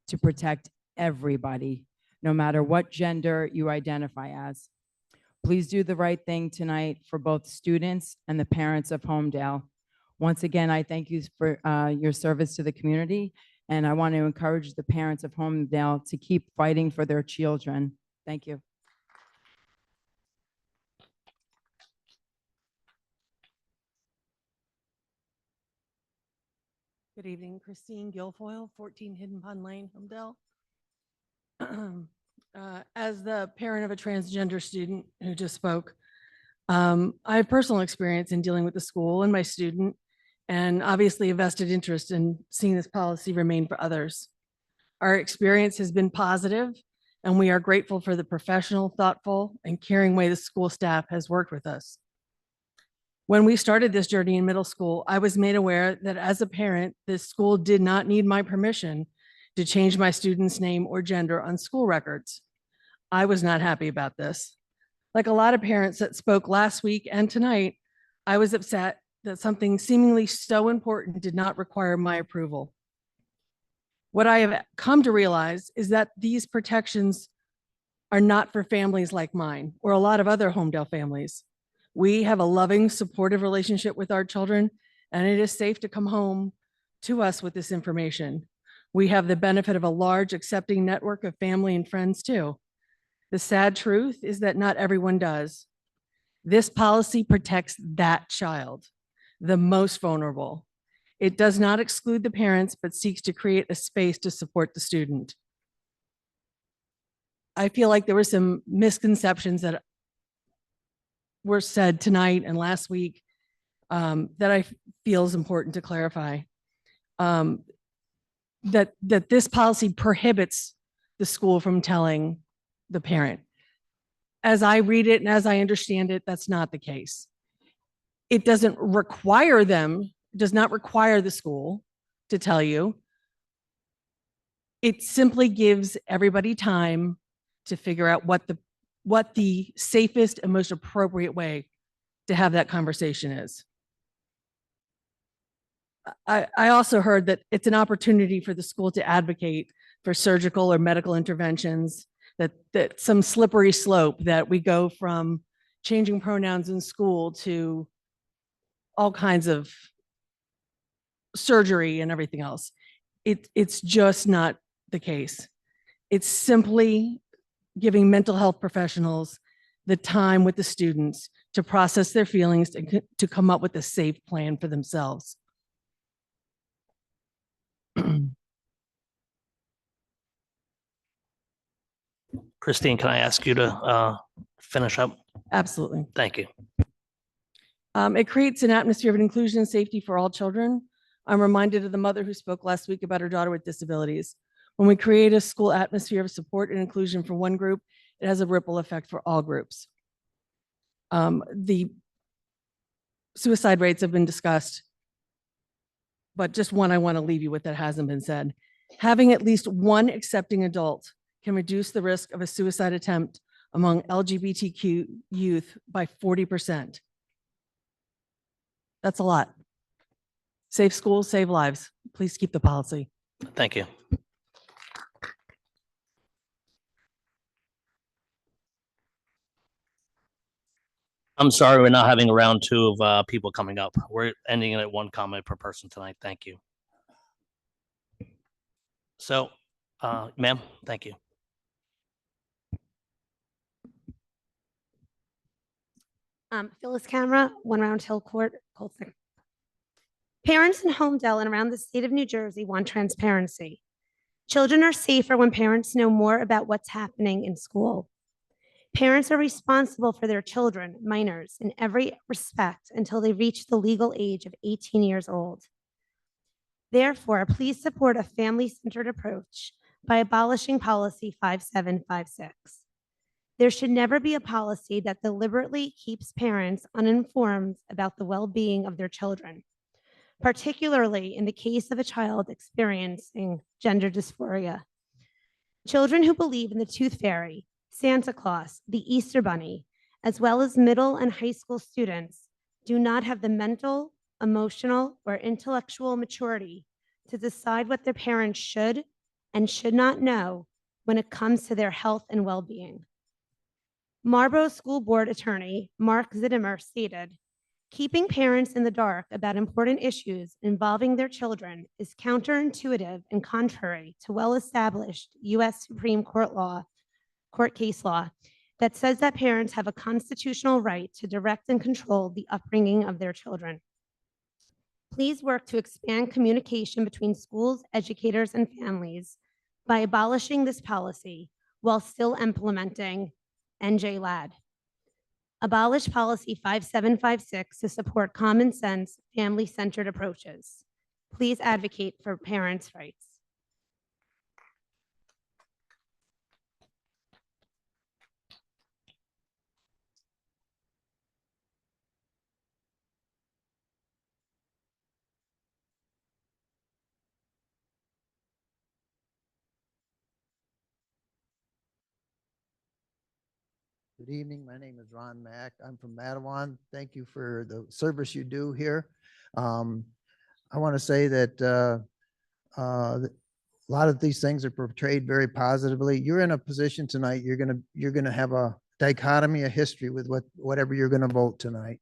to protect everybody, no matter what gender you identify as. Please do the right thing tonight for both students and the parents of Homedale. Once again, I thank you for your service to the community, And I want to encourage the parents of Homedale to keep fighting for their children. Thank you. Good evening, Christine Guilfoyle, 14 Hidden Pond Lane, Homedale. As the parent of a transgender student who just spoke, I have personal experience in dealing with the school and my student, and obviously a vested interest in seeing this policy remain for others. Our experience has been positive, and we are grateful for the professional, thoughtful, and caring way the school staff has worked with us. When we started this journey in middle school, I was made aware that as a parent, this school did not need my permission to change my student's name or gender on school records. I was not happy about this. Like a lot of parents that spoke last week and tonight, I was upset that something seemingly so important did not require my approval. What I have come to realize is that these protections are not for families like mine or a lot of other Homedale families. We have a loving, supportive relationship with our children, and it is safe to come home to us with this information. We have the benefit of a large accepting network of family and friends too. The sad truth is that not everyone does. This policy protects that child, the most vulnerable. It does not exclude the parents, but seeks to create a space to support the student. I feel like there were some misconceptions that were said tonight and last week that I feel is important to clarify. That this policy prohibits the school from telling the parent. As I read it and as I understand it, that's not the case. It doesn't require them, does not require the school to tell you. It simply gives everybody time to figure out what the safest and most appropriate way to have that conversation is. I also heard that it's an opportunity for the school to advocate for surgical or medical interventions, that some slippery slope, that we go from changing pronouns in school to all kinds of surgery and everything else. It's just not the case. It's simply giving mental health professionals the time with the students to process their feelings and to come up with a safe plan for themselves. Christine, can I ask you to finish up? Absolutely. Thank you. It creates an atmosphere of inclusion and safety for all children. I'm reminded of the mother who spoke last week about her daughter with disabilities. When we create a school atmosphere of support and inclusion for one group, it has a ripple effect for all groups. The suicide rates have been discussed, but just one I want to leave you with that hasn't been said. Having at least one accepting adult can reduce the risk of a suicide attempt among LGBTQ youth by 40%. That's a lot. Safe schools, save lives. Please keep the policy. Thank you. I'm sorry we're not having a round two of people coming up. We're ending it at one comment per person tonight. Thank you. So, ma'am, thank you. Phyllis Camera, One Round Hill Court, Colton. Parents in Homedale and around the state of New Jersey want transparency. Children are safer when parents know more about what's happening in school. Parents are responsible for their children, minors, in every respect until they reach the legal age of 18 years old. Therefore, please support a family-centered approach by abolishing policy 5756. There should never be a policy that deliberately keeps parents uninformed about the well-being of their children, particularly in the case of a child experiencing gender dysphoria. Children who believe in the Tooth Fairy, Santa Claus, the Easter Bunny, as well as middle and high school students, do not have the mental, emotional, or intellectual maturity to decide what their parents should and should not know when it comes to their health and well-being. Marlborough School Board Attorney Mark Zittimer stated, Keeping parents in the dark about important issues involving their children is counterintuitive and contrary to well-established U.S. Supreme Court case law that says that parents have a constitutional right to direct and control the upbringing of their children. Please work to expand communication between schools, educators, and families by abolishing this policy while still implementing NJ-LAD. Abolish policy 5756 to support common sense, family-centered approaches. Please advocate for parents' rights. Good evening. My name is Ron Mack. I'm from Matawan. Thank you for the service you do here. I want to say that a lot of these things are portrayed very positively. You're in a position tonight. You're gonna have a dichotomy of history with whatever you're going to vote tonight.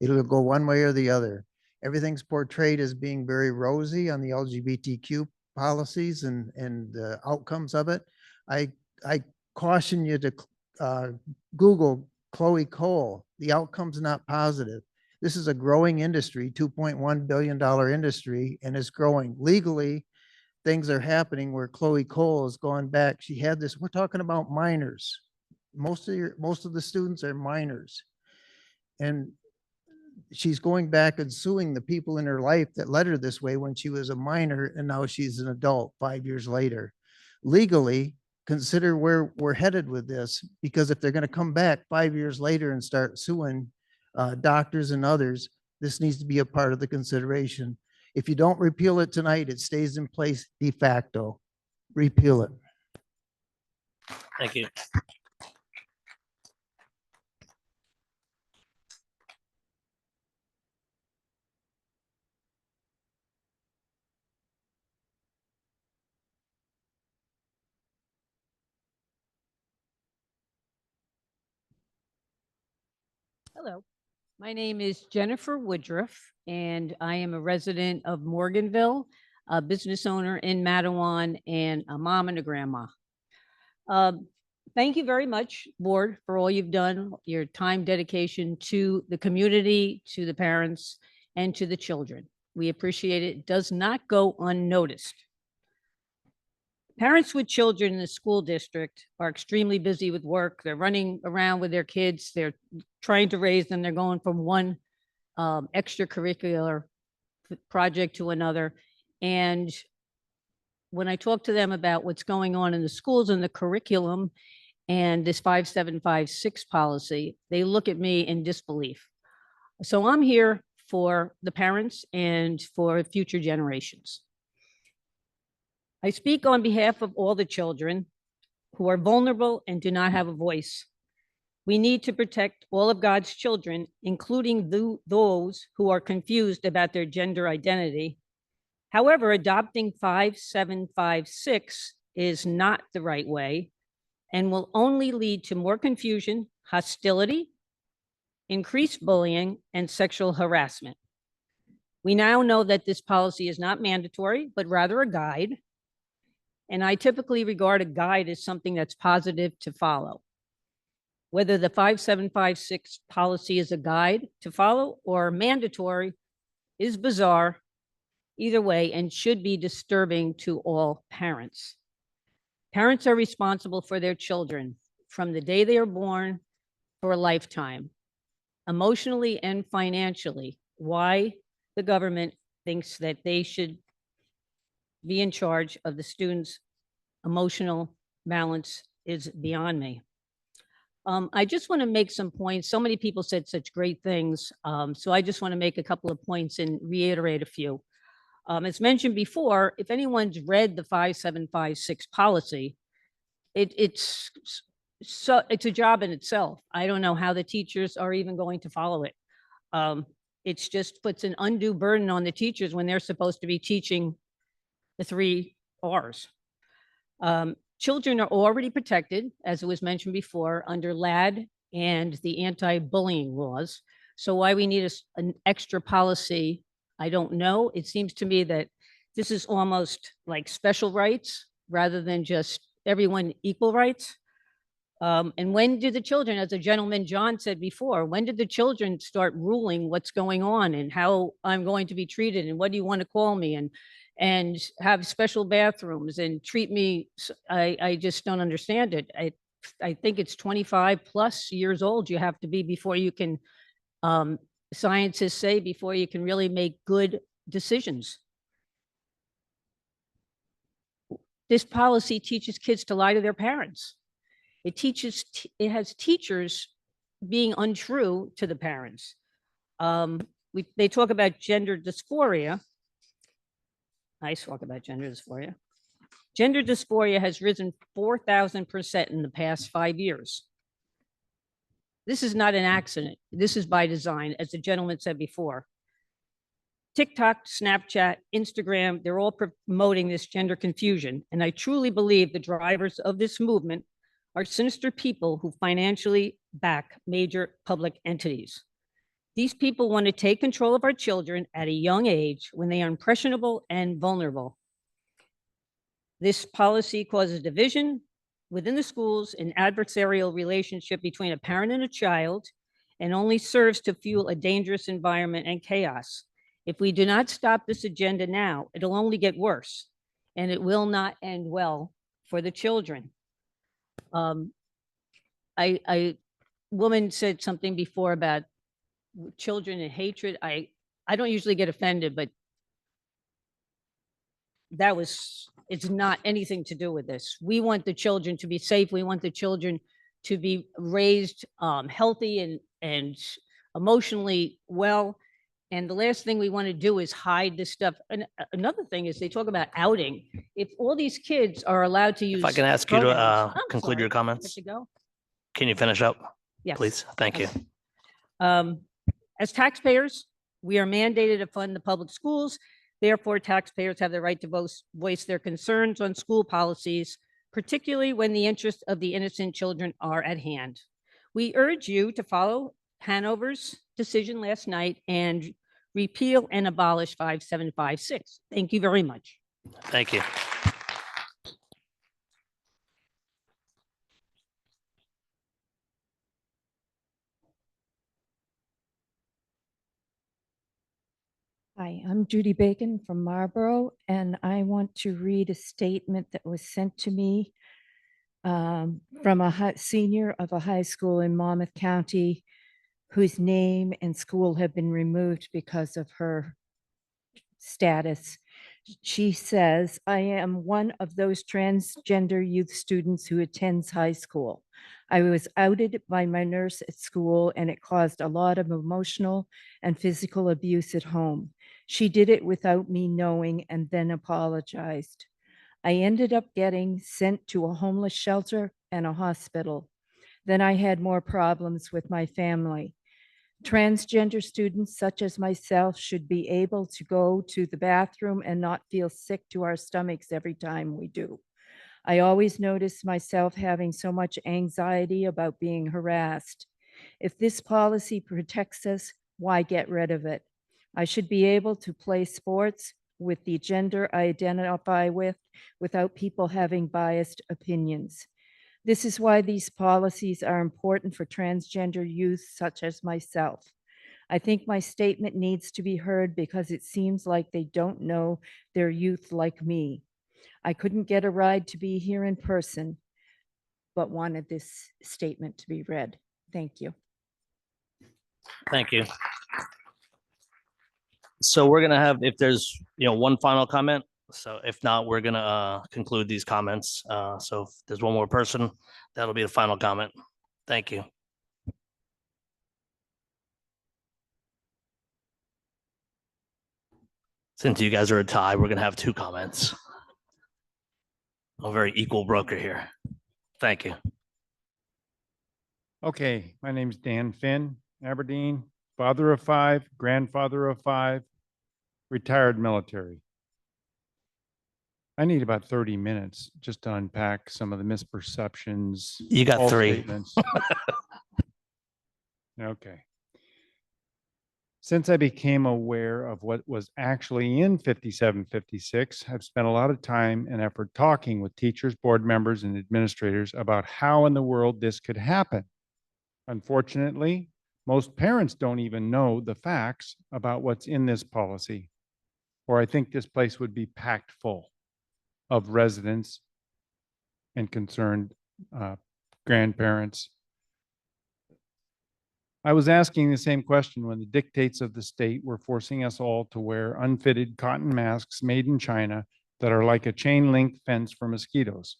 It'll go one way or the other. Everything's portrayed as being very rosy on the LGBTQ policies and the outcomes of it. I caution you to Google Chloe Cole. The outcome's not positive. This is a growing industry, $2.1 billion industry, and it's growing. Legally, things are happening where Chloe Cole has gone back. She had this, we're talking about minors. Most of the students are minors. And she's going back and suing the people in her life that led her this way when she was a minor, and now she's an adult 5 years later. Legally, consider where we're headed with this, because if they're going to come back 5 years later and start suing doctors and others, this needs to be a part of the consideration. If you don't repeal it tonight, it stays in place de facto. Repeal it. Thank you. Hello, my name is Jennifer Woodruff, and I am a resident of Morganville, a business owner in Matawan, and a mom and a grandma. Thank you very much, board, for all you've done, your time dedication to the community, to the parents, and to the children. We appreciate it. It does not go unnoticed. Parents with children in the school district are extremely busy with work. They're running around with their kids. They're trying to raise them. They're going from one extracurricular project to another. And when I talk to them about what's going on in the schools and the curriculum and this 5756 policy, they look at me in disbelief. So I'm here for the parents and for future generations. I speak on behalf of all the children who are vulnerable and do not have a voice. We need to protect all of God's children, including those who are confused about their gender identity. However, adopting 5756 is not the right way and will only lead to more confusion, hostility, increased bullying, and sexual harassment. We now know that this policy is not mandatory, but rather a guide. And I typically regard a guide as something that's positive to follow. Whether the 5756 policy is a guide to follow or mandatory is bizarre either way and should be disturbing to all parents. Parents are responsible for their children from the day they are born for a lifetime, emotionally and financially. Why the government thinks that they should be in charge of the students' emotional balance is beyond me. I just want to make some points. So many people said such great things. So I just want to make a couple of points and reiterate a few. As mentioned before, if anyone's read the 5756 policy, it's a job in itself. I don't know how the teachers are even going to follow it. It just puts an undue burden on the teachers when they're supposed to be teaching the 3 R's. Children are already protected, as it was mentioned before, under LAD and the anti-bullying laws. So why we need an extra policy, I don't know. It seems to me that this is almost like special rights rather than just everyone equal rights. And when did the children, as the gentleman John said before, when did the children start ruling what's going on and how I'm going to be treated and what do you want to call me and have special bathrooms and treat me? I just don't understand it. I think it's 25 plus years old you have to be before you can, scientists say, before you can really make good decisions. This policy teaches kids to lie to their parents. It has teachers being untrue to the parents. They talk about gender dysphoria. I talk about gender dysphoria. Gender dysphoria has risen 4,000% in the past 5 years. This is not an accident. This is by design, as the gentleman said before. TikTok, Snapchat, Instagram, they're all promoting this gender confusion. And I truly believe the drivers of this movement are sinister people who financially back major public entities. These people want to take control of our children at a young age when they are impressionable and vulnerable. This policy causes division within the schools, an adversarial relationship between a parent and a child, and only serves to fuel a dangerous environment and chaos. If we do not stop this agenda now, it'll only get worse, and it will not end well for the children. Woman said something before about children and hatred. I don't usually get offended, but it's not anything to do with this. We want the children to be safe. We want the children to be raised healthy and emotionally well. And the last thing we want to do is hide this stuff. And another thing is they talk about outing. If all these kids are allowed to use, If I can ask you pronouns- to I'm conclude sorry. your I comments, have to go? can you finish up? Yes. Please, thank you. As taxpayers, we are mandated to fund the public schools. Therefore, taxpayers have the right to voice their concerns on school policies, particularly when the interests of the innocent children are at hand. We urge you to follow Hanover's decision last night and repeal and abolish 5756. Thank you very much. Thank you. Hi, I'm Judy Bacon from Marlborough, and I want to read a statement that was sent to me from a senior of a high school in Monmouth County whose name and school have been removed because of her status. She says, I am one of those transgender youth students who attends high school. I was outed by my nurse at school, and it caused a lot of emotional and physical abuse at home. She did it without me knowing and then apologized. I ended up getting sent to a homeless shelter and a hospital. Then I had more problems with my family. Transgender students such as myself should be able to go to the bathroom and not feel sick to our stomachs every time we do. I always notice myself having so much anxiety about being harassed. If this policy protects us, why get rid of it? I should be able to play sports with the gender I identify with without people having biased opinions. This is why these policies are important for transgender youth such as myself. I think my statement needs to be heard because it seems like they don't know their youth like me. I couldn't get a ride to be here in person, but wanted this statement to be read. Thank you. Thank you. So we're gonna have, if there's, one final comment. So if not, we're gonna conclude these comments. So if there's one more person, that'll be the final comment. Thank you. Since you guys are a tie, we're gonna have 2 comments. A very equal broker here. Thank you. Okay, my name's Dan Finn, Aberdeen, father of 5, grandfather of 5, retired military. I need about 30 minutes just to unpack some of the misperceptions. You got false 3. statements. Okay. Since I became aware of what was actually in 5756, I've spent a lot of time and effort talking with teachers, board members, and administrators about how in the world this could happen. Unfortunately, most parents don't even know the facts about what's in this policy, or I think this place would be packed full of residents and concerned grandparents. I was asking the same question when the dictates of the state were forcing us all to wear unfitted cotton masks made in China that are like a chain link fence for mosquitoes.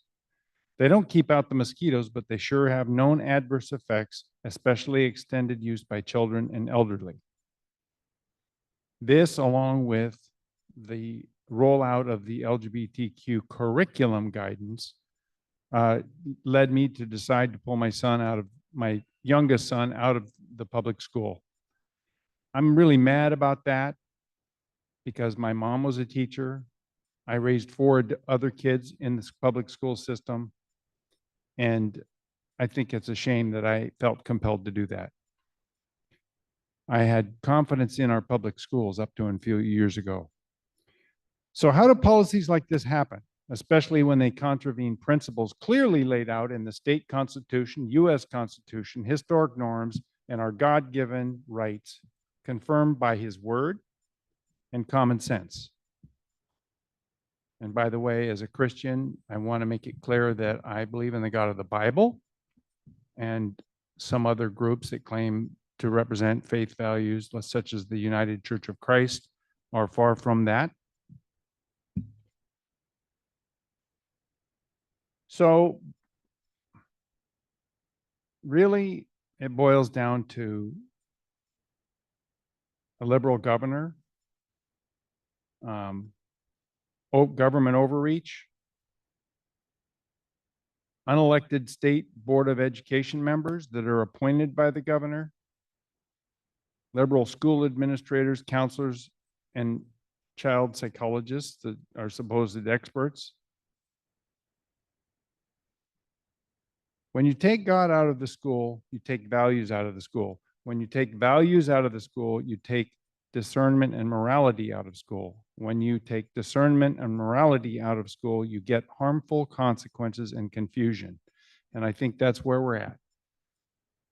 They don't keep out the mosquitoes, but they sure have known adverse effects, especially extended use by children and elderly. This, along with the rollout of the LGBTQ curriculum guidance, led me to decide to pull my youngest son out of the public school. I'm really mad about that because my mom was a teacher. I raised 4 other kids in this public school system, and I think it's a shame that I felt compelled to do that. I had confidence in our public schools up to a few years ago. So how do policies like this happen, especially when they contravene principles clearly laid out in the state constitution, US Constitution, historic norms, and our God-given rights confirmed by his word and common sense? And by the way, as a Christian, I want to make it clear that I believe in the God of the Bible, and some other groups that claim to represent faith values, such as the United Church of Christ, are far from that. So really, it boils down to a liberal governor, government overreach, unelected state board of education members that are appointed by the governor, liberal school administrators, counselors, and child psychologists that are supposed experts. When you take God out of the school, you take values out of the school. When you take values out of the school, you take discernment and morality out of school. When you take discernment and morality out of school, you get harmful consequences and confusion. And I think that's where we're at.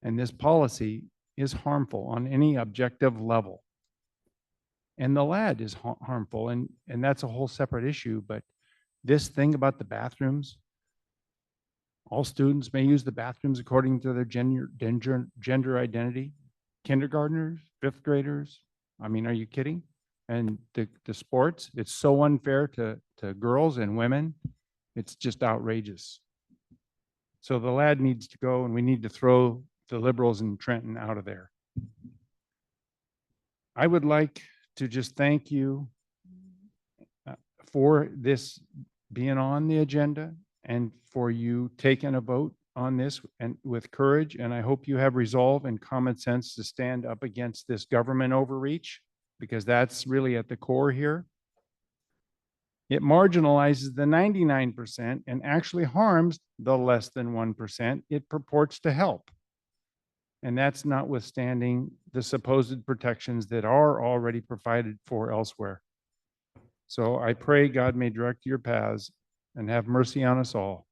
And this policy is harmful on any objective level. And the LAD is harmful, and that's a whole separate issue. But this thing about the bathrooms, all students may use the bathrooms according to their gender identity. Kindergartners, 5th graders. I mean, are you kidding? And the sports, it's so unfair to girls and women. It's just outrageous. So the LAD needs to go, and we need to throw the liberals in Trenton out of there. I would like to just thank you for this being on the agenda and for you taking a vote on this and with courage. And I hope you have resolve and common sense to stand up against this government overreach, because that's really at the core here. It marginalizes the 99% and actually harms the less than 1% it purports to help. And that's notwithstanding the supposed protections that are already provided for elsewhere. So I pray God may direct your paths and have mercy on us all.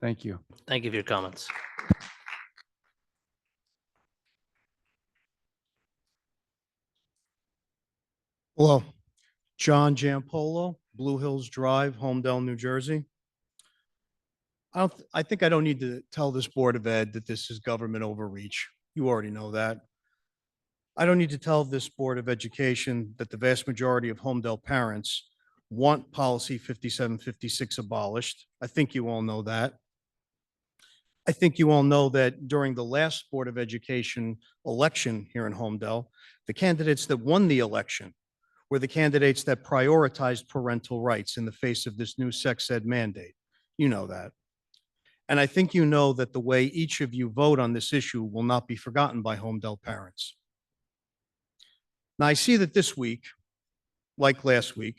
Thank you. Thank you for your comments. Hello, John Giampolo, Blue Hills Drive, Homedale, New Jersey. I think I don't need to tell this Board of Ed that this is government overreach. You already know that. I don't need to tell this Board of Education that the vast majority of Homedale parents want policy 5756 abolished. I think you all know that. I think you all know that during the last Board of Education election here in Homedale, the candidates that won the election were the candidates that prioritized parental rights in the face of this new sex ed mandate. You know that. And I think you know that the way each of you vote on this issue will not be forgotten by Homedale parents. Now, I see that this week, like last week,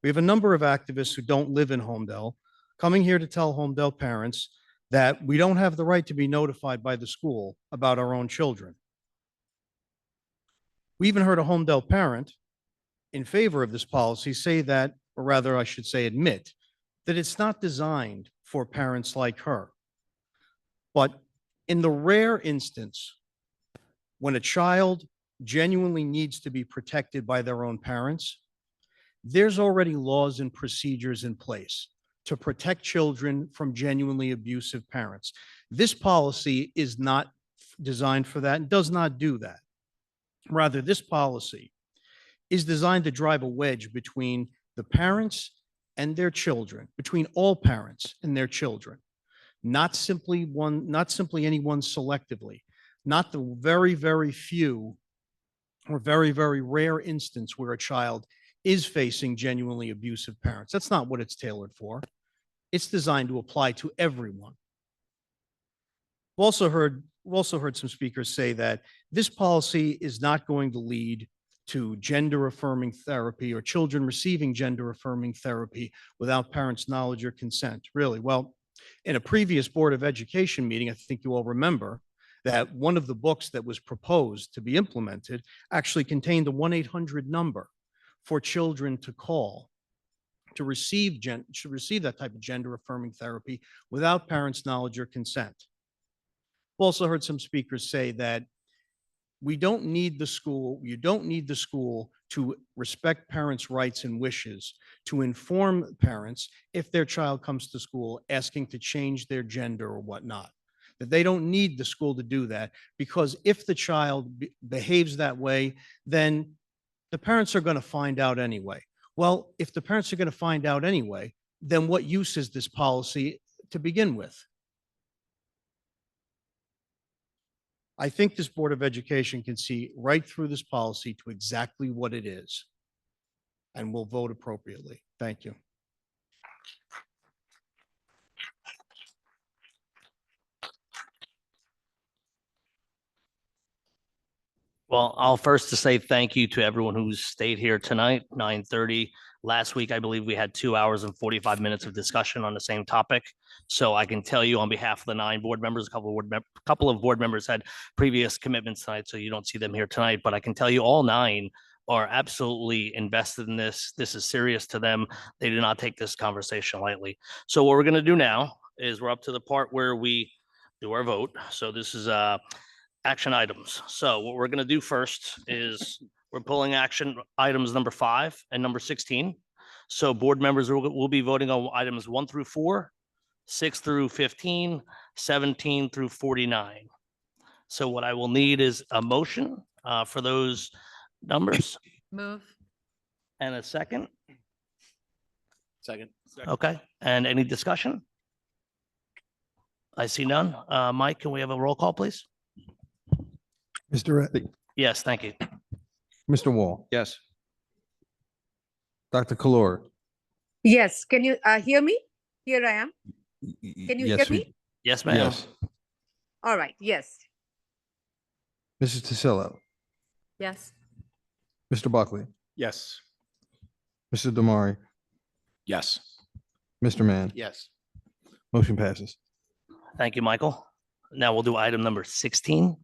we have a number of activists who don't live in Homedale coming here to tell Homedale parents that we don't have the right to be notified by the school about our own children. We even heard a Homedale parent in favor of this policy say that, or rather, I should say, admit that it's not designed for parents like her. But in the rare instance when a child genuinely needs to be protected by their own parents, there's already laws and procedures in place to protect children from genuinely abusive parents. This policy is not designed for that and does not do that. Rather, this policy is designed to drive a wedge between the parents and their children, between all parents and their children, not simply any one selectively, not the very, very few or very, very rare instance where a child is facing genuinely abusive parents. That's not what it's tailored for. It's designed to apply to everyone. We've also heard some speakers say that this policy is not going to lead to gender affirming therapy or children receiving gender affirming therapy without parents' knowledge or consent. Really? Well, in a previous Board of Education meeting, I think you all remember that one of the books that was proposed to be implemented actually contained a 1-800 number for children to call to receive that type of gender affirming therapy without parents' knowledge or consent. We also heard some speakers say that you don't need the school to respect parents' rights and wishes to inform parents if their child comes to school asking to change their gender or whatnot. That they don't need the school to do that, because if the child behaves that way, then the parents are going to find out anyway. Well, if the parents are going to find out anyway, then what use is this policy to begin with? I think this Board of Education can see right through this policy to exactly what it is, and will vote appropriately. Thank you. Well, I'll first to say thank you to everyone who's stayed here tonight, 9:30. Last week, I believe we had 2 hours and 45 minutes of discussion on the same topic. So I can tell you on behalf of the 9 board members, a couple of board members had previous commitments tonight, so you don't see them here tonight. But I can tell you all 9 are absolutely invested in this. This is serious to them. They do not take this conversation lightly. So what we're going to do now is we're up to the part where we do our vote. So this is action items. So what we're going to do first is we're pulling action items number 5 and number 16. So board members will be voting on items 1 through 4, 6 through 15, 17 through 49. So what I will need is a motion for those numbers. Move. And a second. Second. Okay. And any discussion? I see none. Mike, can we have a roll call, please? Mr. Reddy, Yes, thank you. Mr. Wall, Yes. Dr. Kalor. Yes, can you hear me? Here I am. Can you hear me? Yes, ma'am. Yes. All right, yes. Mrs. Tasillo, Yes. Mr. Buckley, Yes. Mr. Damari, Yes. Mr. Mann. Yes. Motion passes. Thank you, Michael. Now we'll do item number 16.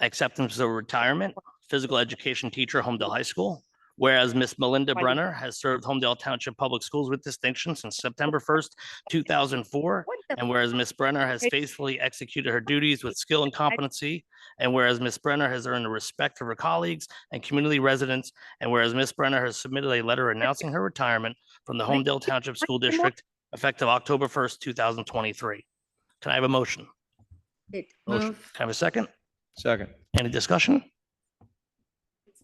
Acceptance of retirement, physical education teacher, Homedale High School. Whereas Miss Melinda Brenner has served Homedale Township Public Schools with distinction since September 1st, 2004. And whereas Miss Brenner has faithfully executed her duties with skill and competency. And whereas Miss Brenner has earned the respect of her colleagues and community residents. And whereas Miss Brenner has submitted a letter announcing her retirement from the Homedale Township School District effective October 1st, 2023. Can I have a motion? Motion. Can I have a second? Second. Any discussion?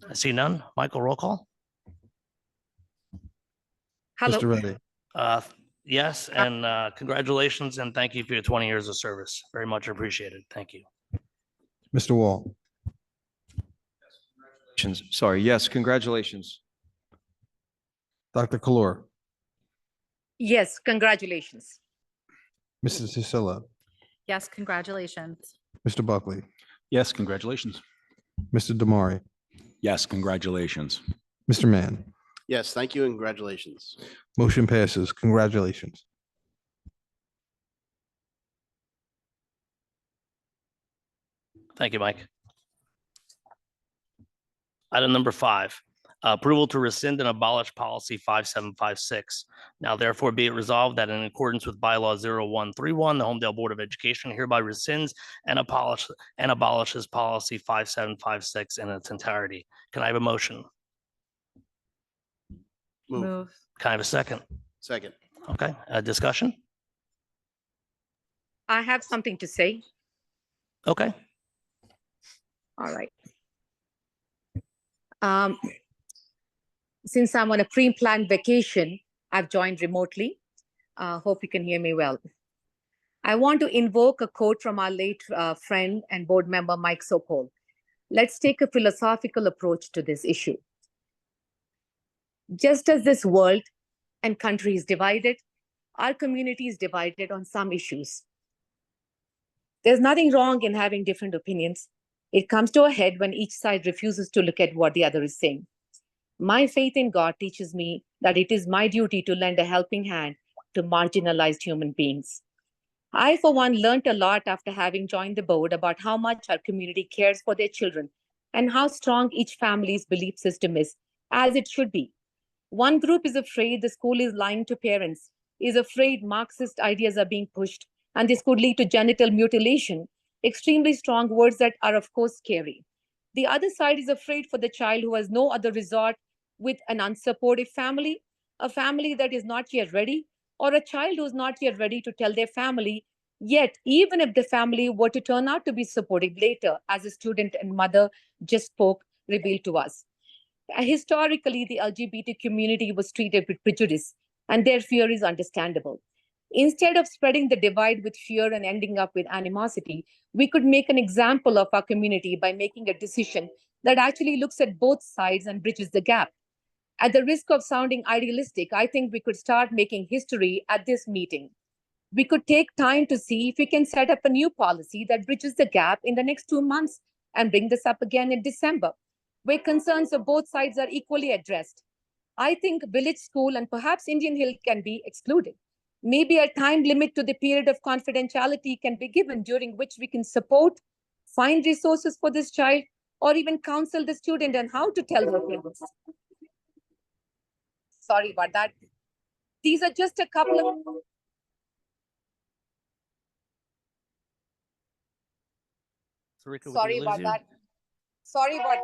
I see none. Michael, roll call. Hello. Mr. Reddy, Yes, and congratulations and thank you for your 20 years of service. Very much appreciated. Thank you. Mr. Wall, Sorry, yes, congratulations. Dr. Kalor, Yes, congratulations. Mrs. Tasillo, Yes, congratulations. Mr. Buckley, Yes, congratulations. Mr. Damari, Yes, congratulations. Mr. Mann. Yes, thank you and congratulations. Motion passes. Congratulations. Thank you, Mike. Item number 5, approval to rescind and abolish policy 5756. Now therefore be it resolved that in accordance with bylaw 0131, the Homedale Board of Education hereby rescinds and abolishes policy 5756 in its entirety. Can I have a motion? Move. Can I have a second? Second. Okay, discussion? I have something to say. Okay. All right. Since I'm on a pre-planned vacation, I've joined remotely. Hope you can hear me well. I want to invoke a quote from our late friend and board member, Mike Sokol. Let's take a philosophical approach to this issue. Just as this world and country is divided, our community is divided on some issues. There's nothing wrong in having different opinions. It comes to a head when each side refuses to look at what the other is saying. My faith in God teaches me that it is my duty to lend a helping hand to marginalized human beings. I, for one, learned a lot after having joined the board about how much our community cares for their children and how strong each family's belief system is, as it should be. One group is afraid the school is lying to parents, is afraid Marxist ideas are being pushed, and this could lead to genital mutilation, extremely strong words that are, of course, scary. The other side is afraid for the child who has no other resort with an unsupportive family, a family that is not yet ready, or a child who is not yet ready to tell their family. Yet, even if the family were to turn out to be supportive later, as a student and mother just spoke, revealed to us. Historically, the LGBT community was treated with prejudice, and their fear is understandable. Instead of spreading the divide with fear and ending up with animosity, we could make an example of our community by making a decision that actually looks at both sides and bridges the gap. At the risk of sounding idealistic, I think we could start making history at this meeting. We could take time to see if we can set up a new policy that bridges the gap in the next 2 months and bring this up again in December, where concerns of both sides are equally addressed. I think village school and perhaps Indian Hill can be excluded. Maybe a time limit to the period of confidentiality can be given during which we can support, find resources for this child, or even counsel the student on how to tell her parents. Sorry about that. These are just a couple of... Sorry about that. Sorry about...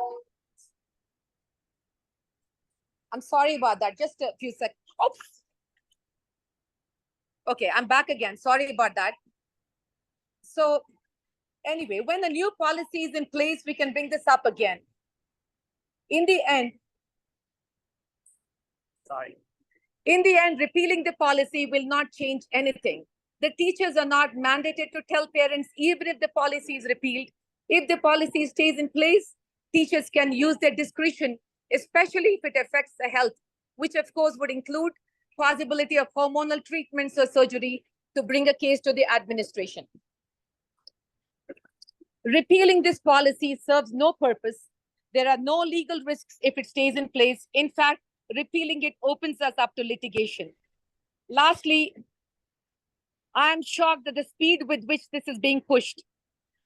I'm sorry about that. Just a few seconds. Oops. Okay, I'm back again. Sorry about that. So anyway, when the new policy is in place, we can bring this up again. In the end, repealing the policy will not change anything. The teachers are not mandated to tell parents even if the policy is repealed. If the policy stays in place, teachers can use their discretion, especially if it affects the health, which of course would include possibility of hormonal treatments or surgery, to bring a case to the administration. Repealing this policy serves no purpose. There are no legal risks if it stays in place. In fact, repealing it opens us up to litigation. Lastly, I am shocked at the speed with which this is being pushed.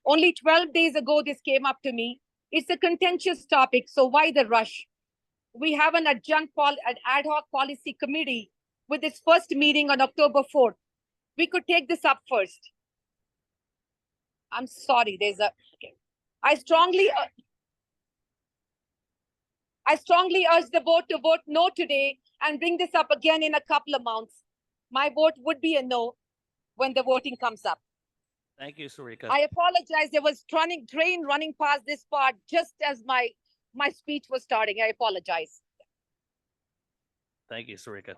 Only 12 days ago, this came up to me. It's a contentious topic, so why the rush? We have an ad hoc policy committee with its first meeting on October 4th. We could take this up first. I'm sorry, there's a... Okay. I strongly urge the board to vote no today and bring this up again in a couple of months. My vote would be a no when the voting comes up. Thank you, Sarika. I apologize. There was train running past this part just as my speech was starting. I apologize. Thank you, Sarika.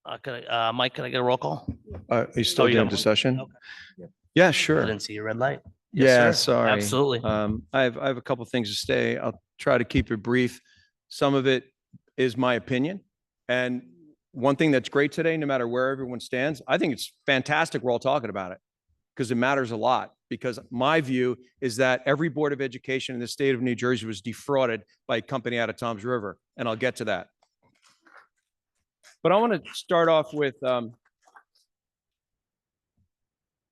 Mike, can I get a roll call? Are you still you doing got the one? session? Okay. Yeah, I sure. didn't see your red light. Yeah, sir. sorry. Absolutely. I have a couple things to say. I'll try to keep it brief. Some of it is my opinion. And one thing that's great today, no matter where everyone stands, I think it's fantastic we're all talking about it because it matters a lot. Because my view is that every board of education in the state of New Jersey was defrauded by a company out of Toms River. And I'll get to that. But I want to start off with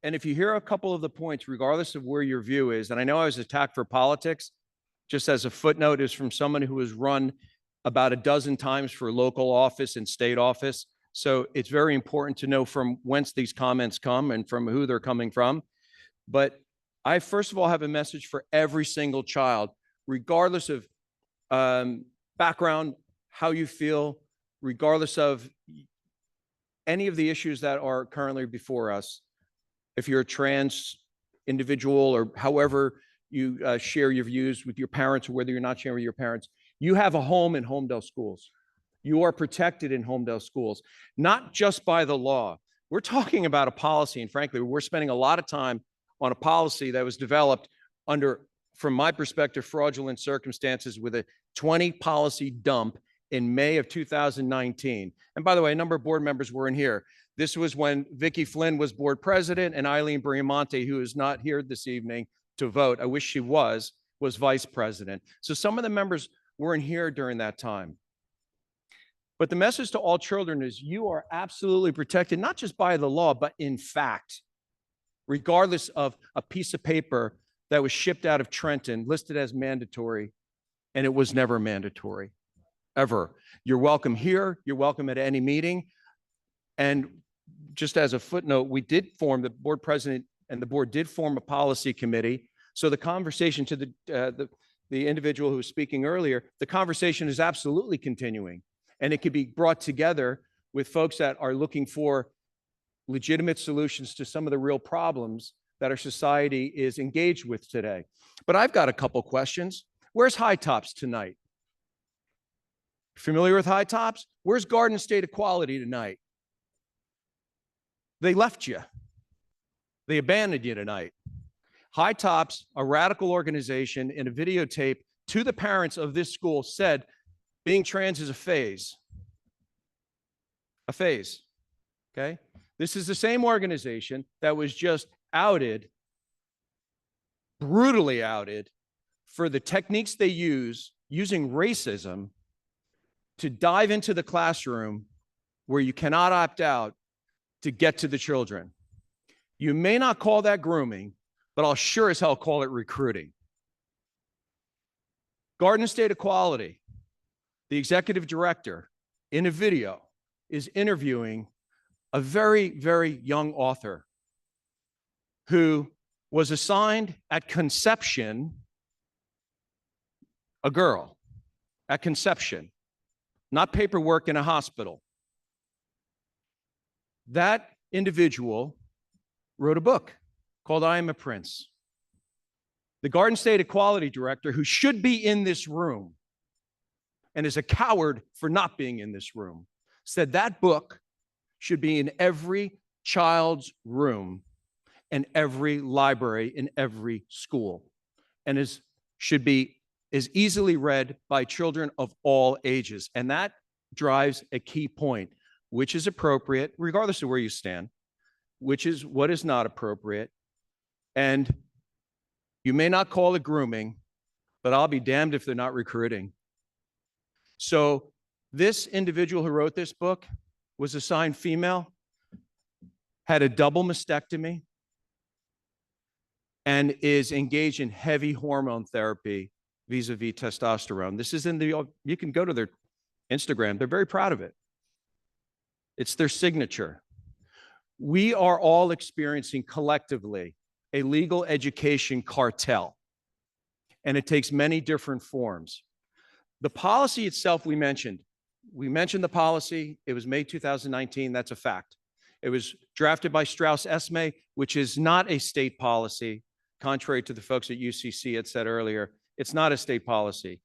And if you hear a couple of the points, regardless of where your view is, and I know I was attacked for politics, just as a footnote, is from someone who has run about a dozen times for local office and state office. So it's very important to know from whence these comments come and from who they're coming from. But I, first of all, have a message for every single child, regardless of background, how you feel, regardless of any of the issues that are currently before us. If you're a trans individual or however you share your views with your parents, or whether you're not sharing with your parents, you have a home in Homedale schools. You are protected in Homedale schools, not just by the law. We're talking about a policy, and frankly, we're spending a lot of time on a policy that was developed under, from my perspective, fraudulent circumstances with a 20 policy dump in May of 2019. And by the way, a number of board members were in here. This was when Vicki Flynn was board president and Eileen Briamonte, who is not here this evening to vote, I wish she was vice president. So some of the members weren't here during that time. But the message to all children is you are absolutely protected, not just by the law, but in fact, regardless of a piece of paper that was shipped out of Trenton, listed as mandatory, and it was never mandatory, ever. You're welcome here. You're welcome at any meeting. And just as a footnote, we did form, the board president and the board did form a policy committee. So the conversation to the individual who was speaking earlier, the conversation is absolutely continuing. And it could be brought together with folks that are looking for legitimate solutions to some of the real problems that our society is engaged with today. But I've got a couple questions. Where's High Tops tonight? Familiar with High Tops? Where's Garden State Equality tonight? They left you. They abandoned you tonight. High Tops, a radical organization, in a videotape to the parents of this school said, being trans is a phase. A phase, okay? This is the same organization that was just outed, brutally outed, for the techniques they use, using racism, to dive into the classroom where you cannot opt out to get to the children. You may not call that grooming, but I'll sure as hell call it recruiting. Garden State Equality, the executive director, in a video, is interviewing a very, very young author who was assigned at conception, a girl, at conception, not paperwork in a hospital. That individual wrote a book called I Am a Prince. The Garden State Equality director, who should be in this room and is a coward for not being in this room, said that book should be in every child's room and every library in every school, and should be is easily read by children of all ages. And that drives a key point, which is appropriate, regardless of where you stand, which is what is not appropriate. And you may not call it grooming, but I'll be damned if they're not recruiting. So this individual who wrote this book was assigned female, had a double mastectomy, and is engaged in heavy hormone therapy vis-a-vis testosterone. This is in the, you can go to their Instagram. They're very proud of it. It's their signature. We are all experiencing collectively a legal education cartel, and it takes many different forms. The policy itself we mentioned the policy. It was May 2019. That's a fact. It was drafted by Strauss Esme, which is not a state policy, contrary to the folks at UCC had said earlier. It's not a state policy.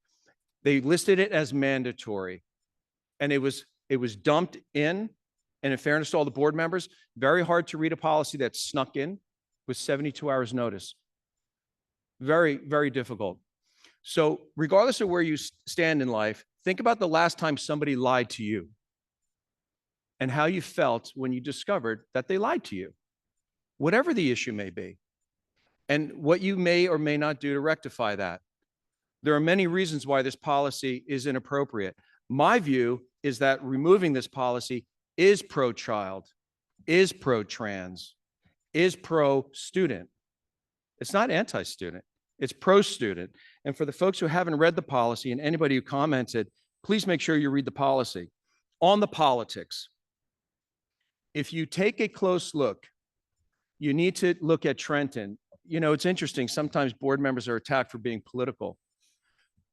They listed it as mandatory, and it was dumped in. And in fairness to all the board members, very hard to read a policy that snuck in with 72 hours notice. Very, very difficult. So regardless of where you stand in life, think about the last time somebody lied to you and how you felt when you discovered that they lied to you, whatever the issue may be, and what you may or may not do to rectify that. There are many reasons why this policy is inappropriate. My view is that removing this policy is pro-child, is pro-trans, is pro-student. It's not anti-student. It's pro-student. And for the folks who haven't read the policy and anybody who commented, please make sure you read the policy. On the politics, if you take a close look, you need to look at Trenton. You know, it's interesting. Sometimes board members are attacked for being political.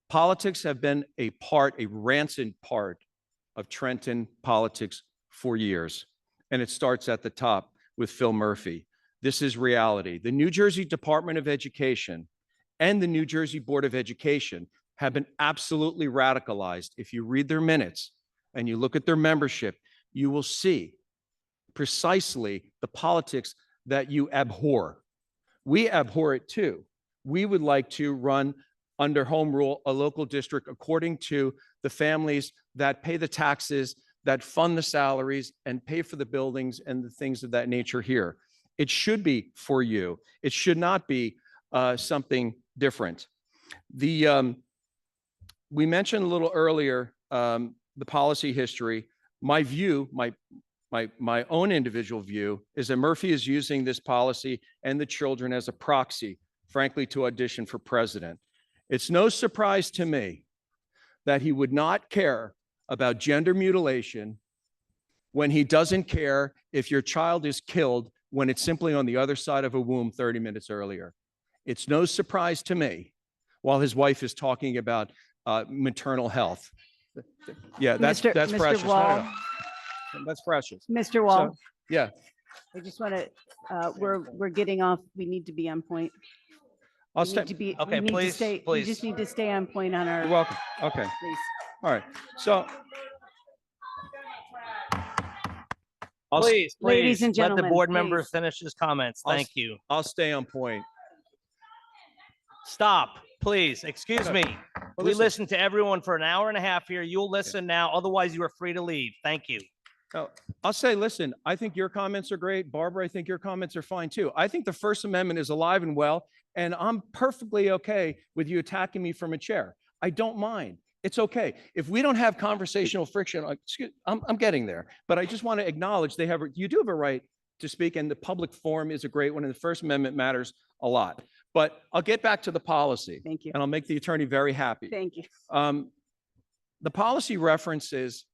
Politics have been a rancid part of Trenton politics for years. And it starts at the top with Phil Murphy. This is reality. The New Jersey Department of Education and the New Jersey Board of Education have been absolutely radicalized. If you read their minutes and you look at their membership, you will see precisely the politics that you abhor. We abhor it too. We would like to run under home rule a local district according to the families that pay the taxes, that fund the salaries and pay for the buildings and the things of that nature here. It should be for you. It should not be something different. We mentioned a little earlier the policy history. My view, my own individual view, is that Murphy is using this policy and the children as a proxy, frankly, to audition for president. It's no surprise to me that he would not care about gender mutilation when he doesn't care if your child is killed when it's simply on the other side of a womb 30 minutes earlier. It's no surprise to me while his wife is talking about maternal health. Yeah, that's Mr. precious. Wall. That's precious. Mr. Wall. So, yeah. I just want to, we're getting off. We need to be on point. I'll We stay. need to be, Okay, we need to please, stay, we please. just need to stay on point on our. You're welcome. Okay. Please. All right. So Please, Ladies and let the gentlemen, board member please. finish his comments. Thank you. I'll stay on point. Stop, please. Excuse me. Well, We listen. listened to everyone for an hour and a half here. You'll listen now. Otherwise, you are free to leave. Thank you. No, I'll say, listen, I think your comments are great. Barbara, I think your comments are fine too. I think the First Amendment is alive and well, and I'm perfectly okay with you attacking me from a chair. I don't mind. It's okay. If we don't have conversational friction, I'm getting there, but I just want to acknowledge you do have a right to speak, and the public forum is a great one, and the First Amendment matters a lot. But I'll get back to the policy. Thank you. And I'll make the attorney very happy. Thank you. The policy references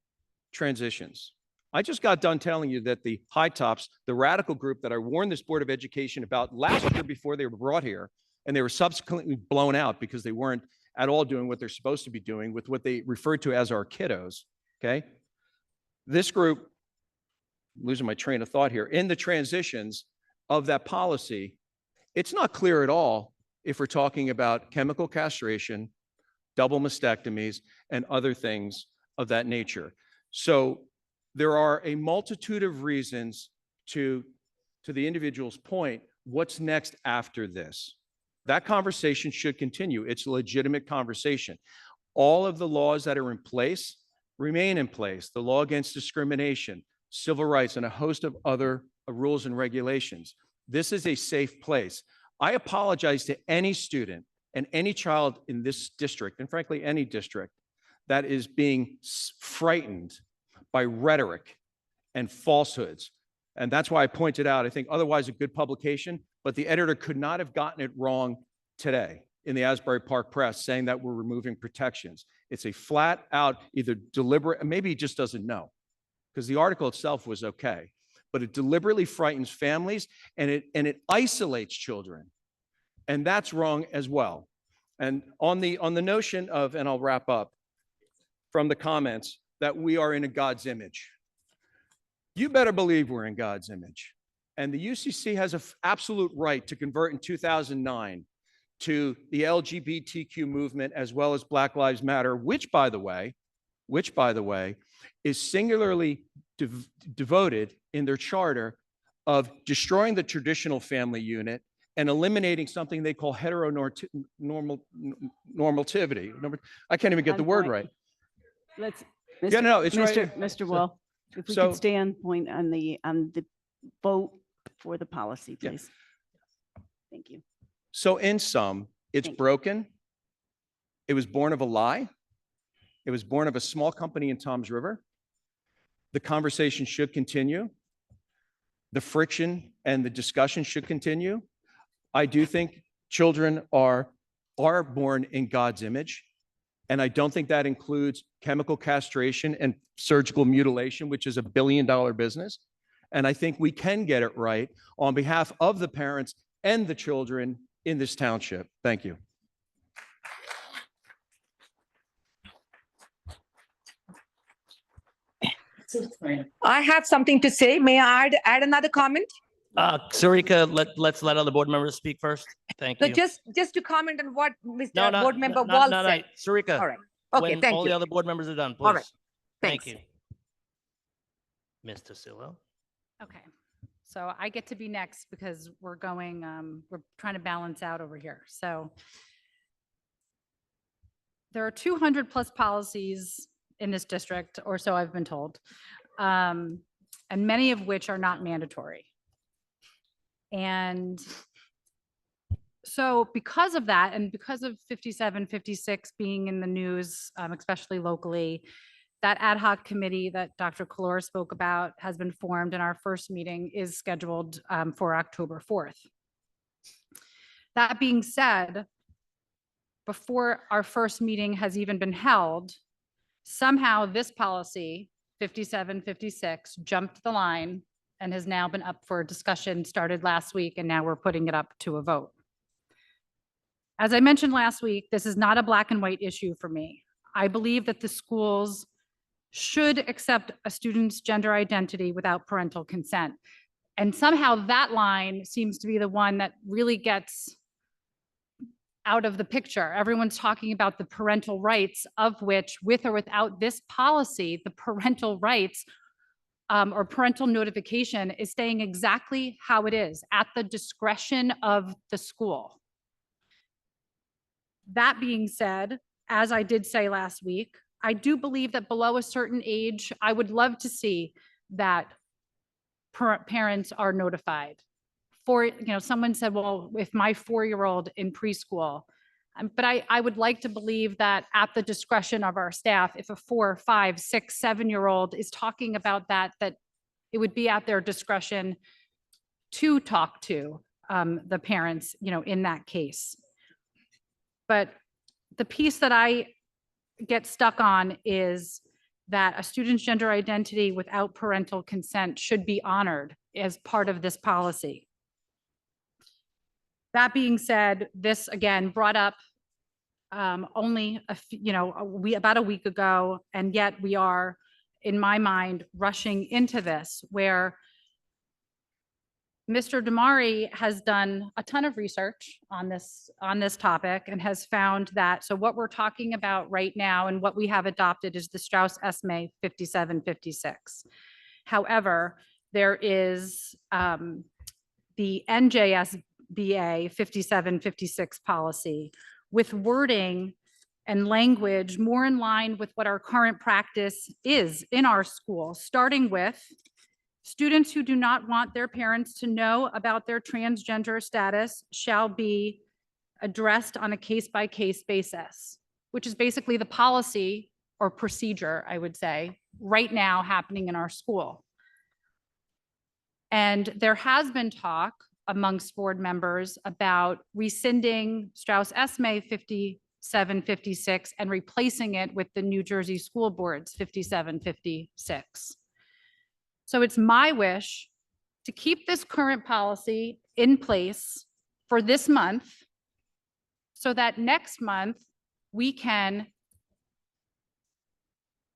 transitions. I just got done telling you that the High Tops, the radical group that I warned this Board of Education about last year before they were brought here, and they were subsequently blown out because they weren't at all doing what they're supposed to be doing with what they referred to as our kiddos, okay? This group, losing my train of thought here, in the transitions of that policy, it's not clear at all if we're talking about chemical castration, double mastectomies, and other things of that nature. So there are a multitude of reasons to the individual's point, what's next after this? That conversation should continue. It's a legitimate conversation. All of the laws that are in place remain in place. The law against discrimination, civil rights, and a host of other rules and regulations. This is a safe place. I apologize to any student and any child in this district, and frankly, any district, that is being frightened by rhetoric and falsehoods. And that's why I pointed out, I think otherwise a good publication, but the editor could not have gotten it wrong today in the Asbury Park Press saying that we're removing protections. It's a flat out, either deliberate, maybe he just doesn't know, because the article itself was okay, but it deliberately frightens families and it isolates children. And that's wrong as well. And on the notion of, and I'll wrap up from the comments, that we are in a God's image. You better believe we're in God's image. And the UCC has an absolute right to convert in 2009 to the LGBTQ movement as well as Black Lives Matter, which by the way, is singularly devoted in their charter of destroying the traditional family unit and eliminating something they call heteronormativity. I can't even get the word right. Let's, Yeah, no, it's right. Mr. Wall, if we so- could stay on point on the vote for the policy, Yeah. please. Thank you. So in sum, it's broken. It was born of a lie. It was born of a small company in Toms River. The conversation should continue. the friction and the discussion should continue. I do think children are born in God's image. And I don't think that includes chemical castration and surgical mutilation, which is $1 billion business. And I think we can get it right on behalf of the parents and the children in this township. Thank you. I have something to say. May I add another comment? Sarika, let's let other board members speak first. Thank No, you. just to comment on what Mr. No, no, Board Member no, Wall no, said. Sarika. All right. Okay, when thank all you. the other board members are done, please. All right. Thank Thanks. you. Mr. Sillo. Okay, so I get to be next because we're going, we're trying to balance out over here. So there are 200 plus policies in this district, or so I've been told, and many of which are not mandatory. And so because of that, and because of 5756 being in the news, especially locally, that ad hoc committee that Dr. Kalor spoke about has been formed, and our first meeting is scheduled for October 4th. That being said, before our first meeting has even been held, somehow this policy, 5756, jumped the line and has now been up for discussion, started last week, and now we're putting it up to a vote. As I mentioned last week, this is not a black and white issue for me. I believe that the schools should accept a student's gender identity without parental consent. And somehow that line seems to be the one that really gets out of the picture. Everyone's talking about the parental rights, of which, with or without this policy, the parental rights or parental notification is staying exactly how it is, at the discretion of the school. That being said, as I did say last week, I do believe that below a certain age, I would love to see that parents are notified. Someone said, well, if my 4-year-old in preschool, but I would like to believe that at the discretion of our staff, if a 4, 5, 6, 7-year-old is talking about that it would be at their discretion to talk to the parents, in that case. But the piece that I get stuck on is that a student's gender identity without parental consent should be honored as part of this policy. That being said, this again brought up only about a week ago, and yet we are, in my mind, rushing into this, where Mr. Damari has done a ton of research on this topic and has found that, so what we're talking about right now and what we have adopted is the Strauss-Esme 5756. However, there is the NJSBA 5756 policy with wording and language more in line with what our current practice is in our school, starting with students who do not want their parents to know about their transgender status shall be addressed on a case-by-case basis, which is basically the policy or procedure, I would say, right now happening in our school. And there has been talk amongst board members about rescinding Strauss-Esme 5756 and replacing it with the New Jersey School Board's 5756. So it's my wish to keep this current policy in place for this month so that next month we can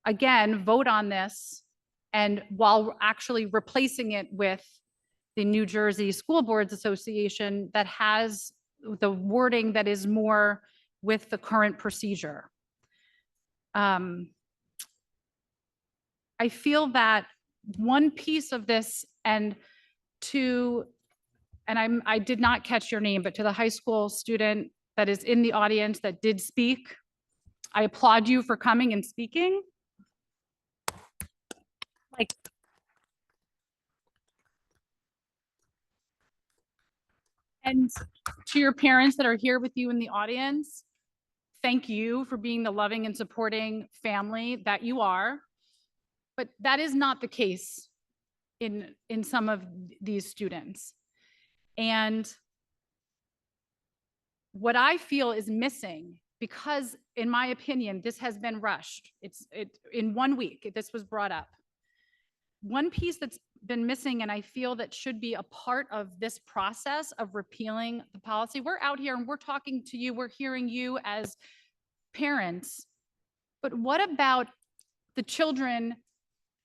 again vote on this, and while actually replacing it with the New Jersey School Boards Association that has the wording that is more with the current procedure. I feel that one piece of this, and I did not catch your name, but to the high school student that is in the audience that did speak, I applaud you for coming and speaking. And to your parents that are here with you in the audience, thank you for being the loving and supporting family that you are. But that is not the case in some of these students. And what I feel is missing, because in my opinion, this has been rushed. In 1 week, this was brought up. One piece that's been missing, and I feel that should be a part of this process of repealing the policy. We're out here and we're talking to you, we're hearing you as parents, but what about the children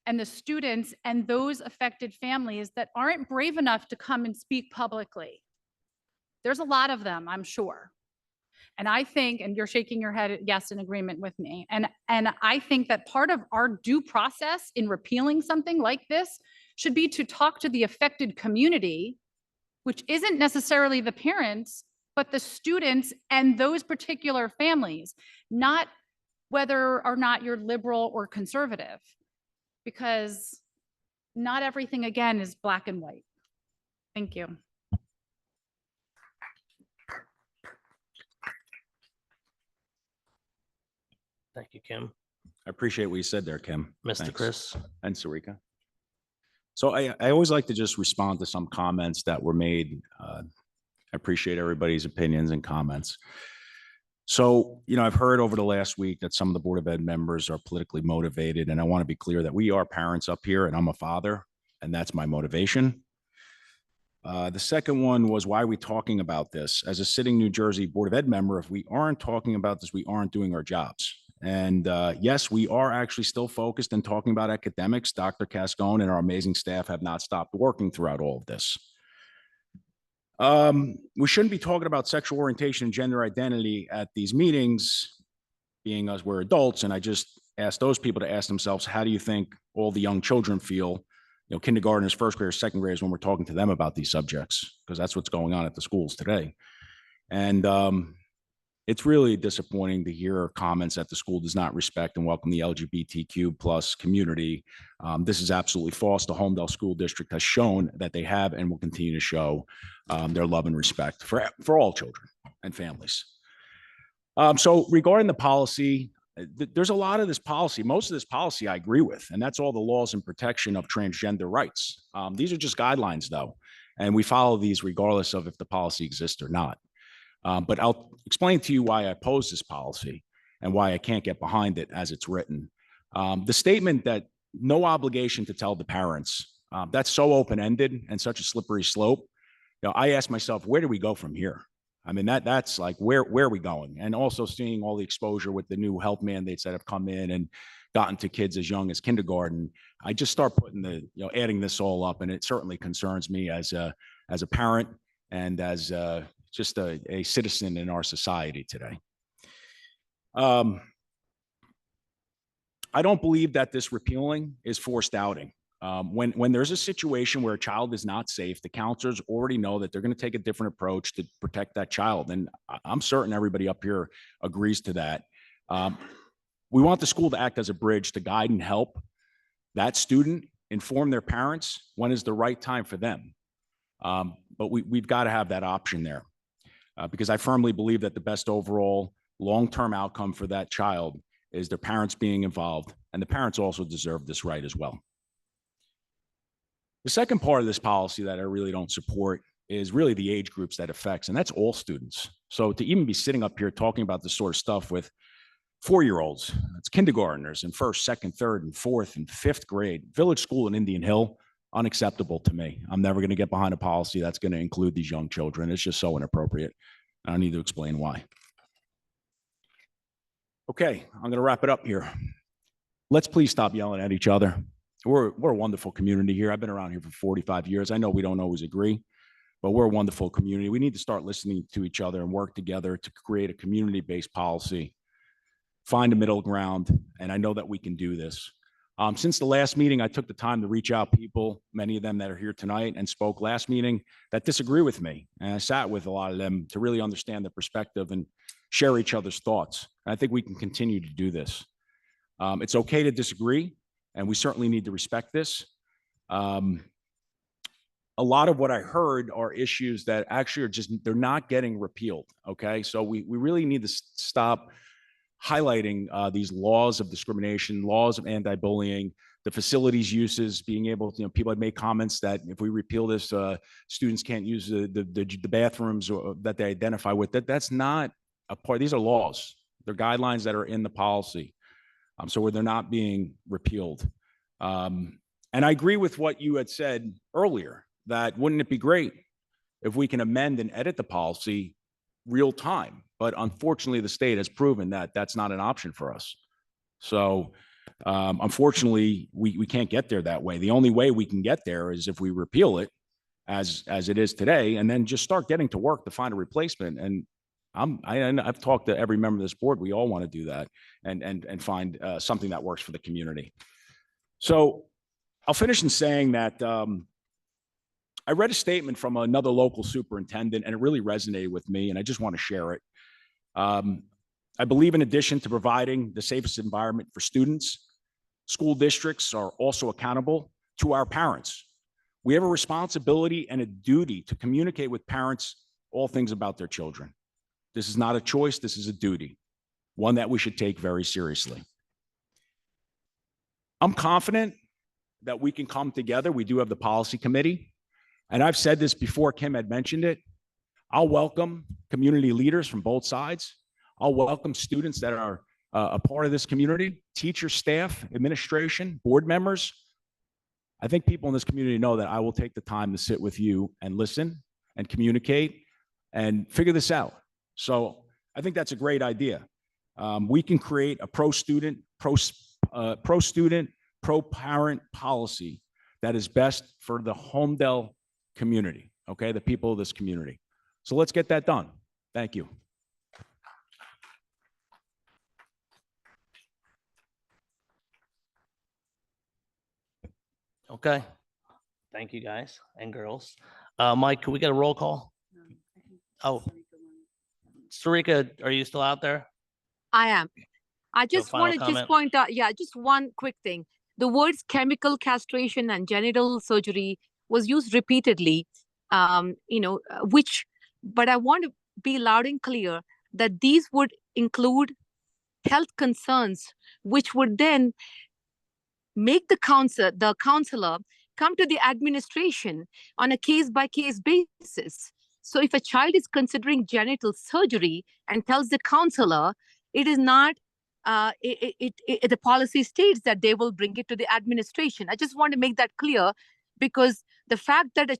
and the students and those affected families that aren't brave enough to come and speak publicly? There's a lot of them, I'm sure. And I think, and you're shaking your head, yes, in agreement with me. And I think that part of our due process in repealing something like this should be to talk to the affected community, which isn't necessarily the parents, but the students and those particular families, not whether or not you're liberal or conservative, because not everything, again, is black and white. Thank you. Thank you, Kim. I appreciate what you said there, Kim. Mr. Thanks. Chris. And Sarika. So I always like to just respond to some comments that were made. I appreciate everybody's opinions and comments. So, I've heard over the last week that some of the Board of Ed members are politically motivated, and I want to be clear that we are parents up here, and I'm a father, and that's my motivation. The second one was, why are we talking about this? As a sitting New Jersey Board of Ed member, if we aren't talking about this, we aren't doing our jobs. And yes, we are actually still focused and talking about academics. Dr. Cascone and our amazing staff have not stopped working throughout all of this. We shouldn't be talking about sexual orientation and gender identity at these meetings, being us, we're adults. And I just asked those people to ask themselves, how do you think all the young children feel, kindergartners, first graders, second graders, when we're talking to them about these subjects? Because that's what's going on at the schools today. And it's really disappointing to hear comments that the school does not respect and welcome the LGBTQ plus community. This is absolutely false. The Homedale School District has shown that they have and will continue to show their love and respect for all children and families. So regarding the policy, there's a lot of this policy. Most of this policy I agree with, and that's all the laws and protection of transgender rights. These are just guidelines, though, and we follow these regardless of if the policy exists or not. But I'll explain to you why I oppose this policy and why I can't get behind it as it's written. The statement that no obligation to tell the parents, that's so open-ended and such a slippery slope. I ask myself, where do we go from here? I mean, that's like, where are we going? And also seeing all the exposure with the new health mandates that have come in and gotten to kids as young as kindergarten, I just start putting adding this all up, and it certainly concerns me as a parent and as just a citizen in our society today. I don't believe that this repealing is forced outing. When there's a situation where a child is not safe, the counselors already know that they're going to take a different approach to protect that child. And I'm certain everybody up here agrees to that. We want the school to act as a bridge to guide and help that student inform their parents when is the right time for them. But we've got to have that option there. Because I firmly believe that the best overall long-term outcome for that child is their parents being involved, and the parents also deserve this right as well. The second part of this policy that I really don't support is really the age groups that affects, and that's all students. So to even be sitting up here talking about this sort of stuff with 4-year-olds, it's kindergartners in first, second, third, and fourth, and fifth grade, village school in Indian Hill, unacceptable to me. I'm never going to get behind a policy that's going to include these young children. It's just so inappropriate. I don't need to explain why. Okay, I'm going to wrap it up here. Let's please stop yelling at each other. We're a wonderful community here. I've been around here for 45 years. I know we don't always agree, but we're a wonderful community. We need to start listening to each other and work together to create a community-based policy, find a middle ground, and I know that we can do this. Since the last meeting, I took the time to reach out people, many of them that are here tonight and spoke last meeting, that disagree with me. And I sat with a lot of them to really understand their perspective and share each other's thoughts. And I think we can continue to do this. It's okay to disagree, and we certainly need to respect this. A lot of what I heard are issues that actually are just, they're not getting repealed, okay? So we really need to stop highlighting these laws of discrimination, laws of anti-bullying, the facilities uses, being able to, people had made comments that if we repeal this, students can't use the bathrooms that they identify with. That's not a part. These are laws. They're guidelines that are in the policy. So where they're not being repealed. And I agree with what you had said earlier, that wouldn't it be great if we can amend and edit the policy real time? But unfortunately, the state has proven that that's not an option for us. So unfortunately, we can't get there that way. The only way we can get there is if we repeal it as it is today, and then just start getting to work to find a replacement. And I've talked to every member of this board. We all want to do that and find something that works for the community. So I'll finish in saying that I read a statement from another local superintendent, and it really resonated with me, and I just want to share it. I believe in addition to providing the safest environment for students, school districts are also accountable to our parents. We have a responsibility and a duty to communicate with parents all things about their children. This is not a choice, this is a duty, one that we should take very seriously. I'm confident that we can come together. We do have the policy committee, and I've said this before, Kim had mentioned it. I'll welcome community leaders from both sides. I'll welcome students that are a part of this community, teachers, staff, administration, board members. I think people in this community know that I will take the time to sit with you and listen and communicate and figure this out. So I think that's a great idea. We can create a pro-student, pro-parent policy that is best for the Homedale community, okay, the people of this community. So let's get that done. Thank you. Okay. Thank you, guys and girls. Mike, can we get a roll call? Oh, Sarika, are you still out there? I am. I just final want to comment? just point out, yeah, just one quick thing. The words chemical castration and genital surgery was used repeatedly, but I want to be loud and clear that these would include health concerns, which would then make the counselor come to the administration on a case-by-case basis. So if a child is considering genital surgery and tells the counselor, it is not, the policy states that they will bring it to the administration. I just want to make that clear, because the fact that,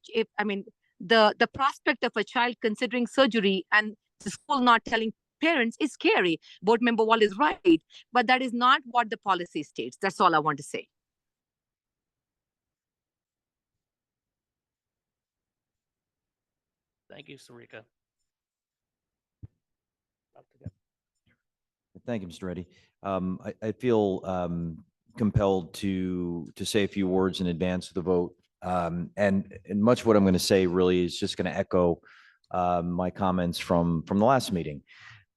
the prospect of a child considering surgery and the school not telling parents is scary. Board Member Wall is right, but that is not what the policy states. That's all I want to say. Thank you, Sarika. Thank you, Mr. Reddy. I feel compelled to say a few words in advance of the vote. And much of what I'm going to say really is just going to echo my comments from the last meeting.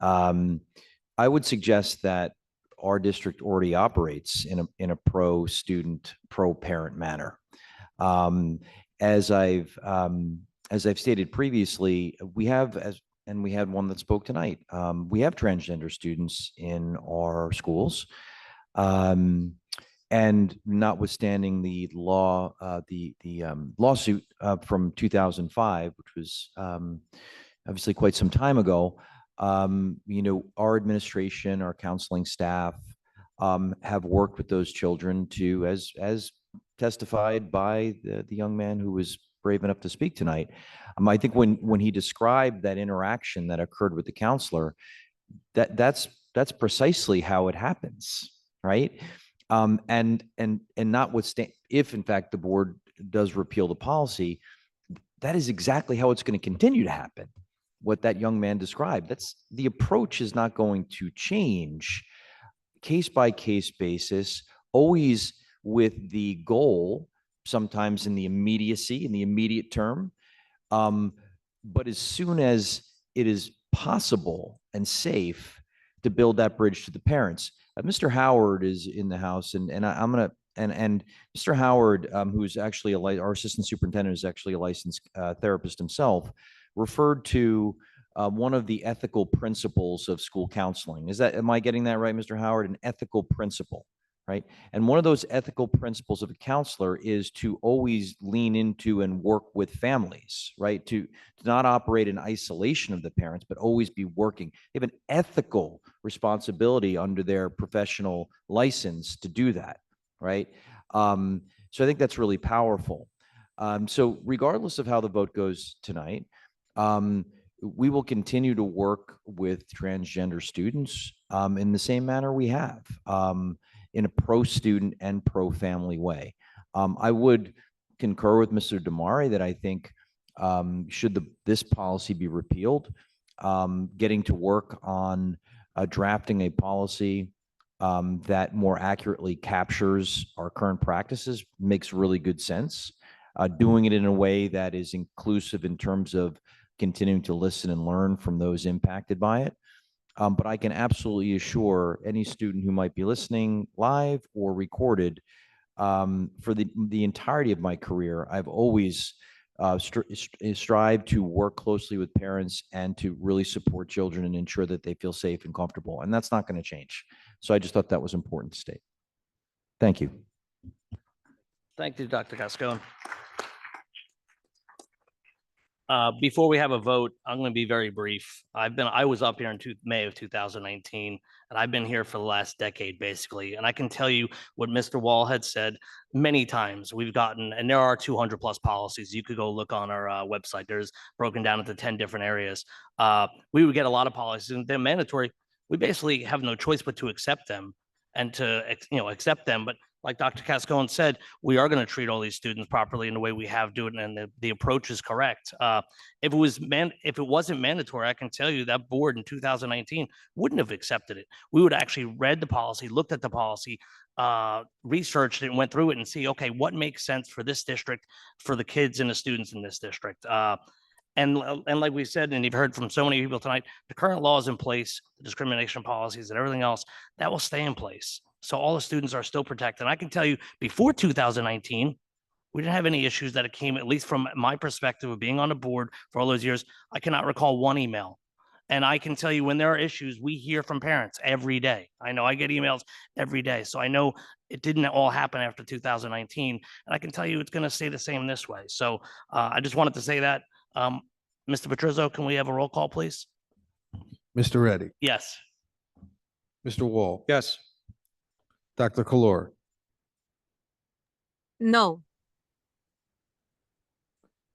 I would suggest that our district already operates in a pro-student, pro-parent manner. As I've stated previously, we have, and we had one that spoke tonight, we have transgender students in our schools. And notwithstanding the law, the lawsuit from 2005, which was obviously quite some time ago, our administration, our counseling staff have worked with those children to, as testified by the young man who was brave enough to speak tonight. I think when he described that interaction that occurred with the counselor, that's precisely how it happens, right? And notwithstanding, if in fact the board does repeal the policy, that is exactly how it's going to continue to happen. What that young man described, the approach is not going to change, case by case basis, always with the goal, sometimes in the immediacy, in the immediate term. But as soon as it is possible and safe to build that bridge to the parents. Mr. Howard is in the house, and Mr. Howard, who's actually our assistant superintendent, is actually a licensed therapist himself, referred to one of the ethical principles of school counseling. Am I getting that right, Mr. Howard? An ethical principle, right? And one of those ethical principles of a counselor is to always lean into and work with families, right? To not operate in isolation of the parents, but always be working. They have an ethical responsibility under their professional license to do that, right? So I think that's really powerful. So regardless of how the vote goes tonight, we will continue to work with transgender students in the same manner we have, in a pro-student and pro-family way. I would concur with Mr. Damari that I think should this policy be repealed, getting to work on drafting a policy that more accurately captures our current practices makes really good sense. Doing it in a way that is inclusive in terms of continuing to listen and learn from those impacted by it. But I can absolutely assure any student who might be listening live or recorded, for the entirety of my career, I've always strived to work closely with parents and to really support children and ensure that they feel safe and comfortable. And that's not going to change. So I just thought that was important to state. Thank you. Thank you, Dr. Gascon. Before we have a vote, I'm going to be very brief. I was up here in May of 2019, and I've been here for the last decade, basically. And I can tell you what Mr. Wall had said many times. We've gotten, and there are 200 plus policies. You could go look on our website. There's broken down into 10 different areas. We would get a lot of policies, and they're mandatory. We basically have no choice but to accept them and to accept them. But like Dr. Cascone said, we are going to treat all these students properly in the way we have do it, and the approach is correct. If it wasn't mandatory, I can tell you that board in 2019 wouldn't have accepted it. We would actually read the policy, looked at the policy, researched it, and went through it and see, okay, what makes sense for this district, for the kids and the students in this district. And like we said, and you've heard from so many people tonight, the current law is in place, the discrimination policies and everything else, that will stay in place. So all the students are still protected. And I can tell you, before 2019, we didn't have any issues that it came, at least from my perspective of being on the board for all those years. I cannot recall one email. And I can tell you, when there are issues, we hear from parents every day. I know I get emails every day. So I know it didn't all happen after 2019. And I can tell you it's going to stay the same this way. So I just wanted to say that. Mr. Petrizzo, can we have a roll call, please? Mr. Reddy, Yes. Mr. Wall, Yes. Dr. Kalor, No.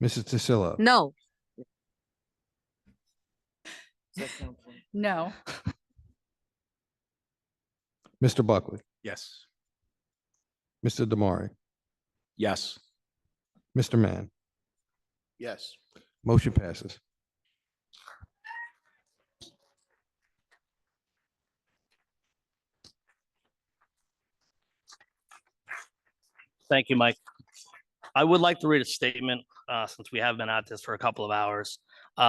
Mrs. Tasillo, No. No. Mr. Buckley, Yes. Mr. Damari, Yes. Mr. Mann. Yes. Motion passes. Thank you, Mike. I would like to read a statement since we have been at this for a couple of hours.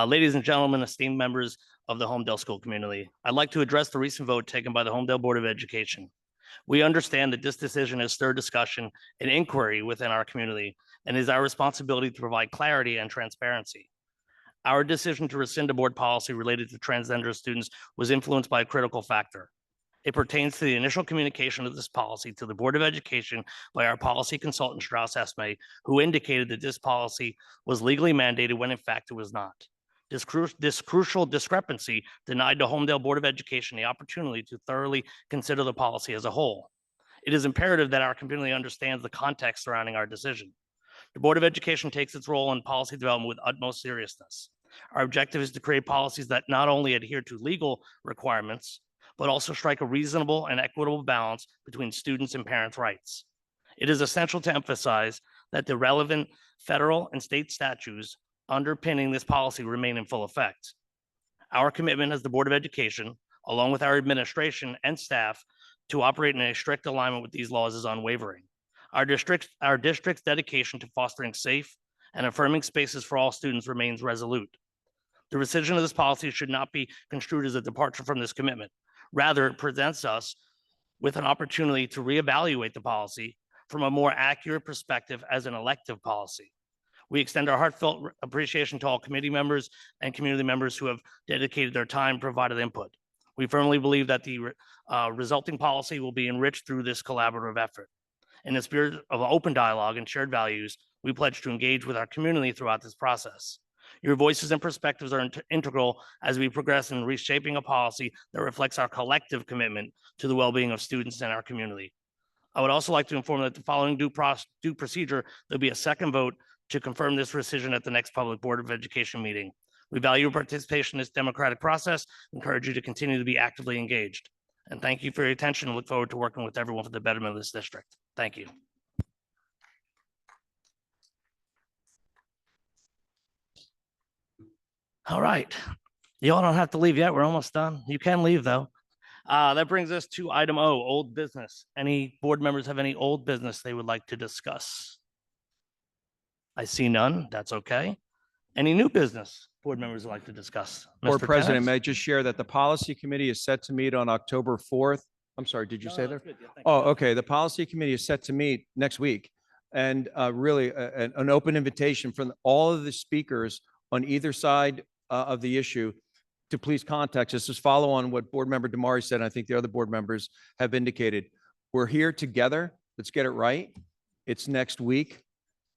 Ladies and gentlemen, esteemed members of the Homedale School community, I'd like to address the recent vote taken by the Homedale Board of Education. We understand that this decision has stirred discussion and inquiry within our community, and it is our responsibility to provide clarity and transparency. Our decision to rescind a board policy related to transgender students was influenced by a critical factor. It pertains to the initial communication of this policy to the Board of Education by our policy consultant, Strauss Esme, who indicated that this policy was legally mandated when in fact it was not. This crucial discrepancy denied the Homedale Board of Education the opportunity to thoroughly consider the policy as a whole. It is imperative that our community understands the context surrounding our decision. The Board of Education takes its role in policy development with utmost seriousness. Our objective is to create policies that not only adhere to legal requirements, but also strike a reasonable and equitable balance between students and parents' rights. It is essential to emphasize that the relevant federal and state statutes underpinning this policy remain in full effect. Our commitment as the Board of Education, along with our administration and staff, to operate in a strict alignment with these laws is unwavering. Our district's dedication to fostering safe and affirming spaces for all students remains resolute. The rescission of this policy should not be construed as a departure from this commitment. Rather, it presents us with an opportunity to reevaluate the policy from a more accurate perspective as an elective policy. We extend our heartfelt appreciation to all committee members and community members who have dedicated their time, provided input. We firmly believe that the resulting policy will be enriched through this collaborative effort. In the spirit of open dialogue and shared values, we pledge to engage with our community throughout this process. Your voices and perspectives are integral as we progress in reshaping a policy that reflects our collective commitment to the well-being of students in our community. I would also like to inform that the following due procedure, there'll be a second vote to confirm this rescission at the next Public Board of Education meeting. We value your participation in this democratic process, encourage you to continue to be actively engaged. And thank you for your attention and look forward to working with everyone for the betterment of this district. Thank you. All right. You all don't have to leave yet. We're almost done. You can leave though. That brings us to item O, old business. Any board members have any old business they would like to discuss? I see none. That's okay. Any new business board members would like to discuss? Board Mr. President, Kennis? may I just share that the policy committee is set to meet on October 4th? I'm sorry, did you say No, that? that's good. Yeah, thank Oh, you. okay. The policy committee is set to meet next week. And really an open invitation from all of the speakers on either side of the issue to please contact us. Just follow on what Board Member Damari said. And I think the other board members have indicated. We're here together. Let's get it right. It's next week.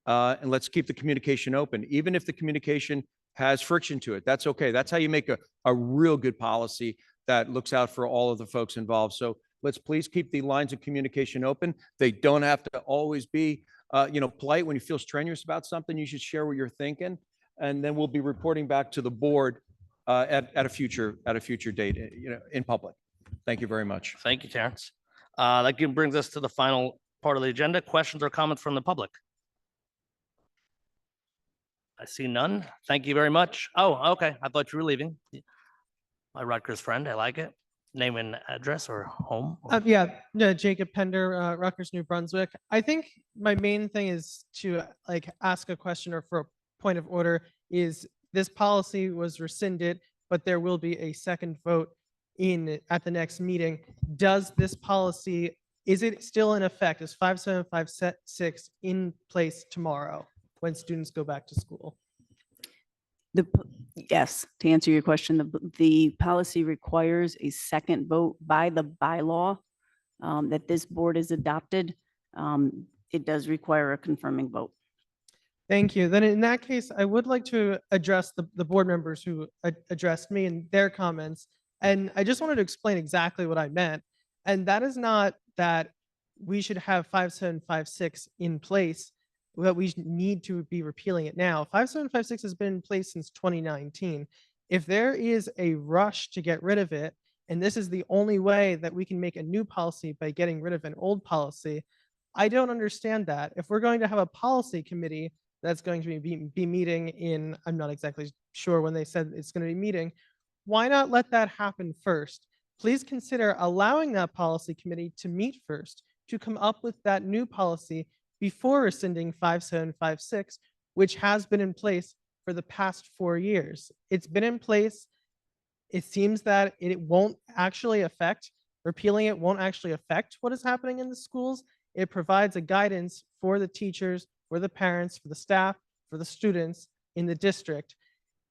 And let's keep the communication open. Even if the communication has friction to it, that's okay. That's how you make a real good policy that looks out for all of the folks involved. So let's please keep the lines of communication open. They don't have to always be, polite. When you feel strenuous about something, you should share what you're thinking. And then we'll be reporting back to the board at a future date, in public. Thank you very much. Thank you, Terrence. That brings us to the final part of the agenda. Questions or comments from the public? I see none. Thank you very much. Oh, okay. I thought you were leaving. My Rutgers friend. I like it. Name and address or home? or- Yeah, Jacob Pender, Rutgers, New Brunswick. I think my main thing is to ask a question or for a point of order is this policy was rescinded, but there will be a second vote at the next meeting. Does this policy, is it still in effect? Is 5756 in place tomorrow when students go back to school? Yes, to answer your question, the policy requires a second vote by the bylaw that this board has adopted. It does require a confirming vote. Thank you. Then in that case, I would like to address the board members who addressed me and their comments. And I just wanted to explain exactly what I meant. And that is not that we should have 5756 in place, that we need to be repealing it now. 5756 has been in place since 2019. If there is a rush to get rid of it, and this is the only way that we can make a new policy by getting rid of an old policy, I don't understand that. If we're going to have a policy committee that's going to be meeting in, I'm not exactly sure when they said it's going to be meeting, why not let that happen first? Please consider allowing that policy committee to meet first, to come up with that new policy before rescinding 5756, which has been in place for the past 4 years. It's been in place. It seems that it won't actually affect, repealing it won't actually affect what is happening in the schools. It provides a guidance for the teachers, for the parents, for the staff, for the students in the district.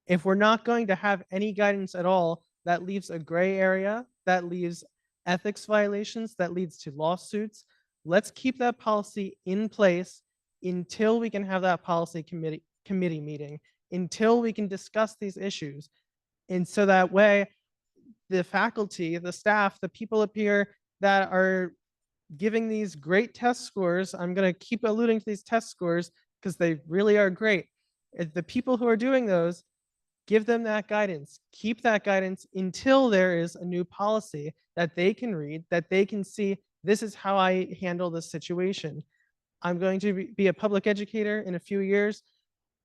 If we're not going to have any guidance at all, that leaves a gray area, that leaves ethics violations, that leads to lawsuits. Let's keep that policy in place until we can have that policy committee meeting, until we can discuss these issues. And so that way, the faculty, the staff, the people up here that are giving these great test scores, I'm going to keep alluding to these test scores because they really are great. The people who are doing those, give them that guidance. Keep that guidance until there is a new policy that they can read, that they can see, this is how I handle this situation. I'm going to be a public educator in a few years.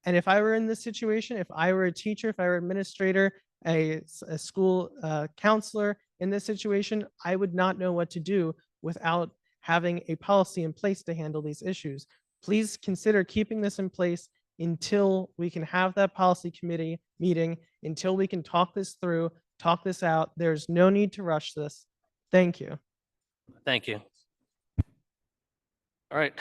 And if I were in this situation, if I were a teacher, if I were an administrator, a school counselor in this situation, I would not know what to do without having a policy in place to handle these issues. Please consider keeping this in place until we can have that policy committee meeting, until we can talk this through, talk this out. There's no need to rush this. Thank you. Thank you. All right.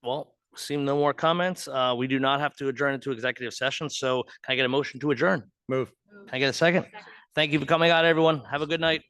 Well, Seeing no more comments, we do not have to adjourn into executive session. So can I get a motion to adjourn? Move. Can I get a second? Thank you for coming out, everyone. Have a good night.